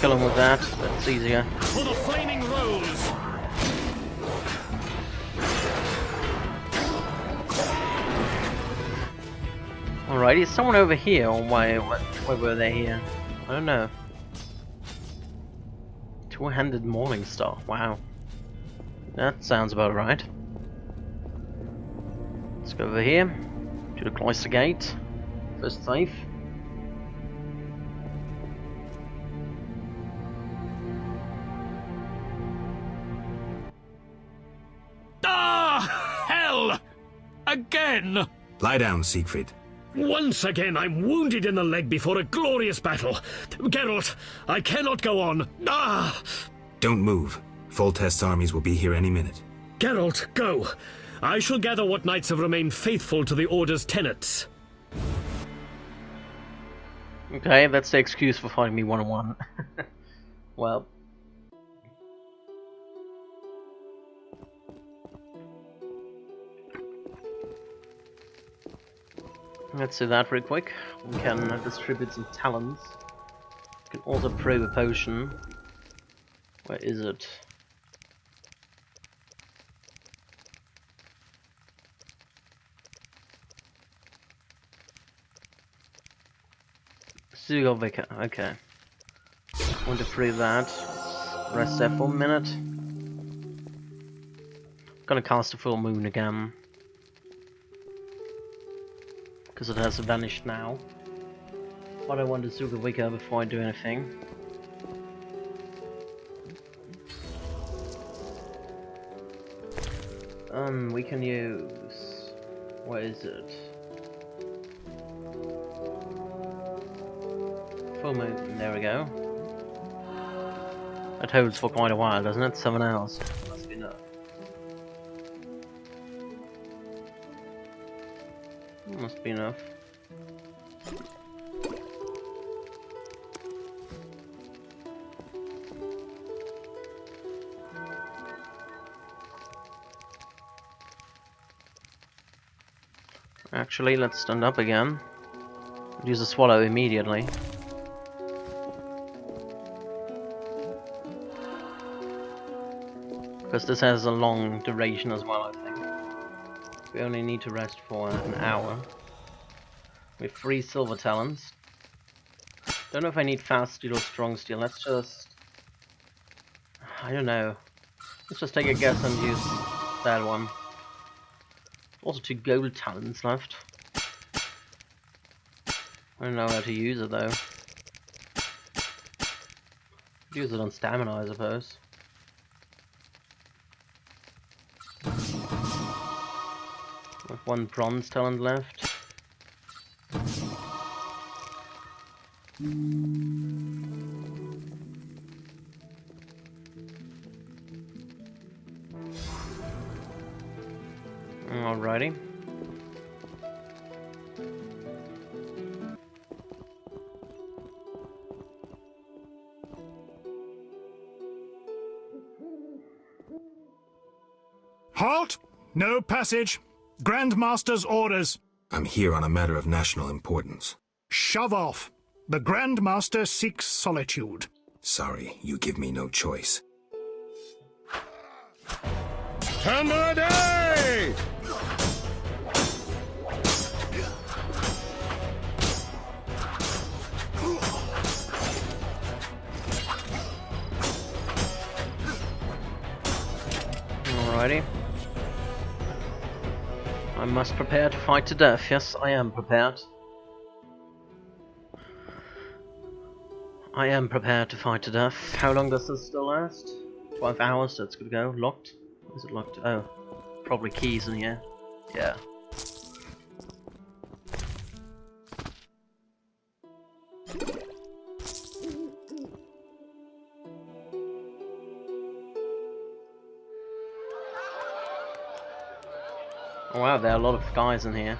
kill him with that. That's easier. For the flaming rose! Alright, is someone over here, or why were they here? I don't know. Two-handed morning star, wow. That sounds about right. Let's go over here, to the cloister gate. First safe. Ah! Hell! Again! Lie down, Siegfried. Once again I'm wounded in the leg before a glorious battle. Geralt, I cannot go on. Ah! Don't move. Foltest's armies will be here any minute. Geralt, go. I shall gather what knights have remained faithful to the Order's tenets. Okay, that's the excuse for fighting me one-on-one. Well. Let's do that real quick. We can distribute some talents. We can also brew a potion. Where is it? Vicar, okay. Want to brew that. Rest there for a minute. Gonna cast a full moon again. Because it has vanished now. But I want to Suga Vicar before I do anything. We can use... What is it? Full moon, there we go. That holds for quite a while, doesn't it? 7 hours. Must be enough. Must be enough. Actually, let's stand up again. Use a swallow immediately. Because this has a long duration as well, I think. We only need to rest for an hour. We have 3 silver talents. Don't know if I need fast steel or strong steel. Let's just... I don't know. Let's just take a guess and use that one. Also 2 gold talents left. I don't know how to use it though. Use it on stamina, I suppose. With 1 bronze talent left. Alrighty. Halt! No passage. Grandmaster's orders. I'm here on a matter of national importance. Shove off. The Grandmaster seeks solitude. Sorry, you give me no choice. Thunder day! Alrighty. I must prepare to fight to death. Yes, I am prepared. I am prepared to fight to death. How long does this still last? 12 hours, that's good to go. Locked? Is it locked? Oh. Probably keys in here. Yeah. Oh, wow, there are a lot of guys in here.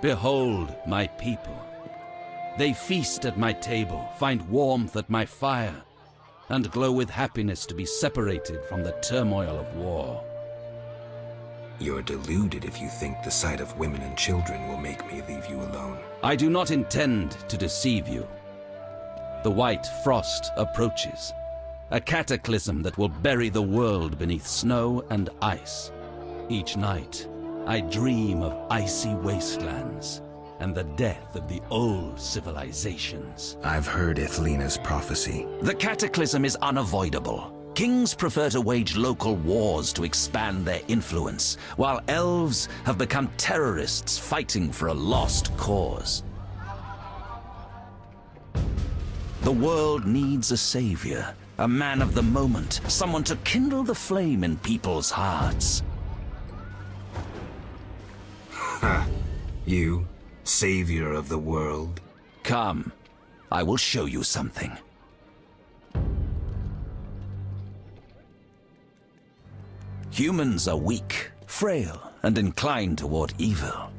Behold my people. They feast at my table, find warmth at my fire. and glow with happiness to be separated from the turmoil of war. You're deluded if you think the sight of women and children will make me leave you alone. I do not intend to deceive you. The white frost approaches, a cataclysm that will bury the world beneath snow and ice. Each night, I dream of icy wastelands and the death of the old civilizations. I've heard Ithlina's prophecy. The cataclysm is unavoidable. Kings prefer to wage local wars to expand their influence, while elves have become terrorists fighting for a lost cause. The world needs a savior, a man of the moment, someone to kindle the flame in people's hearts. Ha! You, savior of the world? Come, I will show you something. Humans are weak, frail, and inclined toward evil.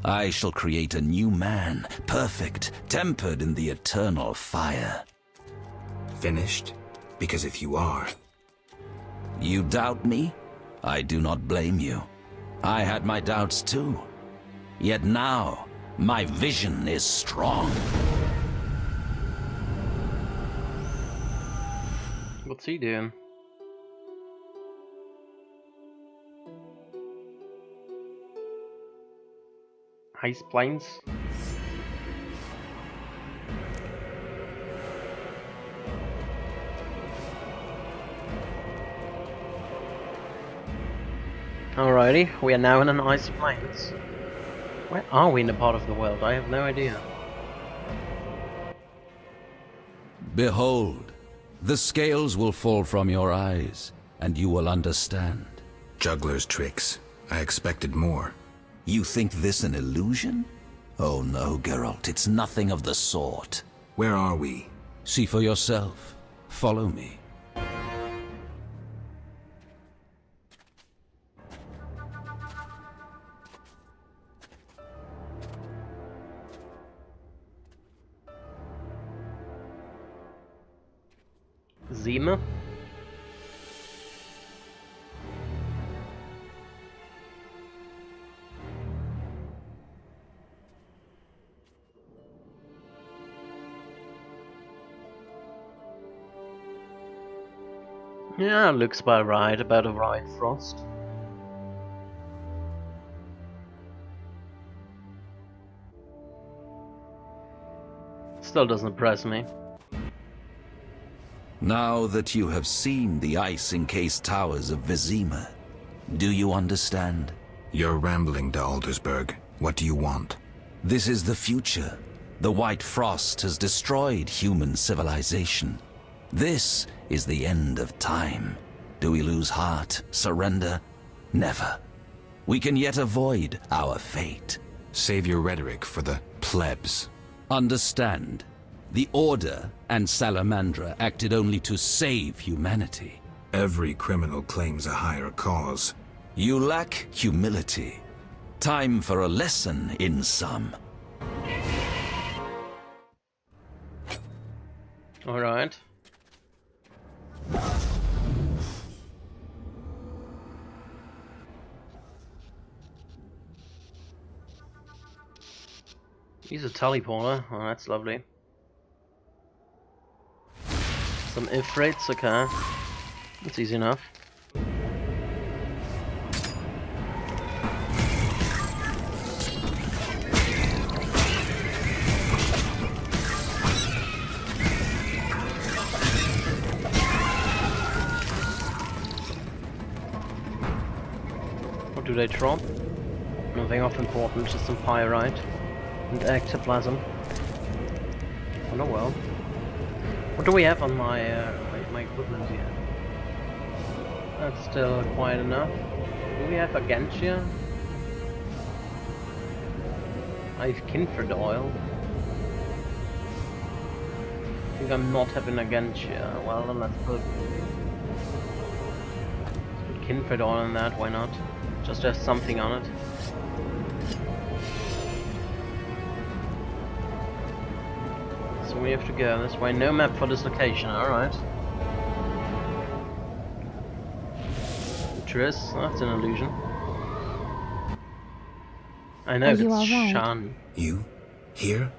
I shall create a new man, perfect, tempered in the eternal fire. Finished? Because if you are... You doubt me? I do not blame you. I had my doubts too. Yet now, my vision is strong. What's he doing? Ice planes? Alrighty, we are now in an ice plains. Where are we in a part of the world? I have no idea. Behold, the scales will fall from your eyes, and you will understand. Juggler's tricks. I expected more. You think this an illusion? Oh no, Geralt, it's nothing of the sort. Where are we? See for yourself. Follow me. Zima? Yeah, looks about right, about a right frost. Still doesn't impress me. Now that you have seen the ice-encased towers of Vizima, do you understand? You're rambling to Aldersburg. What do you want? This is the future. The white frost has destroyed human civilization. This is the end of time. Do we lose heart, surrender? Never. We can yet avoid our fate. Save your rhetoric for the plebs. Understand. The Order and Salamandra acted only to save humanity. Every criminal claims a higher cause. You lack humility. Time for a lesson in some. Alright. He's a teleporter. Oh, that's lovely. Some ifrits, okay. That's easy enough. What do they drop? Nothing of importance, just some pyrite and ectoplasm. Oh well. What do we have on my equipment here? That's still quite enough. Do we have Agentia? I have Kinford oil. I think I'm not having Agentia. Well then let's put Kinford oil in that, why not? Just have something on it. So we have to go this way. No map for this location, alright. Triss, that's an illusion. I know Are it's you all right? Shan. You? Here?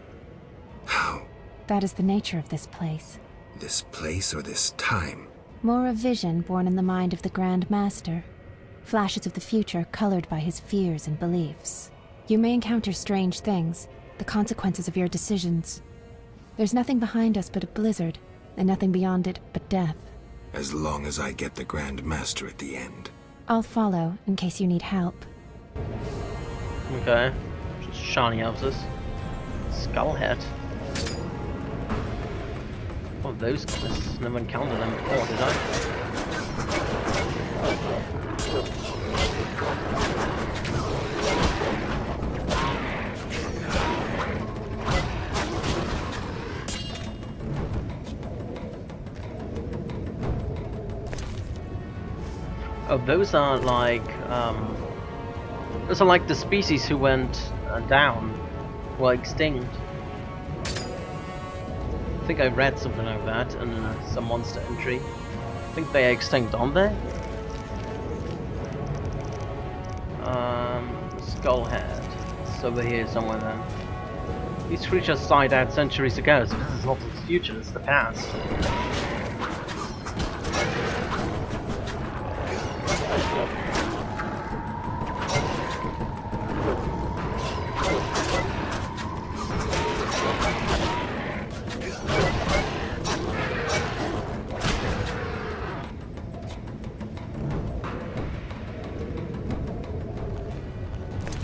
How? That is the nature of this place. This place or this time? More a vision born in the mind of the Grand Master. Flashes of the future colored by his fears and beliefs. You may encounter strange things, the consequences of your decisions. There's nothing behind us but a blizzard, and nothing beyond it but death. As long as I get the Grand Master at the end. I'll follow in case you need help. Okay. Just shiny houses. Skullhead. Oh, those guys. Never encountered them before, did I? Oh, those are like the species who went down, were extinct. I think I read something like that in some monster entry. I think they are extinct, aren't they? Skullhead. It's over here somewhere then. These creatures died out centuries ago, so this is not the future, it's the past.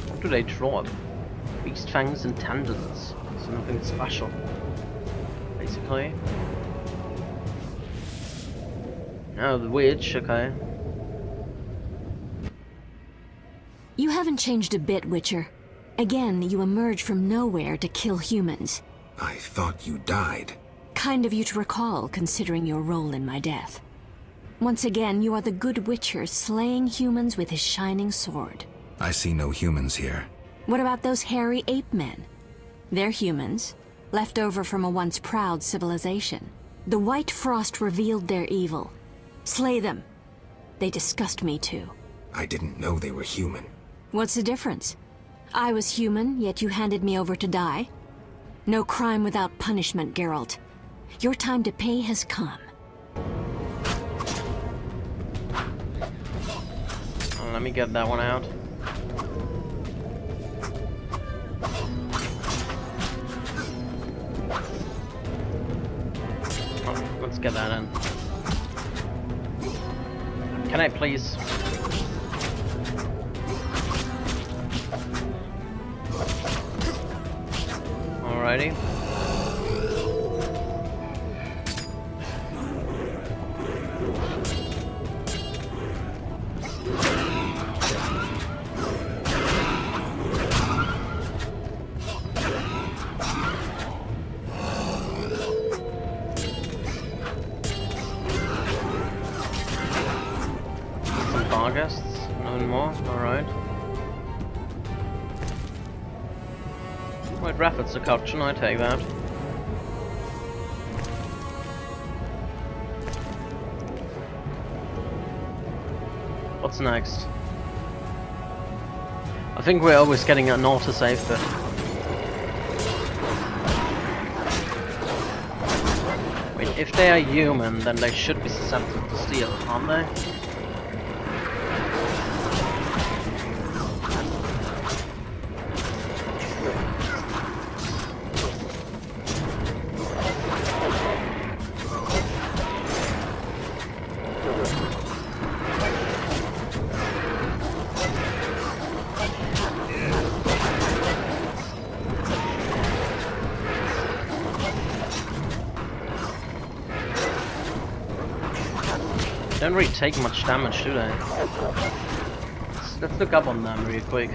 What do they draw? Beast fangs and tendons. So nothing special, basically. Oh, the witch, okay. You haven't changed a bit, Witcher. Again, you emerge from nowhere to kill humans. I thought you died. Kind of you to recall, considering your role in my death. Once again, you are the good Witcher slaying humans with his shining sword. I see no humans here. What about those hairy ape men? They're humans, left over from a once proud civilization. The White Frost revealed their evil. Slay them. They disgust me too. I didn't know they were human. What's the difference? I was human, yet you handed me over to die? No crime without punishment, Geralt. Your time to pay has come. Let me get that one out. Oh, let's get that in. Can I please? Alrighty. Guests, no more, alright. White Rafford's seduction, I take that. What's next? I think we're always getting an autosave, but wait, if they are human, then they should be susceptible to steel, aren't they? Don't really take much damage, do they? Let's look up on them real quick.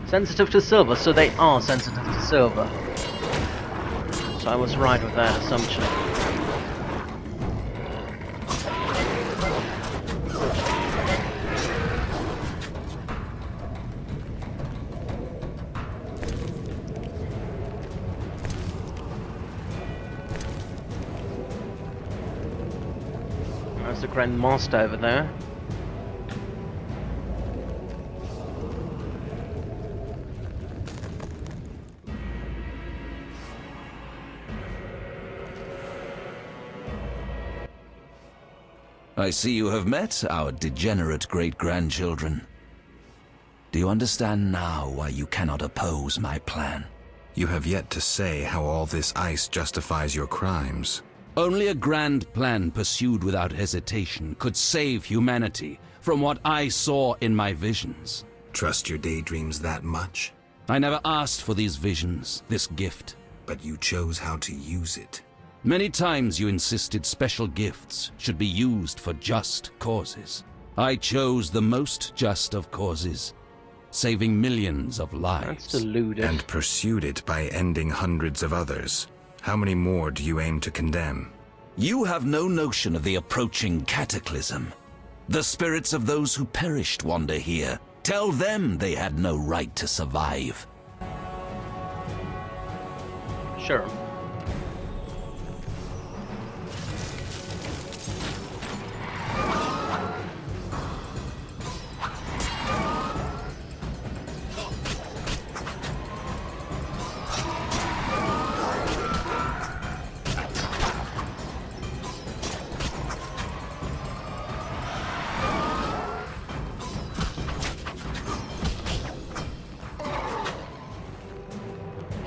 Sensitive to silver, so they are sensitive to silver. So I was right with that assumption. There's the Grand Master over there. I see you have met our degenerate great-grandchildren. Do you understand now why you cannot oppose my plan? You have yet to say how all this ice justifies your crimes. Only a grand plan pursued without hesitation could save humanity from what I saw in my visions. Trust your daydreams that much? I never asked for these visions, this gift. But you chose how to use it. Many times you insisted special gifts should be used for just causes. I chose the most just of causes, saving millions of lives. That's deluded. And pursued it by ending hundreds of others. How many more do you aim to condemn? You have no notion of the approaching cataclysm. The spirits of those who perished wander here. Tell them they had no right to survive. Sure.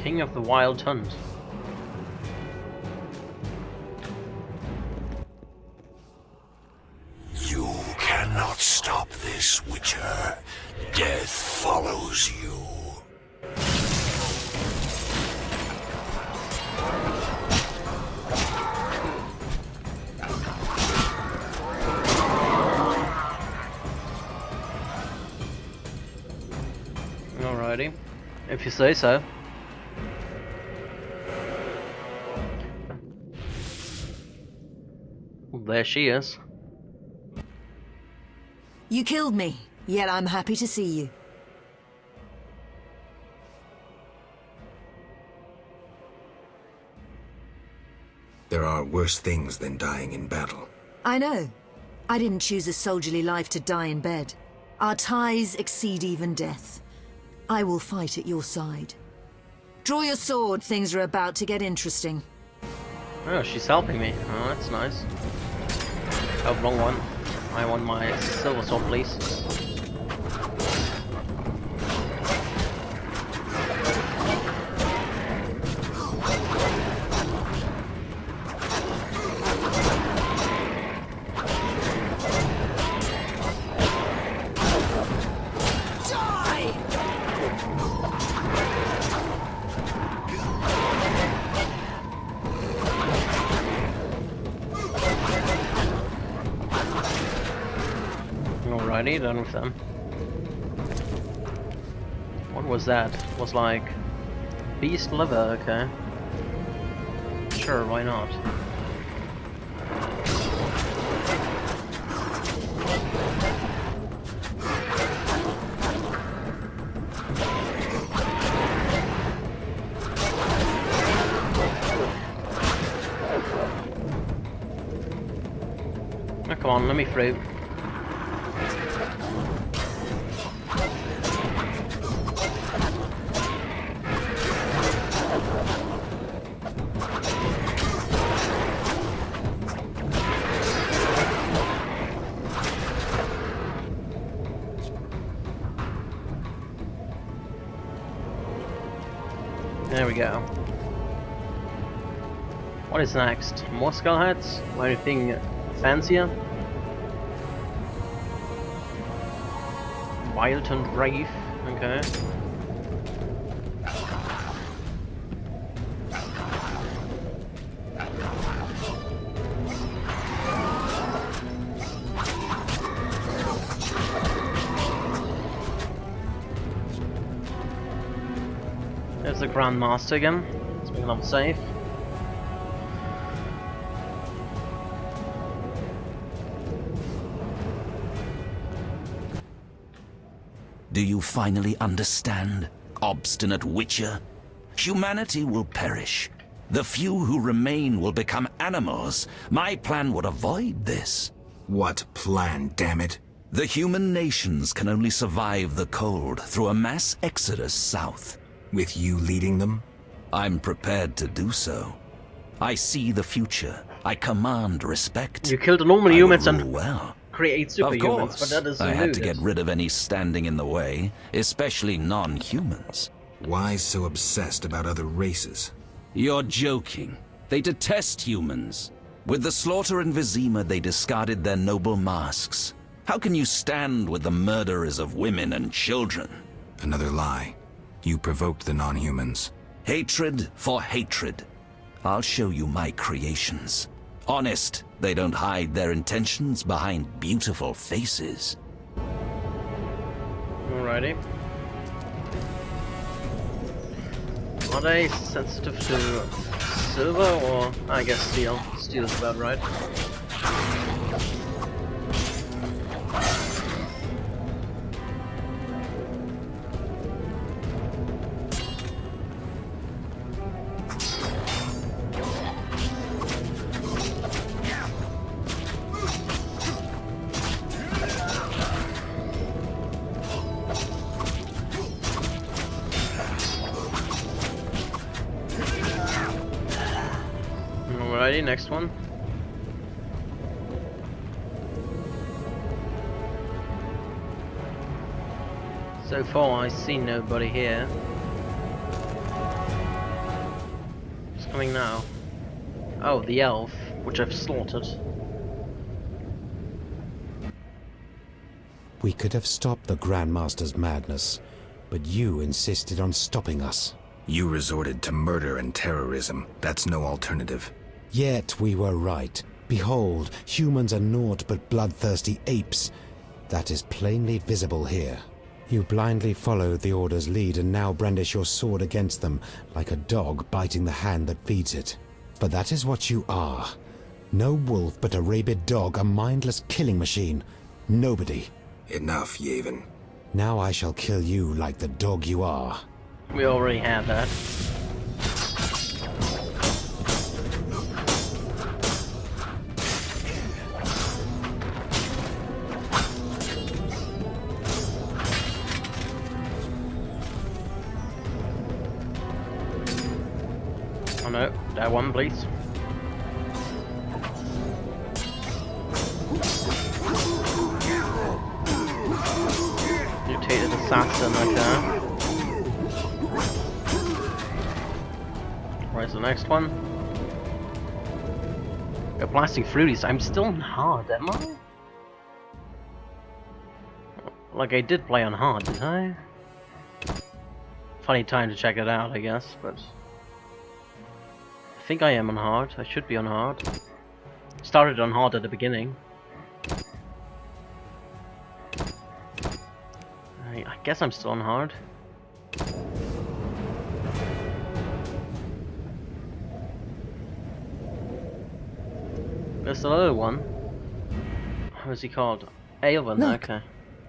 King of the Wild Hunt. You cannot stop this, Witcher. Death follows you. Alrighty, if you say so. Well, there she is. You killed me, yet I'm happy to see you. There are worse things than dying in battle. I know. I didn't choose a soldierly life to die in bed. Our ties exceed even death. I will fight at your side. Draw your sword, things are about to get interesting. Oh, she's helping me. Oh, that's nice. Oh, wrong one. I want my silver sword, please. Alrighty, done with them. What was that? It was like beast liver, okay. Sure, why not? Oh, come on, let me through. There we go. What is next? More skull heads? Or anything fancier? Wild Hunt Brave, okay. There's the Grand Master again. Let's make them safe. Do you finally understand, obstinate Witcher? Humanity will perish. The few who remain will become animals. My plan would avoid this. What plan, damn it? The human nations can only survive the cold through a mass exodus south. With you leading them? I'm prepared to do so. I see the future. I command respect. You killed normal humans and well. create superhumans, Of course, but that is I had to eluded. get rid of any standing in the way, especially non-humans. Why so obsessed about other races? You're joking. They detest humans. With the slaughter in Vizima, they discarded their noble masks. How can you stand with the murderers of women and children? Another lie. You provoked the non-humans. Hatred for hatred. I'll show you my creations. Honest, they don't hide their intentions behind beautiful faces. Alrighty. Are they sensitive to silver or I guess steel? Steel is about right. Alrighty, next one. So far I see nobody here. What's coming now? Oh, the elf, which I've slaughtered. We could have stopped the Grandmaster's madness, but you insisted on stopping us. You resorted to murder and terrorism. That's no alternative. Yet we were right. Behold, humans are naught but bloodthirsty apes. That is plainly visible here. You blindly followed the Order's lead and now brandish your sword against them, like a dog biting the hand that feeds it. But that is what you are. No wolf but a rabid dog, a mindless killing machine. Nobody. Enough, Yavin. Now I shall kill you like the dog you are. We already have that. Oh no, that one please. Mutated assassin, okay. Where's the next one? We're blasting through these. I'm still on hard, am I? Like I did play on hard, didn't I? Funny time to check it out, I guess, but I think I am on hard. I should be on hard. Started on hard at the beginning. I guess I'm still on hard. There's another one. What is he called? Alvin, Look. okay.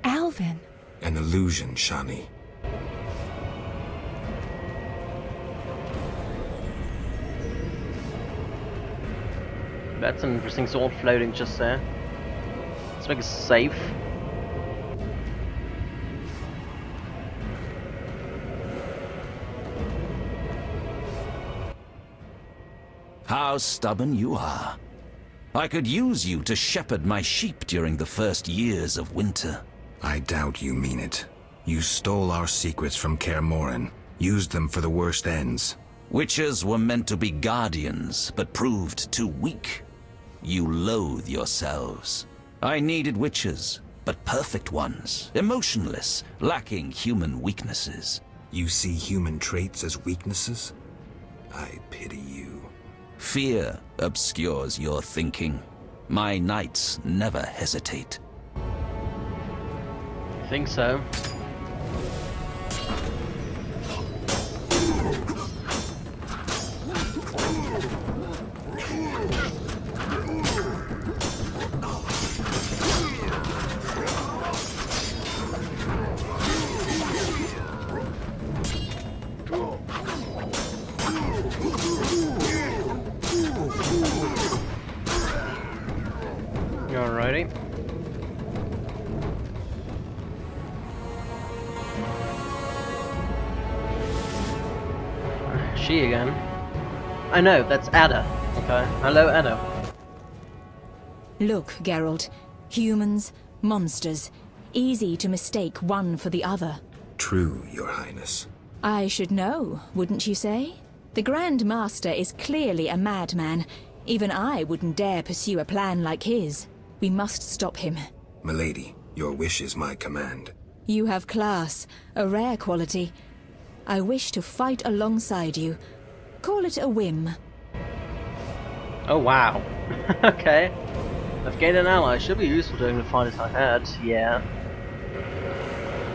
Alvin. An illusion, Shani. That's an interesting sword floating just there. Let's make it safe. How stubborn you are. I could use you to shepherd my sheep during the first years of winter. I doubt you mean it. You stole our secrets from Kaer Morhen, used them for the worst ends. Witches were meant to be guardians, but proved too weak. You loathe yourselves. I needed witches, but perfect ones, emotionless, lacking human weaknesses. You see human traits as weaknesses? I pity you. Fear obscures your thinking. My knights never hesitate. I think so. Alrighty. She again. I know, that's Ada. Okay. Hello, Ada. Look, Geralt. Humans, monsters. Easy to mistake one for the other. True, Your Highness. I should know, wouldn't you say? The Grand Master is clearly a madman. Even I wouldn't dare pursue a plan like his. We must stop him. Milady, your wish is my command. You have class, a rare quality. I wish to fight alongside you. Call it a whim. Oh wow. Okay. I've gained an ally. Should be useful during the fight I had. Yeah.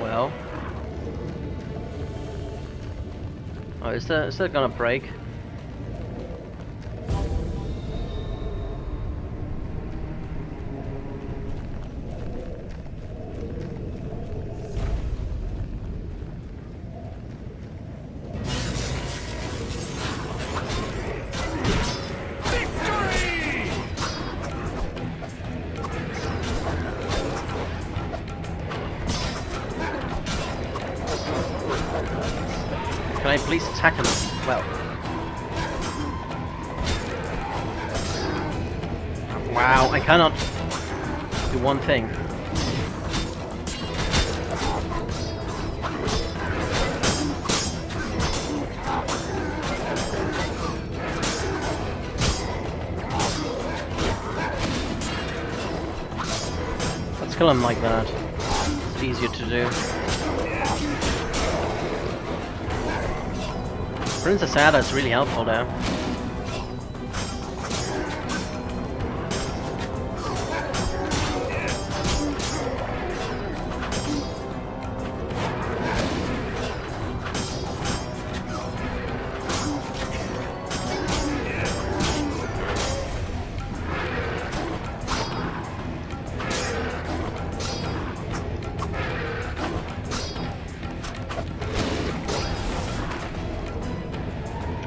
Well. Oh, is that gonna break? Can I please attack him? Well. Wow, I cannot do one thing. Let's kill him like that. It's easier to do. Princess Ada is really helpful there.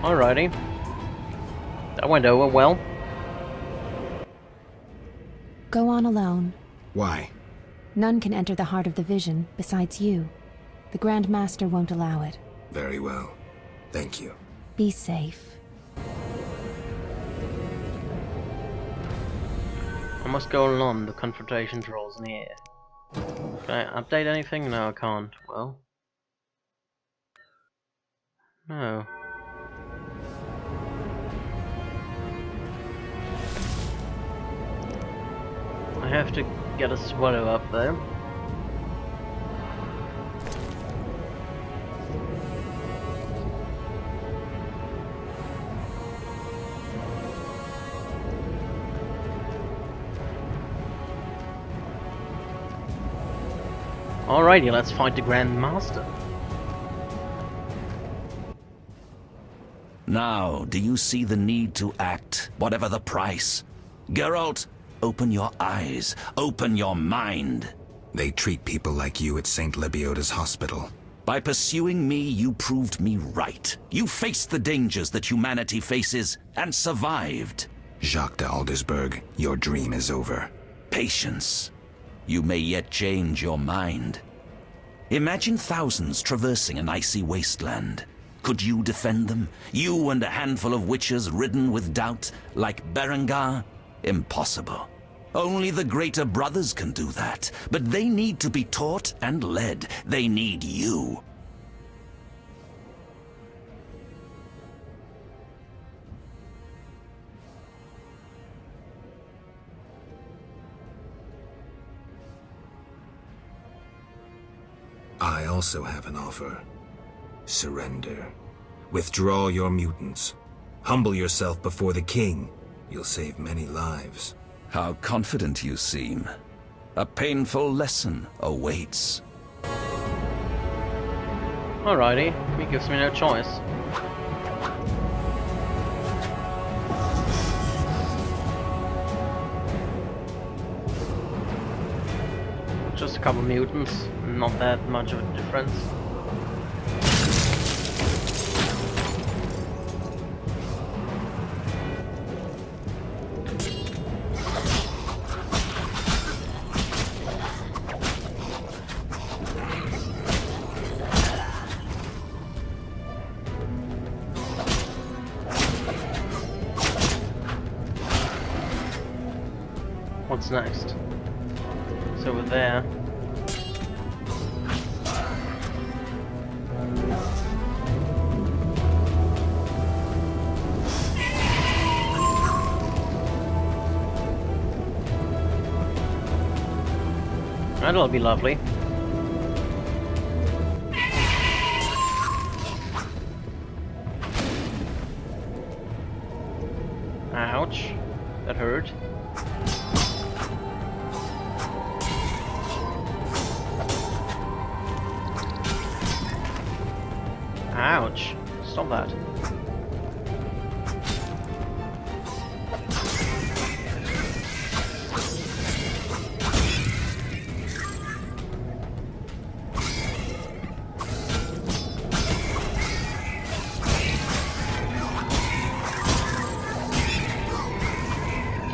Alrighty. That went over well. Go on alone. Why? None can enter the heart of the vision besides you. The Grand Master won't allow it. Very well. Thank you. Be safe. I must go along. The confrontation draws near. Can I update anything? No, I can't. Well. No. I have to get a swallow up there. Alrighty, let's fight the Grand Master. Now, do you see the need to act, whatever the price? Geralt, open your eyes, open your mind. They treat people like you at St. Lebioda's hospital. By pursuing me, you proved me right. You faced the dangers that humanity faces, and survived. Jacques de Aldersberg, your dream is over. Patience. You may yet change your mind. Imagine thousands traversing an icy wasteland. Could you defend them? You and a handful of witches ridden with doubt, like Berengar? Impossible. Only the greater brothers can do that. But they need to be taught and led. They need you. I also have an offer. Surrender. Withdraw your mutants. Humble yourself before the king. You'll save many lives. How confident you seem. A painful lesson awaits. Alrighty, he gives me no choice. Just a couple mutants, not that much of a difference. What's next? It's over there. That'll be lovely. Ouch. That hurt. Ouch. Stop that.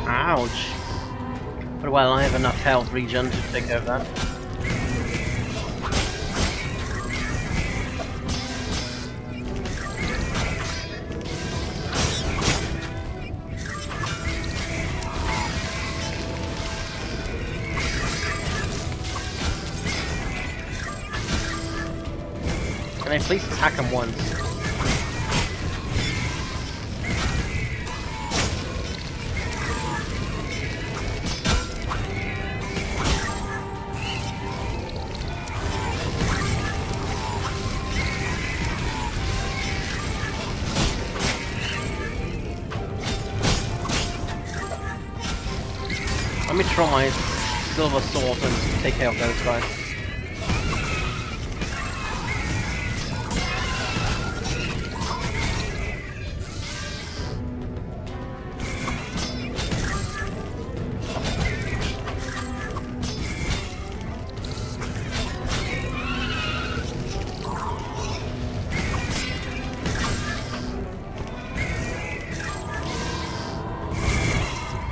Ouch. But well, I have enough health regen to take care of that. Can I please attack him once? Let me throw my silver sword and take care of those guys.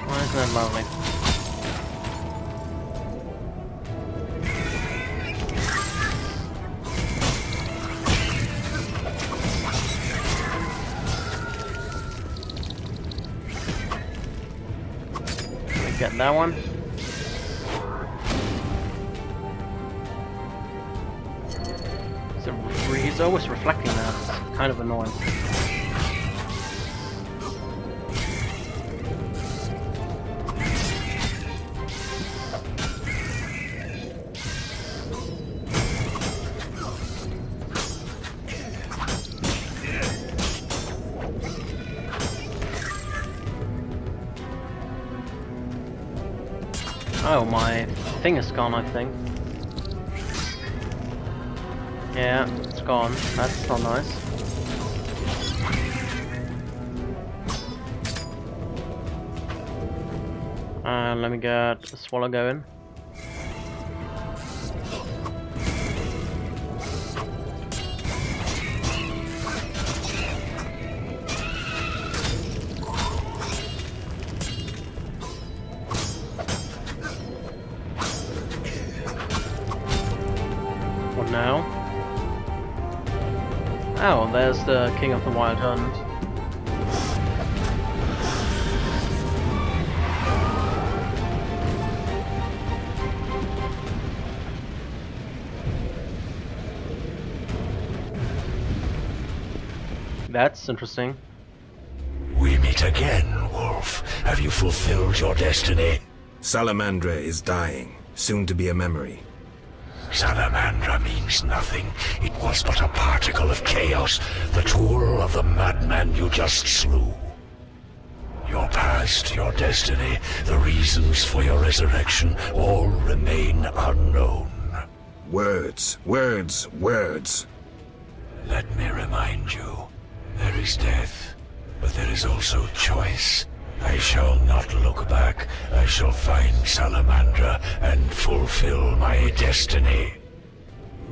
Oh, isn't that lovely? Get that one. So he's always reflecting that. It's kind of annoying. Oh, my thing is gone, I think. Yeah, it's gone. That's not nice. Let me get a swallow going. What now? Oh, there's the King of the Wild Hunt. That's interesting. We meet again, Wolf. Have you fulfilled your destiny? Salamandra is dying, soon to be a memory. Salamandra means nothing. It was but a particle of chaos, the tool of the madman you just slew. Your past, your destiny, the reasons for your resurrection, all remain unknown. Words, words, words. Let me remind you, there is death, but there is also choice. I shall not look back. I shall find Salamandra and fulfill my destiny.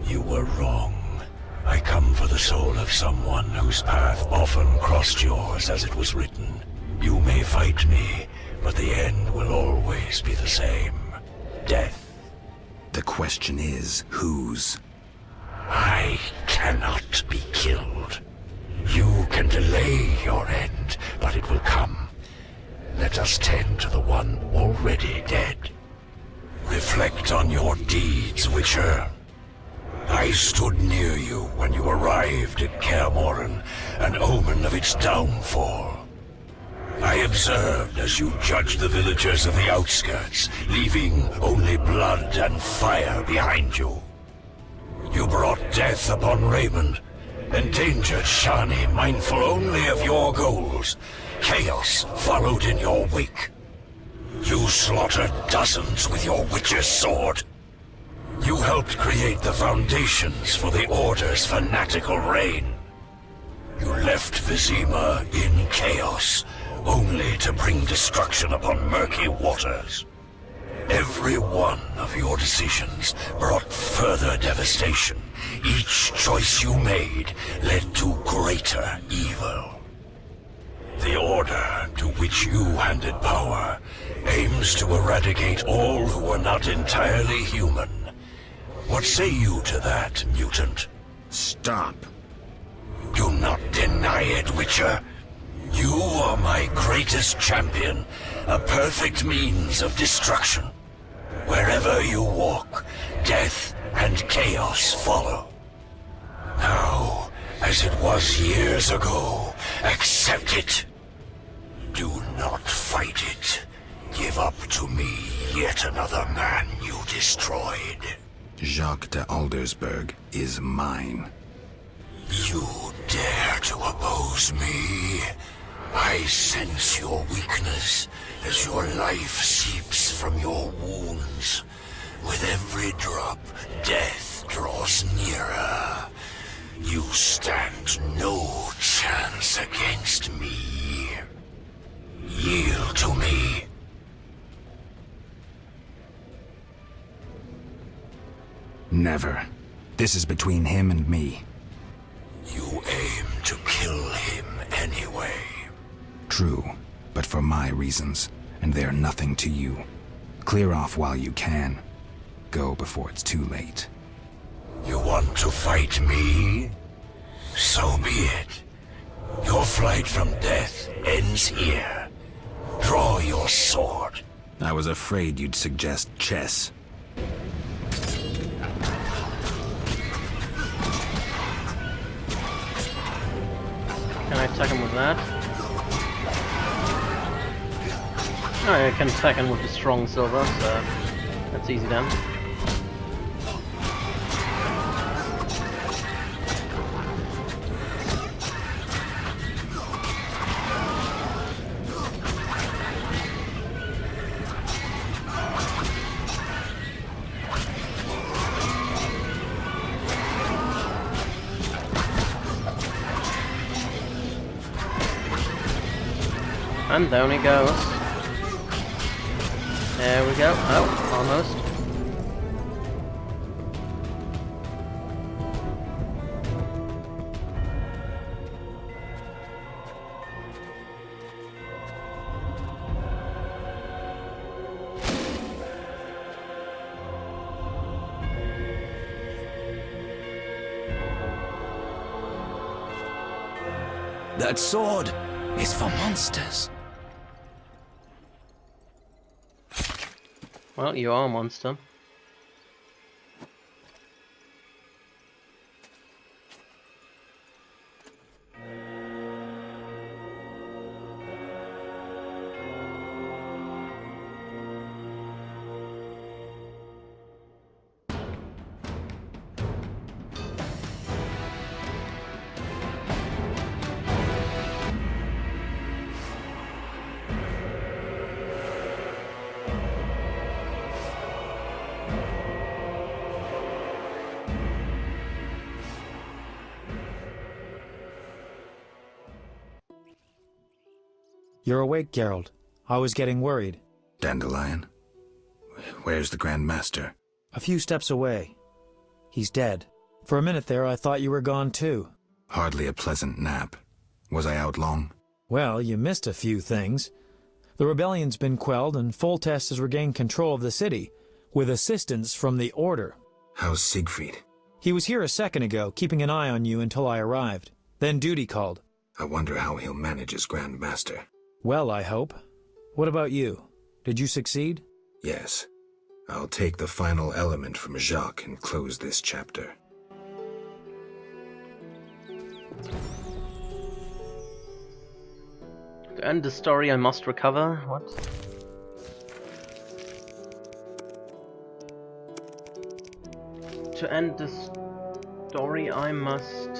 You were wrong. I come for the soul of someone whose path often crossed yours as it was written. You may fight me, but the end will always be the same. Death. The question is, whose? I cannot be killed. You can delay your end, but it will come. let us tend to the one already dead. Reflect on your deeds, Witcher. I stood near you when you arrived at Kaer Morhen, an omen of its downfall. I observed as you judged the villagers of the outskirts, leaving only blood and fire behind you. You brought death upon Raymond, endangered Shani, mindful only of your goals. Chaos followed in your wake. You slaughtered dozens with your witch's sword. You helped create the foundations for the Order's fanatical reign. You left Vizima in chaos, only to bring destruction upon murky waters. Every one of your decisions brought further devastation. Each choice you made led to greater evil. The Order, to which you handed power, aims to eradicate all who are not entirely human. What say you to that, mutant? Stop. Do not deny it, Witcher. You are my greatest champion, a perfect means of destruction. Wherever you walk, death and chaos follow. Now, as it was years ago, accept it. Do not fight it. Give up to me yet another man you destroyed. Jacques de Aldersberg is mine. You dare to oppose me? I sense your weakness as your life seeps from your wounds. With every drop, death draws nearer. You stand no chance against me. Yield to me. Never. This is between him and me. You aim to kill him anyway. True, but for my reasons, and they're nothing to you. Clear off while you can. Go before it's too late. You want to fight me? So be it. Your flight from death ends here. Draw your sword. I was afraid you'd suggest chess. Can I attack him with that? Oh, I can attack him with the strong silver, so that's easy then. And down he goes. There we go. Oh, almost. That sword is for monsters. Well, you are a monster. You're awake, Geralt. I was getting worried. Dandelion? Where's the Grand Master? A few steps away. He's dead. For a minute there, I thought you were gone too. Hardly a pleasant nap. Was I out long? Well, you missed a few things. The rebellion's been quelled and Foltest has regained control of the city, with assistance from the Order. How's Siegfried? He was here a second ago, keeping an eye on you until I arrived. Then duty called. I wonder how he'll manage as Grand Master. Well, I hope. What about you? Did you succeed? Yes. I'll take the final element from Jacques and close this chapter. To end the story, I must recover. What? To end the story, I must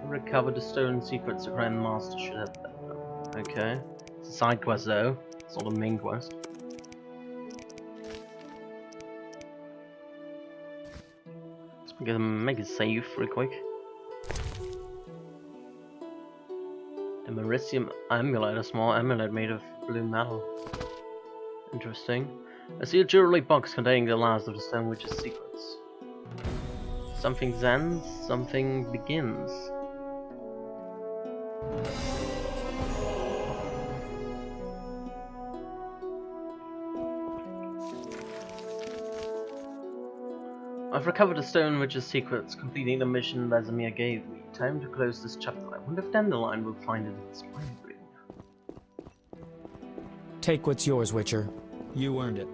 recover the stolen secrets the Grand Master should have. Okay. It's a side quest though. It's not a main quest. I'm gonna make a save real quick. The Mericium amulet, a small amulet made of blue metal. Interesting. I see a jewelry box containing the last of the Stone Witch's secrets. Something ends, something begins. I've recovered the Stone Witch's secrets, completing the mission Vesemir gave me. Time to close this chapter. I wonder if Dandelion will find it in its mind ring. Take what's yours, Witcher. You earned it.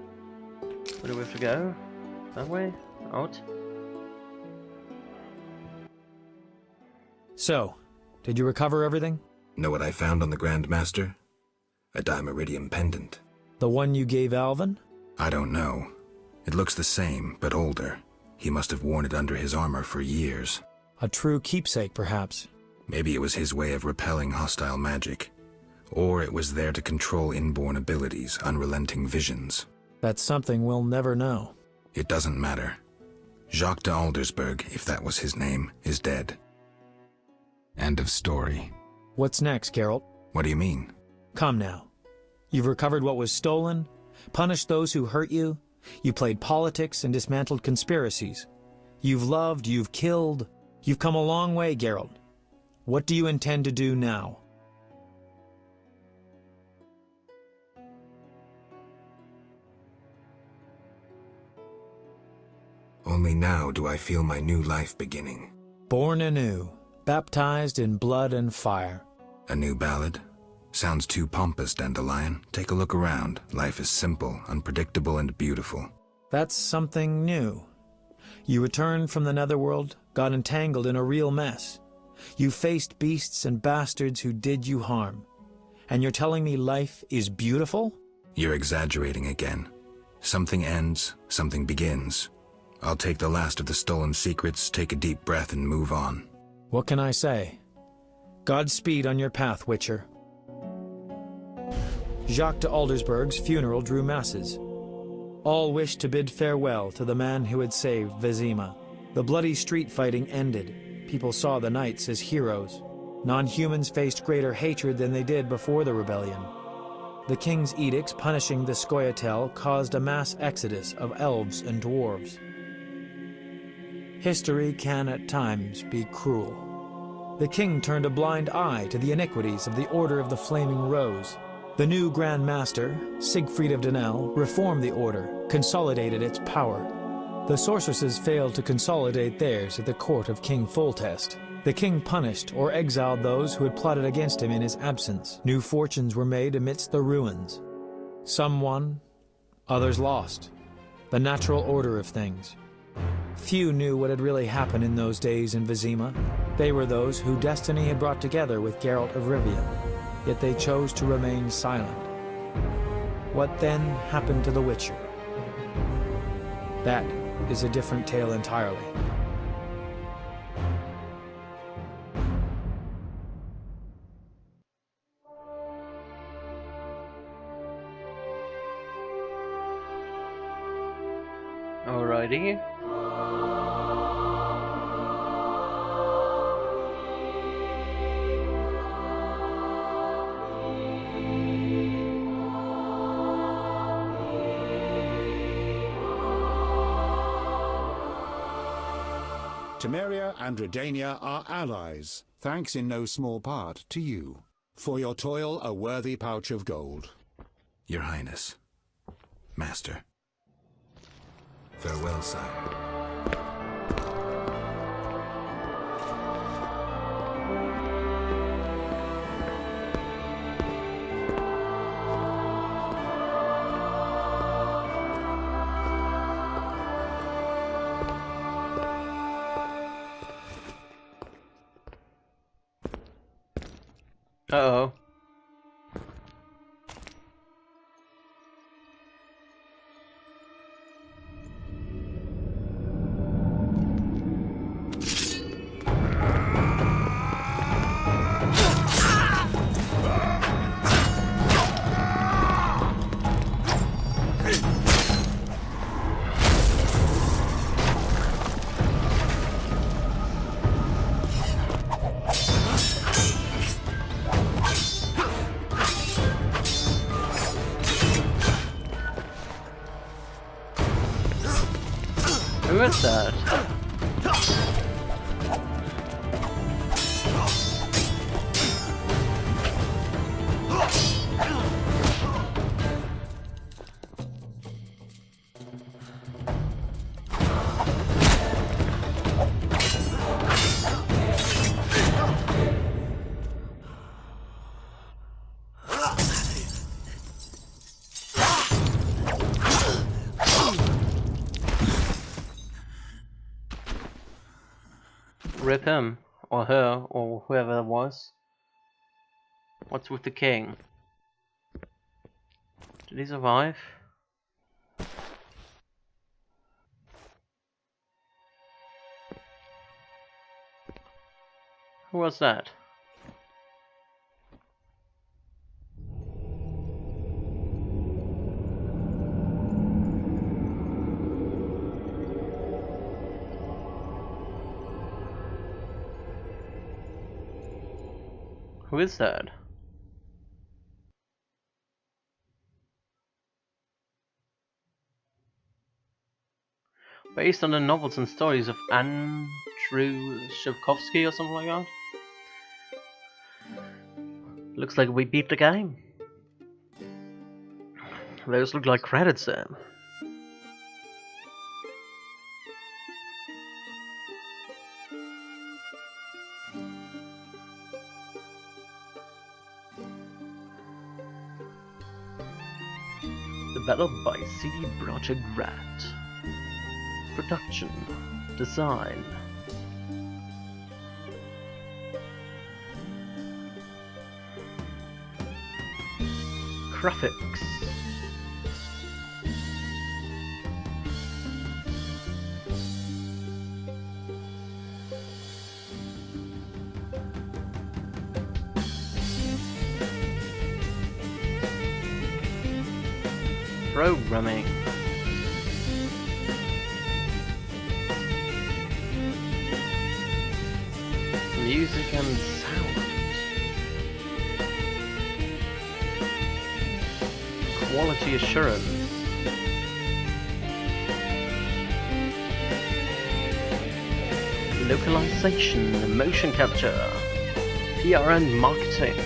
Where do we have to go? That way? Out? So, did you recover everything? Know what I found on the Grand Master? A Dimeridium pendant. The one you gave Alvin? I don't know. It looks the same, but older. He must have worn it under his armor for years. A true keepsake, perhaps. Maybe it was his way of repelling hostile magic. Or it was there to control inborn abilities, unrelenting visions. That's something we'll never know. It doesn't matter. Jacques de Aldersberg, if that was his name, is dead. End of story. What's next, Geralt? What do you mean? Come now. You've recovered what was stolen, punished those who hurt you, you played politics and dismantled conspiracies. You've loved, you've killed. You've come a long way, Geralt. What do you intend to do now? Only now do I feel my new life beginning. Born anew, baptized in blood and fire. A new ballad? Sounds too pompous, Dandelion. Take a look around. Life is simple, unpredictable, and beautiful. That's something new. You returned from the netherworld, got entangled in a real mess. You faced beasts and bastards who did you harm. And you're telling me life is beautiful? You're exaggerating again. Something ends, something begins. I'll take the last of the stolen secrets, take a deep breath, and move on. What can I say? Godspeed on your path, Witcher. Jacques de Aldersberg's funeral drew masses. All wished to bid farewell to the man who had saved Vizima. The bloody street fighting ended. People saw the knights as heroes. Non-humans faced greater hatred than they did before the rebellion. The king's edicts punishing the Scoia'tael caused a mass exodus of elves and dwarves. History can at times be cruel. The king turned a blind eye to the iniquities of the Order of the Flaming Rose. The new Grand Master, Siegfried of Dunel, reformed the Order, consolidated its power. The sorceresses failed to consolidate theirs at the court of King Foltest. The king punished or exiled those who had plotted against him in his absence. New fortunes were made amidst the ruins. Some won, others lost. The natural order of things. Few knew what had really happened in those days in Vizima. They were those who destiny had brought together with Geralt of Rivia, yet they chose to remain silent. What then happened to the Witcher? That is a different tale entirely. Alrighty. Temeria and Redania are allies, thanks in no small part to you. For your toil, a worthy pouch of gold. Your Highness. Master. Farewell, sire. Uh-oh. Who is that? Rip him, or her, or whoever it was. What's with the king? Did he survive? Who was that? Who is that? Based on the novels and stories of Andrew Shevkovsky or something like that? Looks like we beat the game. Those look like credits, Sam. Developed by CD Projekt Red. Production, design. Graphics. Programming. Music and sound. Quality assurance. Localization and motion capture. PR and marketing.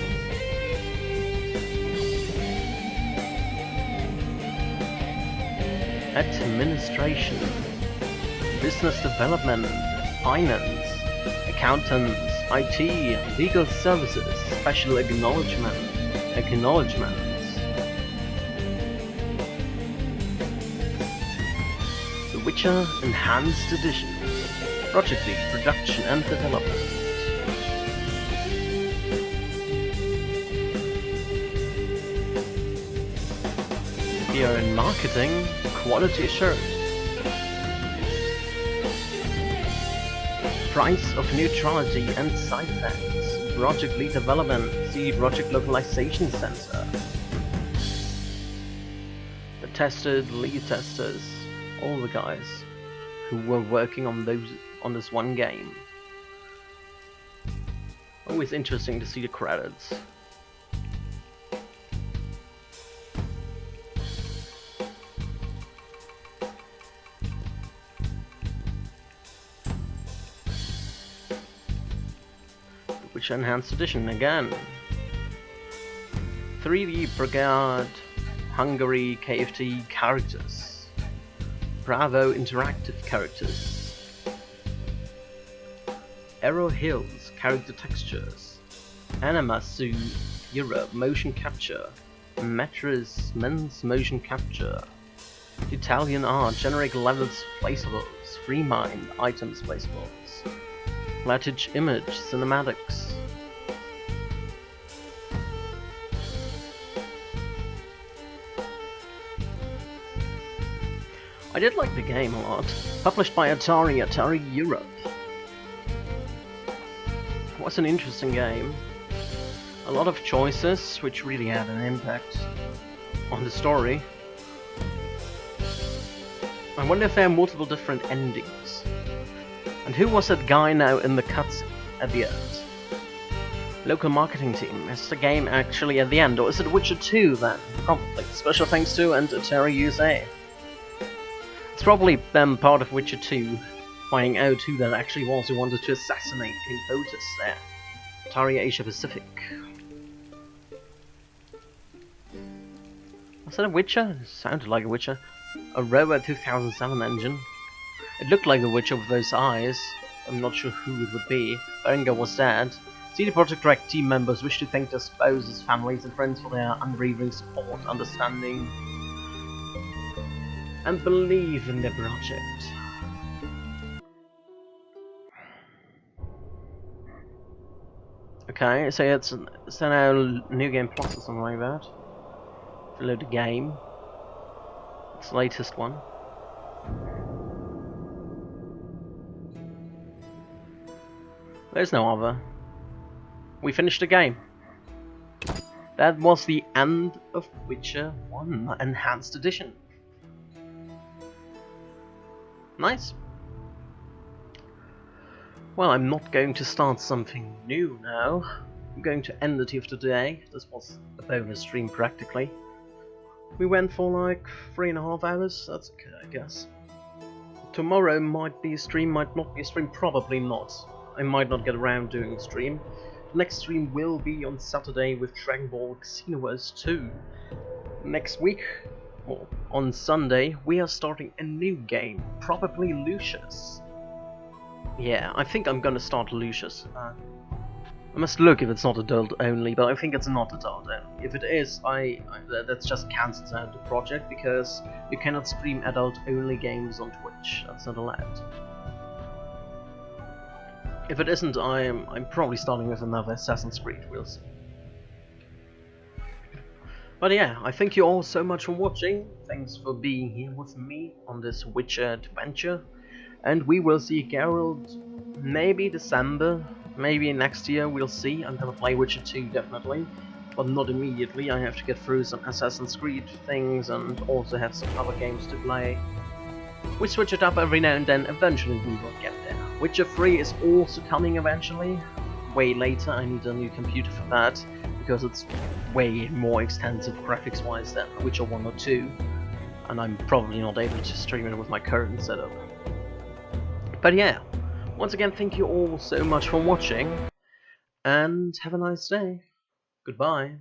Administration, business development, finance, accountants, IT, legal services, special acknowledgements. The Witcher Enhanced Edition, Project Lead, Production and Development. PR and marketing. Quality assurance. Price of neutrality and side effects. Project lead development. See Project Localization Center. The tested lead testers, all the guys who were working on this one game. Always interesting to see the credits. Enhanced Edition again. 3D Brigade, Hungary KFT characters. Bravo interactive characters. Arrow Hills character textures. Animasu Europe motion capture. Metris Men's motion capture. Italian art generic levels placeables. Free mind items placeables. Lattice image cinematics. I did like the game a lot. Published by Atari Europe. It was an interesting game. A lot of choices, which really had an impact on the story. I wonder if there are multiple different endings. And who was that guy now in the cutscene at the end? Local marketing team. Is the game actually at the end, or is it Witcher 2 then? Probably. Special thanks to and Atari USA. It's probably part of Witcher 2, finding out who that actually was who wanted to assassinate King Potus there. Atari Asia Pacific. Was that a Witcher? It sounded like a Witcher. A Rover 2007 engine. It looked like a Witcher with those eyes. I'm not sure who it would be. Berengar was dead. CD Projekt Red team members wish to thank their spouses, families and friends for their unwavering support, understanding, and believe in their project. Okay, so it's now New Game Plus or something like that. Load the game. It's the latest one. There's no other. We finished the game. That was the end of Witcher 1 Enhanced Edition. Nice. Well, I'm not going to start something new now. I'm going to end it here for today. This was a bonus stream practically. We went for like 3.5 hours, that's okay I guess. Tomorrow might be a stream, might not be a stream, probably not. I might not get around doing a stream. The next stream will be on Saturday with Dragon Ball Xenoverse 2. Next week, or on Sunday, we are starting a new game, probably Lucius. Yeah, I think I'm gonna start Lucius. I must look if it's not adult only, but I think it's not adult only. If it is, that just cancels out the project, because you cannot stream adult only games on Twitch. That's not allowed. If it isn't, I'm probably starting with another Assassin's Creed, we'll see. But yeah, I thank you all so much for watching. Thanks for being here with me on this Witcher adventure. And we will see Geralt maybe December, maybe next year, we'll see. I'm gonna play Witcher 2 definitely, but not immediately. I have to get through some Assassin's Creed things and also have some other games to play. We switch it up every now and then, eventually we will get there. Witcher 3 is also coming eventually, way later. I need a new computer for that, because it's way more extensive graphics wise than Witcher 1 or 2, and I'm probably not able to stream it with my current setup. But yeah, once again thank you all so much for watching, and have a nice day. Goodbye.